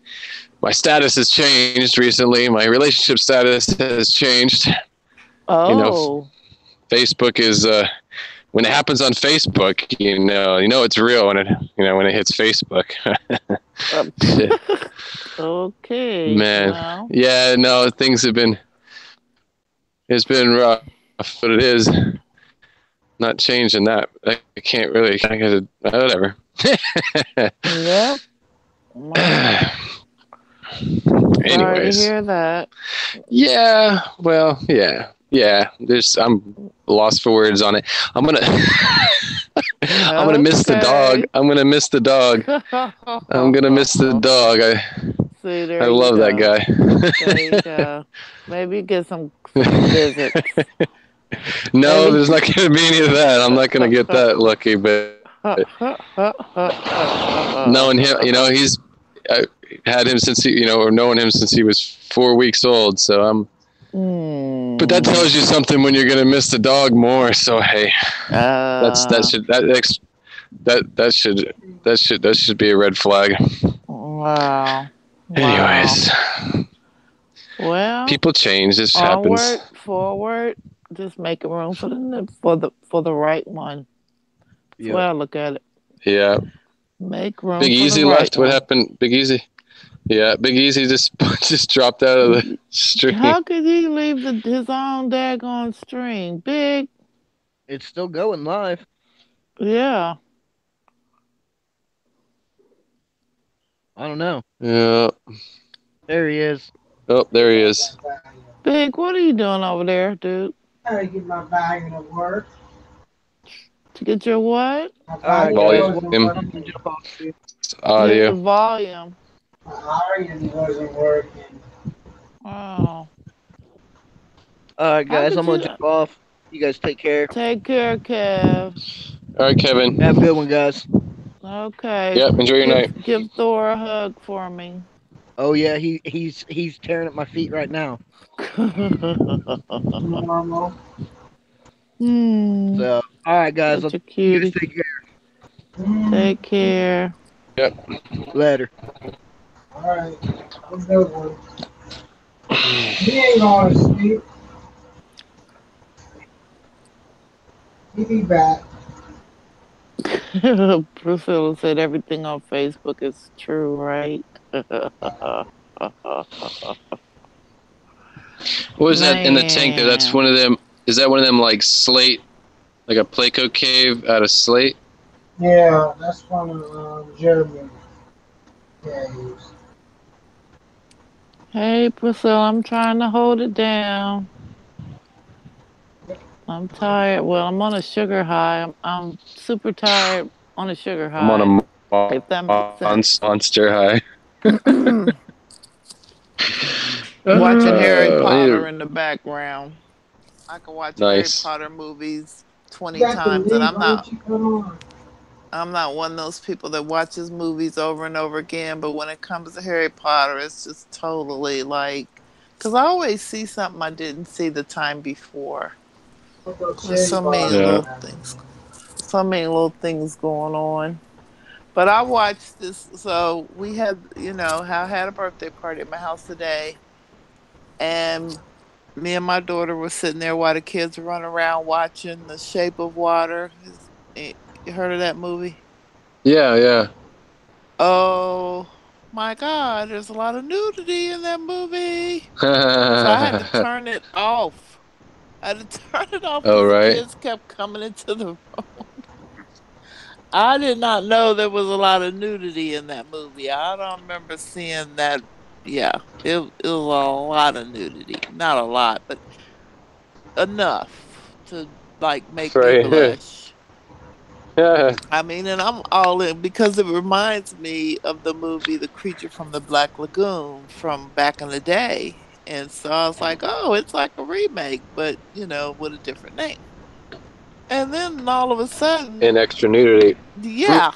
My status has changed recently. My relationship status has changed. Oh. You know, Facebook is when it happens on Facebook, you know it's real when it hits Facebook. Okay. Man, well. yeah, no, things have been. It's been rough, but it is not changing that. I can't really. Whatever. Yep. Wow. Anyways. Sorry to hear that. Yeah. Well. Yeah. Yeah. I'm lost for words on it. I'm gonna miss the dog. I'm gonna miss the dog. I'm gonna miss the dog. I love that guy. There you go. Maybe get some visits. No, Maybe. There's not gonna be any of that. I'm not gonna get that lucky, but knowing him, I had him since or knowing him since he was 4 weeks old. So I'm. But that tells you something when you're gonna miss the dog more. So hey, that should be a red flag. Wow. Anyways, well, people change. This happens. Forward. Just make room for the right one. That's the way I look at it. Yeah. Make room. Big for Easy the right left. one. What happened? Big Easy. Yeah, Big Easy just dropped out of the stream. How could he leave his own daggone stream? Big. It's still going live. Yeah. I don't know. Yeah. There he is. Oh, there he is. Big, what are you doing over there, dude? I gotta get my volume to work. To get your what? Volume. Audio. The volume. My audio wasn't working. Oh. All right, guys, I'm gonna jump off. You guys take care. Take care, Kev. All right, Kevin. Have a good one, guys. Okay. Yep. Enjoy your night. Give Thor a hug for me. Oh yeah, he's tearing at my feet right now. Normal. So, all right, guys. Such a cutie. Take care. Take care. Yep. Later. All right. Have a good one. He ain't going to sleep. He'll be back. Priscilla said everything on Facebook is true, right? What was that in the tank there? That's one of them. Is that one of them like slate, like a Placo cave out of slate? Yeah, that's one of Jeremy caves. Hey, Priscilla, I'm trying to hold it down. I'm tired. Well, I'm on a sugar high. I'm super tired on a sugar high. I'm on if that makes sense. Monster high. Watching Harry Potter in the background. I can watch Nice. Harry Potter movies 20 times, and I'm not one of those people that watches movies over and over again. But when it comes to Harry Potter, it's just totally like, because I always see something I didn't see the time before. There's so many little things. So many little things going on. But I watched this. So we had, I had a birthday party at my house today. And me and my daughter were sitting there while the kids were running around watching The Shape of Water. You heard of that movie? Yeah. Oh my God, there's a lot of nudity in that movie. So I had to turn it off. Oh, right. The kids kept coming into the room. I did not know there was a lot of nudity in that movie. I don't remember seeing that. Yeah, it was a lot of nudity. Not a lot, but enough to make me blush. Yeah. I mean, and I'm all in because it reminds me of the movie The Creature from the Black Lagoon from back in the day. And so I was like, oh, it's like a remake, but, with a different name. And then all of a sudden... And extra nudity. Yeah.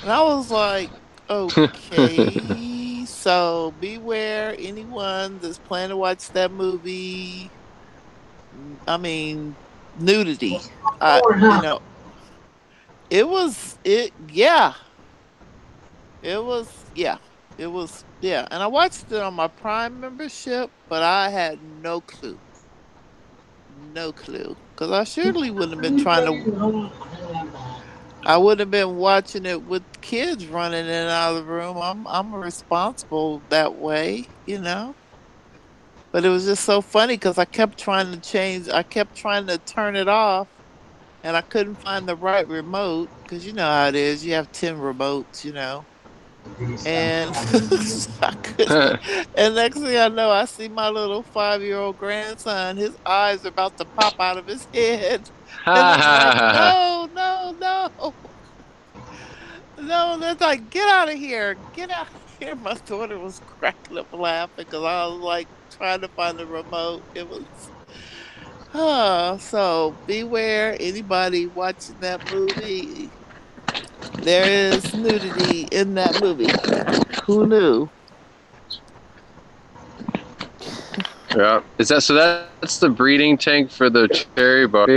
And I was like, okay, so beware anyone that's planning to watch that movie. I mean, nudity. You know, yeah. It was, yeah. It was, yeah. And I watched it on my Prime membership, but I had no clue. No clue. Because I surely wouldn't have been trying to, I would have been watching it with kids running in and out of the room. I'm responsible that way, you know? But it was just so funny because I kept trying to turn it off and I couldn't find the right remote because you know how it is. You have 10 remotes, you know. And I couldn't. And next thing I know, I see my little 5-year-old grandson. His eyes are about to pop out of his head. And I'm like, no, no, no. No, that's like, get out of here. Get out of here. My daughter was cracking up laughing because I was like trying to find the remote. It was, so beware anybody watching that movie. There is nudity in that movie. Who knew? Yeah. Is that so? That's the breeding tank for the cherry barb.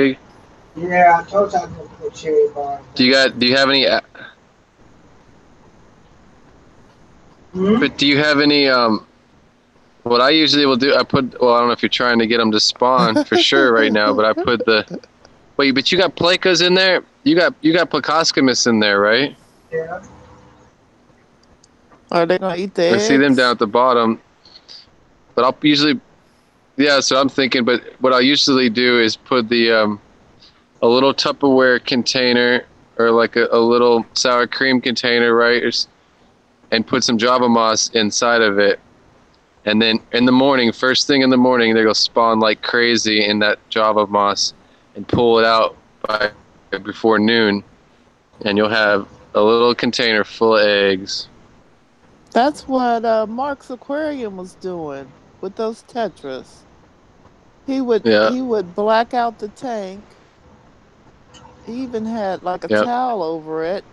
Yeah, I told you I could put cherry barb. Do you have any? But do you have any? What I usually will do, I put. Well, I don't know if you're trying to get them to spawn for sure right now, but I put the. Wait, but you got placas in there. You got Plecostomus in there, right? Yeah. Are they gonna eat the eggs? I see them down at the bottom. But I'll usually, yeah. So I'm thinking, but what I usually do is put the a little Tupperware container or like a little sour cream container, right? And put some Java moss inside of it. And then in the morning, first thing in the morning, they'll spawn like crazy in that Java moss and pull it out by before noon. And you'll have a little container full of eggs. That's what Mark's aquarium was doing with those tetras. He would black out the tank. He even had like a towel over it.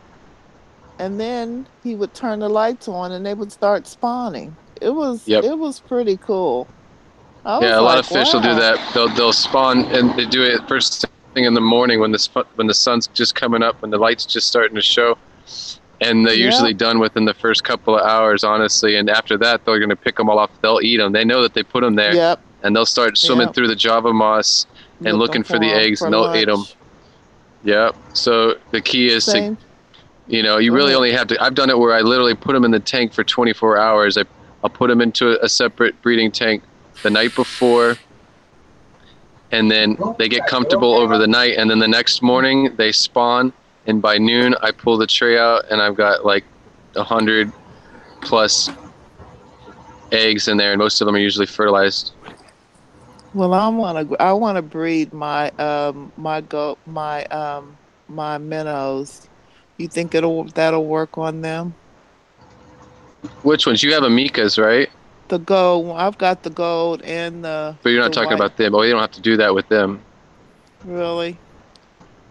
And then he would turn the lights on and they would start spawning. It was pretty cool. A lot of fish will do that. They'll spawn and they do it first thing in the morning when the sun's just coming up, when the light's just starting to show. And they're usually done within the first couple of hours, honestly. And after that, they're going to pick them all off. They'll eat them. They know that they put them there. Yep. And they'll start swimming through the Java moss and looking for the eggs, and they'll eat them. Yep. So the key is to, you know, you really only have to. I've done it where I literally put them in the tank for 24 hours. I'll put them into a separate breeding tank the night before, and then they get comfortable over the night, and then the next morning they spawn, and by noon I pull the tray out and I've got like 100 plus eggs in there, and most of them are usually fertilized. Well, I want to breed my my minnows. You think that'll work on them? Which ones? You have Amicas, right? The gold. I've got the gold and the. But you're not talking about them. Oh, you don't have to do that with them. Really?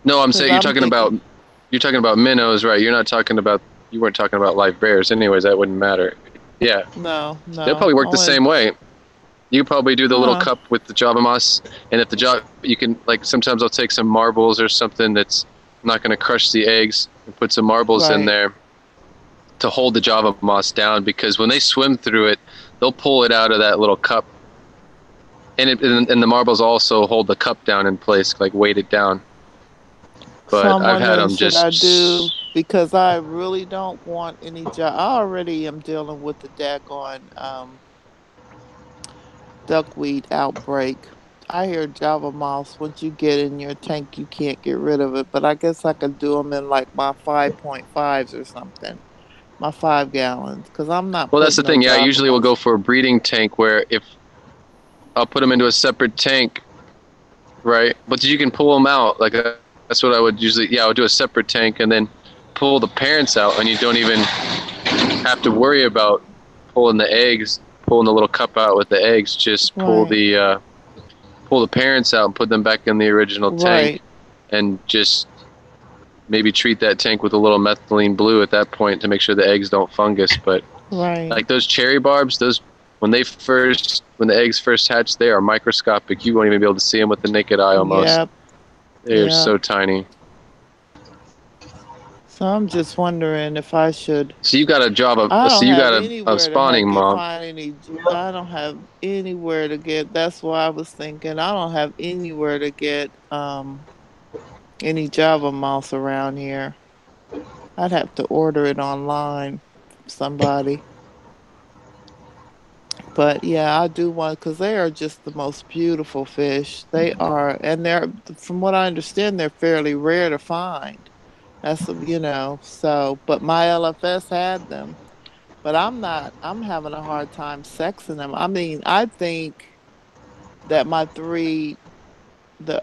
No, I'm saying you're talking about minnows, right? You weren't talking about live bears. Anyways, that wouldn't matter. Yeah. No. They'll probably work the same way. You probably do the little cup with the Java moss, and if you can, like, sometimes I'll take some marbles or something that's not going to crush the eggs and put some marbles in there to hold the Java moss down, because when they swim through it, they'll pull it out of that little cup, and the marbles also hold the cup down in place, like weight it down. But I've had them just. I do, because I really don't want any I already am dealing with the daggone duckweed outbreak. I hear Java moss, once you get in your tank, you can't get rid of it. But I guess I could do them in like my 5.5s or something, my 5 gallons, because I'm not. Well, that's the thing. Yeah, I usually will go for a breeding tank where if I'll put them into a separate tank, right? But you can pull them out. Like that's what I would usually. Yeah, I would do a separate tank and then pull the parents out, and you don't even have to worry about pulling the eggs, pulling the little cup out with the eggs. Just pull the parents out and put them back in the original tank, and just maybe treat that tank with a little methylene blue at that point to make sure the eggs don't fungus. But like those cherry barbs, when the eggs first hatch, they are microscopic. You won't even be able to see them with the naked eye almost. Yep. They're so tiny. So I'm just wondering if I should. So you got a job of. I So don't you have got a anywhere to spawning mob. find any. I don't have anywhere to get. That's why I was thinking. I don't have anywhere to get any Java mouse around here. I'd have to order it online from somebody. But yeah, I do want because they are just the most beautiful fish. They are, and they're from what I understand, they're fairly rare to find. That's so. But my LFS had them, but I'm not. I'm having a hard time sexing them. I mean, I think that my three,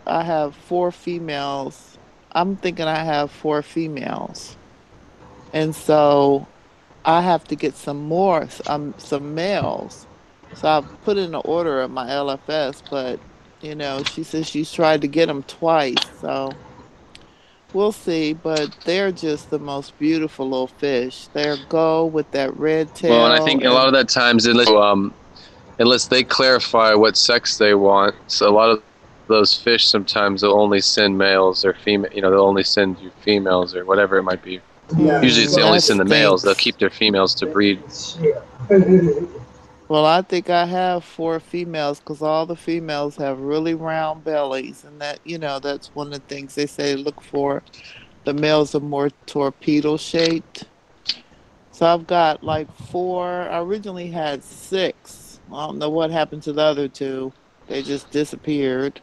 I have four females. I'm thinking I have four females, and so I have to get some males. So I've put in an order at my LFS, but she says she's tried to get them twice. So we'll see. But they're just the most beautiful little fish. They're gold with that red Well, and I tail. think a lot of that times, unless they clarify what sex they want, so a lot of those fish sometimes they'll only send males or female. They'll only send you females or whatever it might be. Usually it's they only send the males. They'll keep their females to breed. Well, I think I have four females because all the females have really round bellies, and that's one of the things they say look for. The males are more torpedo shaped. So I've got like four. I originally had six. I don't know what happened to the other two. They just disappeared.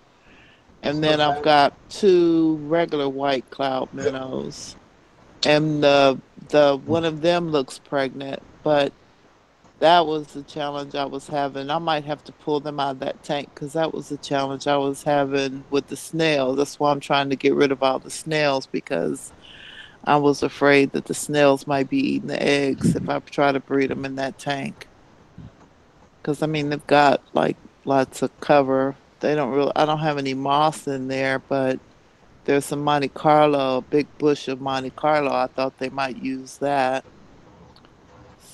And then I've got two regular white cloud minnows. And the one of them looks pregnant, but that was the challenge I was having. I might have to pull them out of that tank because that was the challenge I was having with the snails. That's why I'm trying to get rid of all the snails because I was afraid that the snails might be eating the eggs if I try to breed them in that tank. Because I mean they've got like lots of cover. I don't have any moss in there, but there's some Monte Carlo, a big bush of Monte Carlo. I thought they might use that.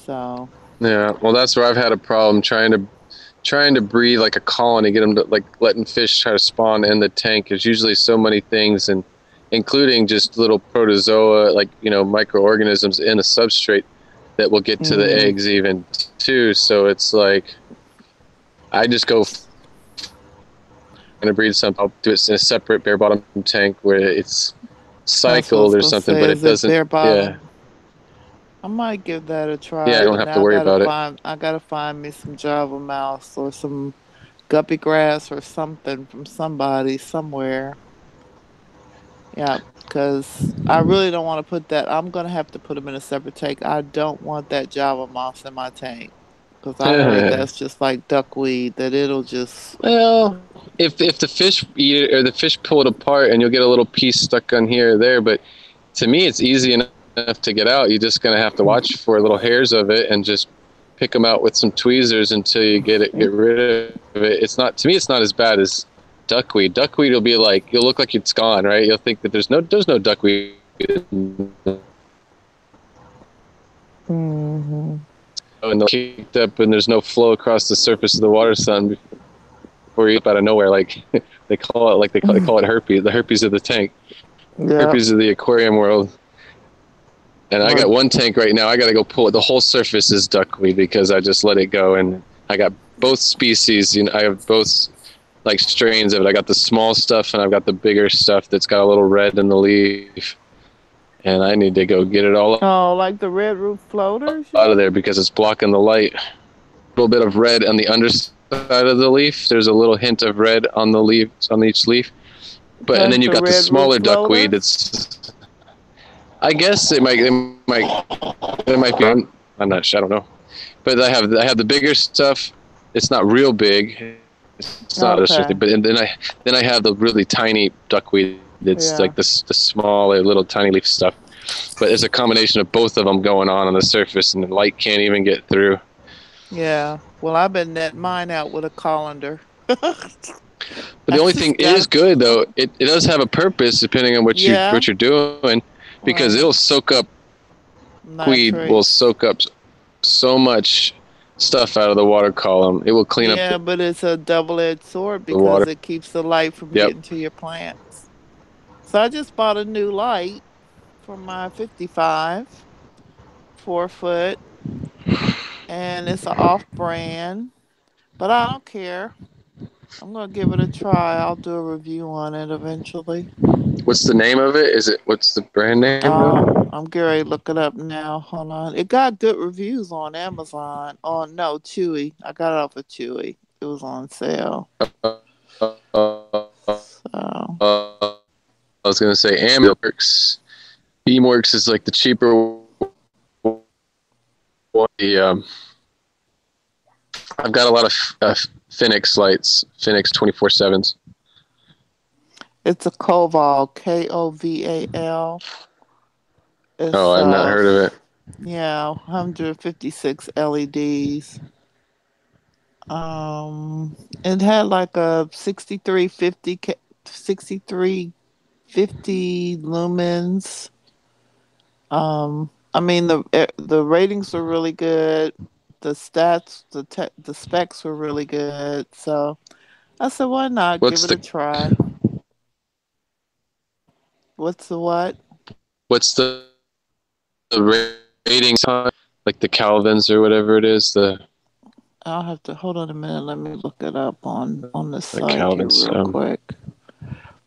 So. Yeah, well, that's where I've had a problem trying to breed like a colony, get them to like letting fish try to spawn in the tank. There's usually so many things, and including just little protozoa, like microorganisms in a substrate that will get to the eggs even too. So it's like I just go and breed something. I'll do it in a separate bare bottom tank where it's cycled or something, but it doesn't. Yeah. I might give that a try. Yeah, I don't have to worry about it. I gotta find me some Java mouse or some guppy grass or something from somebody somewhere. Yeah, because I really don't want to put that. I'm gonna have to put them in a separate tank. I don't want that Java mouse in my tank because I heard that's just like duckweed. That it'll just. Well, if the fish eat it or the fish pull it apart, and you'll get a little piece stuck on here or there, but to me, it's easy enough to get out. You're just gonna have to watch for little hairs of it and just pick them out with some tweezers until you get rid of it. It's not, to me, it's not as bad as duckweed. Duckweed will be like, you'll look like it's gone, right? You'll think that there's no duckweed. Mm-hmm. And they'll kicked up and there's no flow across the surface of the water sun before you up out of nowhere. Like they call it herpes, the herpes of the tank. Yeah. Herpes of the aquarium world. And I got one tank right now. I got to go pull it. The whole surface is duckweed because I just let it go. And I got both species. I have both like strains of it. I got the small stuff and I've got the bigger stuff that's got a little red in the leaf. And I need to go get it all like the red roof floaters? Out of there because it's blocking the light. A little bit of red on the underside of the leaf. There's a little hint of red on the leaves, on each leaf. But and then you've got the smaller duckweed that's. I guess it might be. I'm not sure. I don't know. But I have the bigger stuff. It's not real big. It's not but then I have the really tiny duckweed. It's like the smaller little tiny leaf stuff. But there's a combination of both of them going on the surface, and the light can't even get through. Yeah. Well, I've been netting mine out with a colander. But the only thing is good though. It does have a purpose depending on what you're doing. Because it'll soak up, weed will soak up so much stuff out of the water column. It will clean up. Yeah, but it's a double-edged sword because it keeps the light from getting to your plants. So I just bought a new light for my 55, 4 foot, and it's an off-brand, but I don't care. I'm gonna give it a try. I'll do a review on it eventually. What's the name of it? What's the brand name though? I'm getting ready to look it up now. Hold on. It got good reviews on Amazon. Oh no, Chewy. I got it off of Chewy. It was on sale. So I was gonna say Amworks. Beamworks is like the cheaper one. I've got a lot of Phoenix lights, Phoenix 24/7s. it's a Koval, Koval. Oh, It's I've not heard of it. yeah, 156 LEDs. It had like a 6350 lumens. I mean the ratings were really good. The stats, the specs were really good. So I said, why not give What's it a the try? What's the what? what's the ratings on like the Calvins or whatever it is? The I'll have to hold on a minute. Let me look it up on the site here Calvins. real quick.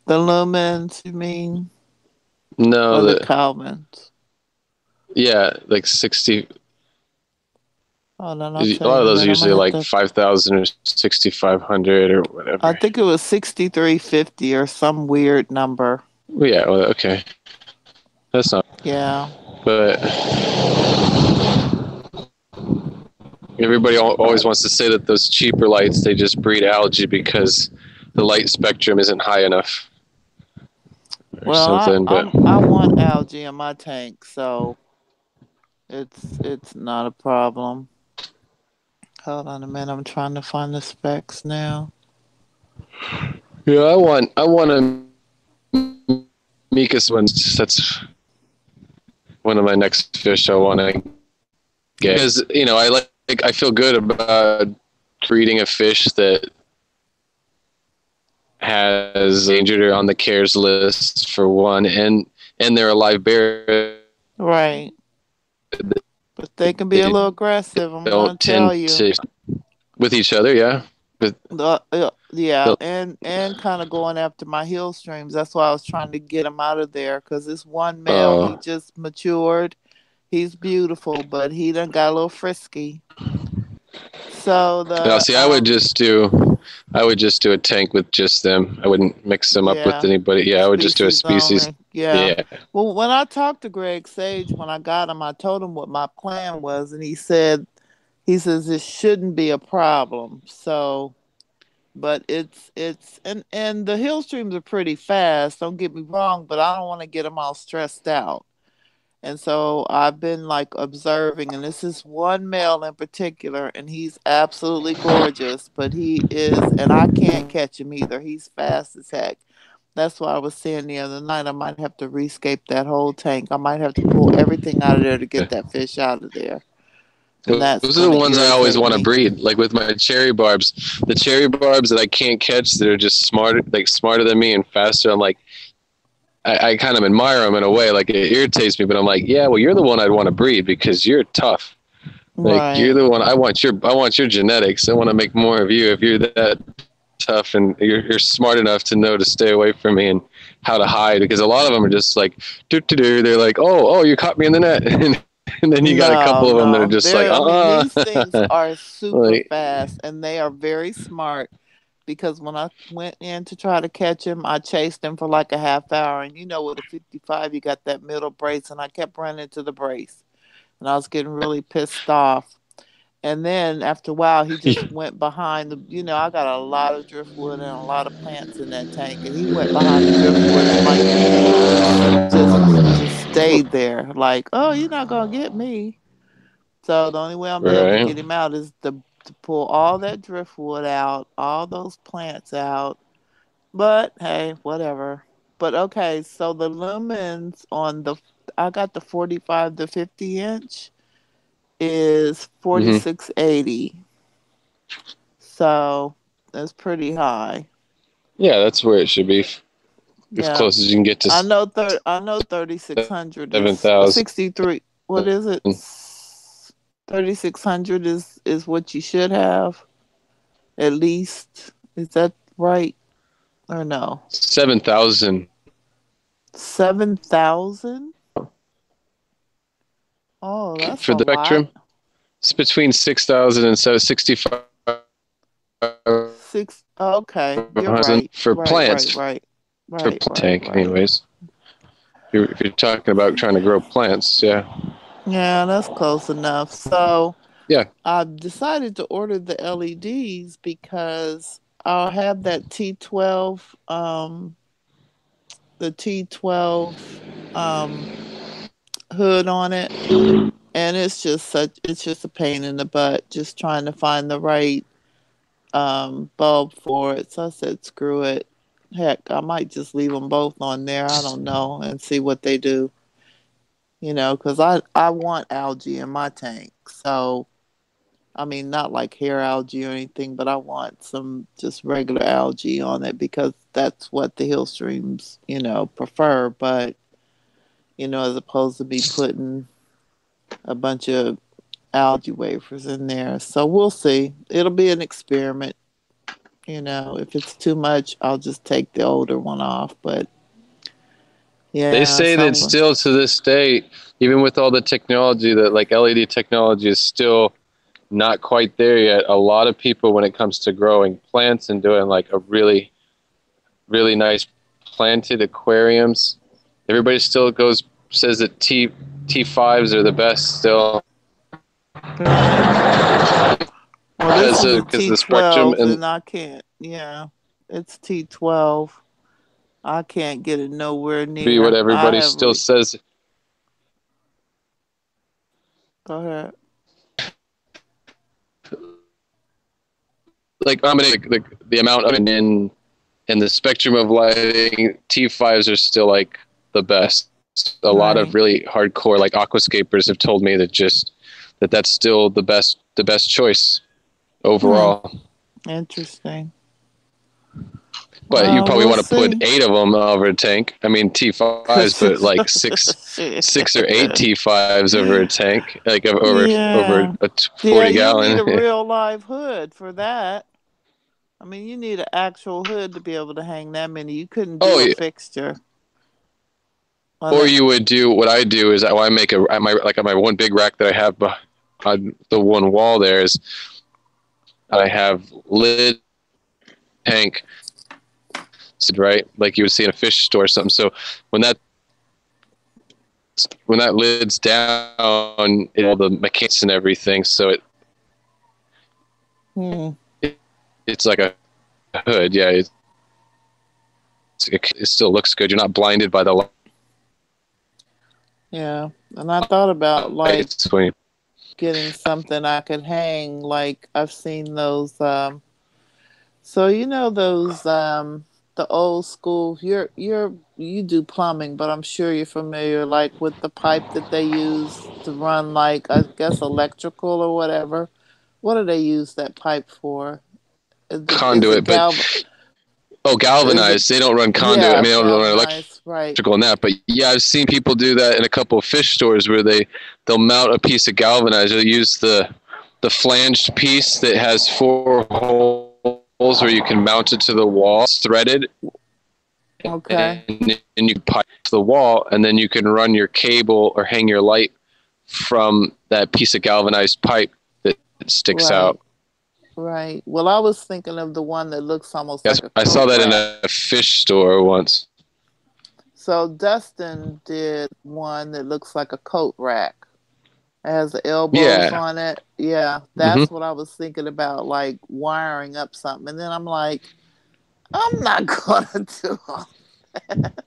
The lumens, you mean, No, or the Calvins? yeah, like 60. Hold on, I'll A tell lot you of in a those are minute. I'm gonna usually have like to. 5,000 or 6,500 or whatever. I think it was 6350 or some weird number. Well, yeah, well, okay, that's not. Yeah. But everybody always wants to say that those cheaper lights they just breed algae because the light spectrum isn't high enough or Well, something. But I want algae in my tank, so it's not a problem. Hold on a minute. I'm trying to find the specs now. yeah, I want a Mikas one. That's one of my next fish I want to get because I feel good about breeding a fish that has danger on the CARES list for one, and they're a live bear. Right. But they can be a little aggressive. I'm gonna Don't tell tend you. to with each other, yeah. Yeah, and kind of going after my hill streams. That's why I was trying to get him out of there because this one male, he just matured. He's beautiful, but he done got a little frisky. So See, I would just do a tank with just them. I wouldn't mix them up with anybody. Yeah, I would just do a species. Only. Yeah. Well, when I talked to Greg Sage when I got him, I told him what my plan was, and he says it shouldn't be a problem. So, but it's and the hill streams are pretty fast. Don't get me wrong, but I don't want to get them all stressed out. And so I've been like observing, and this is one male in particular, and he's absolutely gorgeous, but he is, and I can't catch him either. He's fast as heck. That's why I was saying the other night I might have to rescape that whole tank. I might have to pull everything out of there to get that fish out of there. And those are the ones I always want to breed. Like with my cherry barbs, the cherry barbs that I can't catch that are just smarter than me and faster. I'm like, I kind of admire them in a way. Like it irritates me, but I'm like, yeah, well, you're the one I'd want to breed because you're tough. Like you're the one I want your genetics. I want to make more of you if you're that tough and you're smart enough to know to stay away from me and how to hide, because a lot of them are just like they're like, oh, you caught me in the net. And then you got a couple of them that are just like, these things are super fast and they are very smart, because when I went in to try to catch him, I chased him for like a half hour, and with a 55 you got that middle brace, and I kept running to the brace and I was getting really pissed off. And then after a while, he just went behind I got a lot of driftwood and a lot of plants in that tank, and he went behind the driftwood and like just stayed there. Like, oh, you're not gonna get me. So the only way I'm able to get him out is to pull all that driftwood out, all those plants out. But hey, whatever. But okay, so the lumens I got the 45 to 50 inch is 4680. So that's pretty high. Yeah, that's where it should be. as Yeah. close as you can get to I know 3600 is 7,000. 63. What is it? 3600 is what you should have at least. Is that right or no? 7,000 7,000? Oh, that's for a the lot. spectrum. It's between 6,000 and 65 Six. Okay, you're right. for Right, plants. right, right, For right, plant right, tank, right. anyways. If you're talking about trying to grow plants, yeah. Yeah, that's close enough. So Yeah. I've decided to order the LEDs because I'll have that T12, the T12 hood on it, and it's just a pain in the butt just trying to find the right bulb for it. So I said, screw it. Heck, I might just leave them both on there. I don't know, and see what they do. Because I want algae in my tank. So, I mean, not like hair algae or anything, but I want some just regular algae on it because that's what the hill streams, prefer. But, as opposed to me putting a bunch of algae wafers in there. So we'll see. It'll be an experiment. If it's too much, I'll just take the older one off. But They yeah, say that still to this day, even with all the technology, that like LED technology is still not quite there yet. A lot of people, when it comes to growing plants and doing like a really, really nice planted aquariums, everybody still says that T5s are the best still. Well, this is a Because the spectrum T12, and I can't. Yeah, it's T12. I can't get it nowhere near. Be what everybody still says. Go ahead. Like the amount of and the spectrum of lighting, T5s are still like the best. A lot of really hardcore like aquascapers have told me that that's still the best choice overall. Interesting. But you probably want to put 8 of them over a tank. I mean T5s, but like six or 8 T5s over a tank, like over a 40 gallon. You need a real live hood for that. I mean, you need an actual hood to be able to hang that many. You couldn't do a fixture. Or you would do what I do is I make on my one big rack that I have on the one wall there is I have lid tank, right? Like you would see in a fish store or something. So when that lid's down, all the mechanics and everything, so it's like a hood. Yeah, it still looks good. You're not blinded by the light. Yeah, and I thought about like getting something I could hang. Like I've seen those. So those the old school. You do plumbing, but I'm sure you're familiar like with the pipe that they use to run like I guess electrical or whatever. What do they use that pipe for? Conduit, galvanized. They don't run conduit. Yeah, I mean, they don't run electrical in that. But yeah, I've seen people do that in a couple of fish stores where they'll mount a piece of galvanized. They'll use the flanged piece that has 4 holes where you can mount it to the wall. It's threaded. Okay. And you pipe to the wall, and then you can run your cable or hang your light from that piece of galvanized pipe that sticks out. Right. Well, I was thinking of the one that looks almost like a I saw that in a fish store once. So Dustin did one that looks like a coat rack. It has the elbows on it. Yeah, that's what I was thinking about, like wiring up something. And then I'm like, I'm not going to do all that.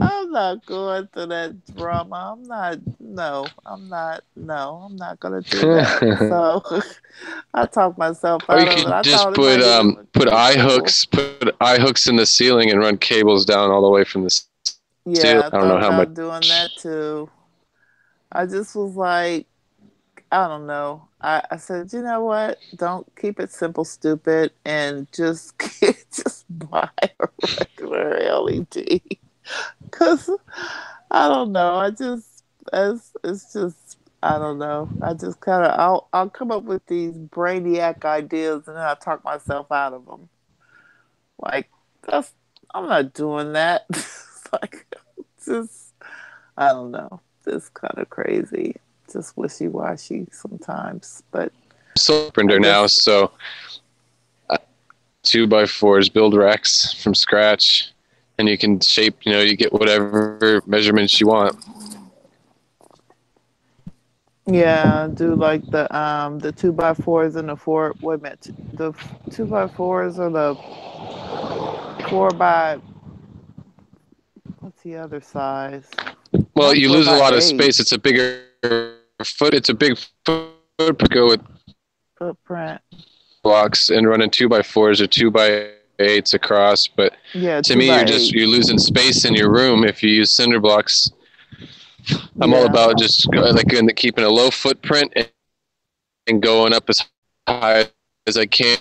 I'm not going to that drama. I'm not going to do that. So I talked myself out of it. I just put eye hooks in the ceiling and run cables down all the way from the ceiling. I don't know how much doing that too. I just was like, I don't know. I said, you know what? Don't keep it simple, stupid, and just buy a regular her LED. Cause I don't know. It's just I don't know. I just kind of I'll come up with these brainiac ideas and then I talk myself out of them. Like that's I'm not doing that. It's like just I don't know. Just kind of crazy. Just wishy washy sometimes. But Carpenter now, so 2x4s build racks from scratch, and you can shape. You get whatever measurements you want. Yeah, do like the 2x4s and the four. Wait a minute, the 2x4s or the 4 by what's the other size? Well, One you four lose a by lot of eight space. It's a bigger foot. It's a big foot. Go with footprint. blocks and running 2x4s or 2x8s across. But Yeah, to two me, by you're eight. losing space in your room if you use cinder blocks. I'm all Yeah. about just keeping a low footprint and going up as high as I can.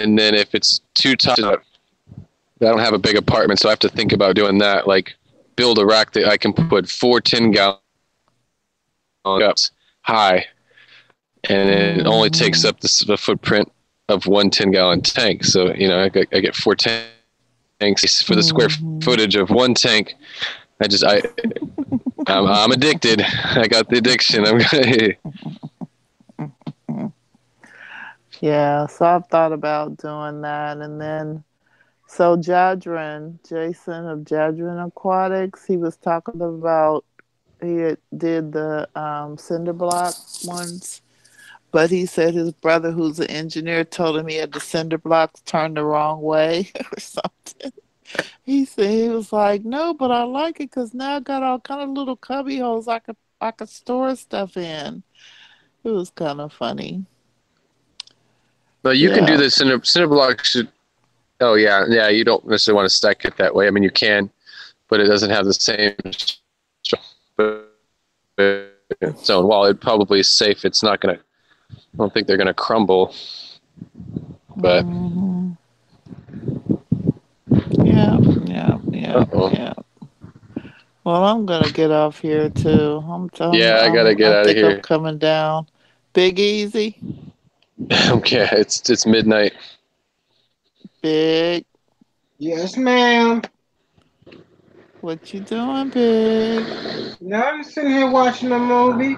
And then if it's too tough, I don't have a big apartment, so I have to think about doing that. Like build a rack that I can put 4 10-gallon cups high, and it only takes up the footprint of 1 10-gallon tank. So I get 4 tanks for the square footage of one tank. I'm addicted. I got the addiction. Yeah, so I've thought about doing that, and then so Jason of Jadron Aquatics, he was talking about did the cinder block ones, but he said his brother, who's an engineer, told him he had the cinder blocks turned the wrong way or something. He said he was like, no, but I like it because now I got all kind of little cubby holes I could store stuff in. It was kind of funny. Well, you can do the cinder blocks. Oh yeah. You don't necessarily want to stack it that way. I mean, you can, but it doesn't have the same. So while it probably is safe, it's not gonna. I don't think they're gonna crumble. But yeah. Uh-oh. Well, I'm gonna get off here too. I gotta get out of here. I'm coming down. Big Easy. Okay, it's midnight. Big. Yes, ma'am. What you doing, Big? No, I'm sitting here watching a movie.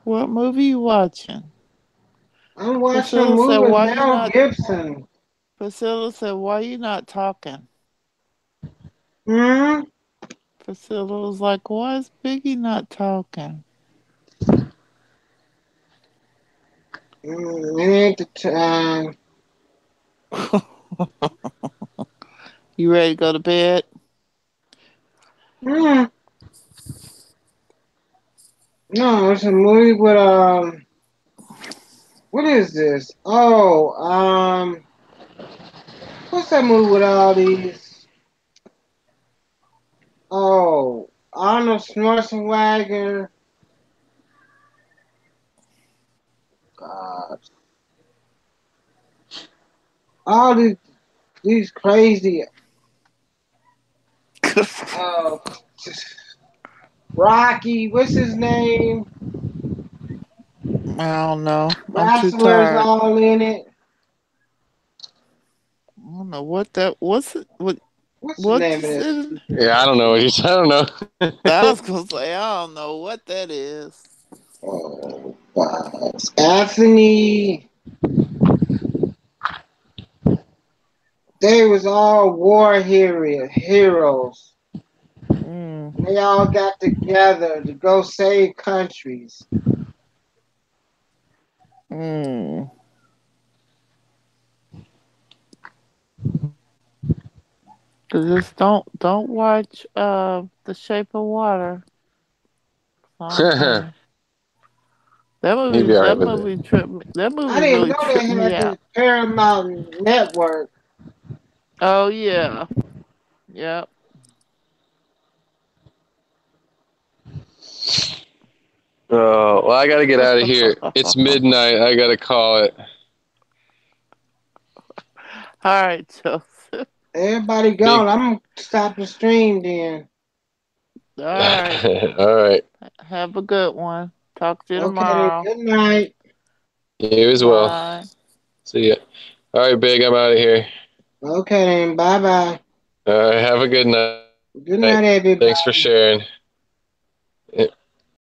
What movie you watching? I'm watching a Priscilla movie said, with "Why you Mel not?" Gibson. Priscilla said, "Why you not talking?" Hmm. Priscilla was like, "Why is Biggie not talking?" It ain't the time. You ready to go to bed? Hmm. No, it's a movie with What is this? Oh, what's that movie with all these? Oh, Arnold Schwarzenegger. God, all these crazy. Oh, Rocky. What's his name? I don't know. I'm too Wrestlers tired. all in it. I don't know what that. What's it? What's the What's name of this? it? Yeah, I don't know. I don't know. I was gonna say I don't know what that is. Oh, God. Anthony. They was all war heroes. They all got together to go save countries. Just don't watch The Shape of Water. That He'd be all right with it. movie tripped me. That I movie didn't really know they tripped me had out. this Paramount Network. Oh yeah. Yep. Oh, well, I got to get out of here. It's midnight. I got to call it. All right, Joseph. Everybody gone. I'm going to stop the stream then. All right. All right. Have a good one. Talk to you Okay, tomorrow. good night. You as well. See ya. All right, Big. I'm out of here. Okay, then. Bye-bye. All right. Have a good night. Good night, everybody. Thanks for sharing.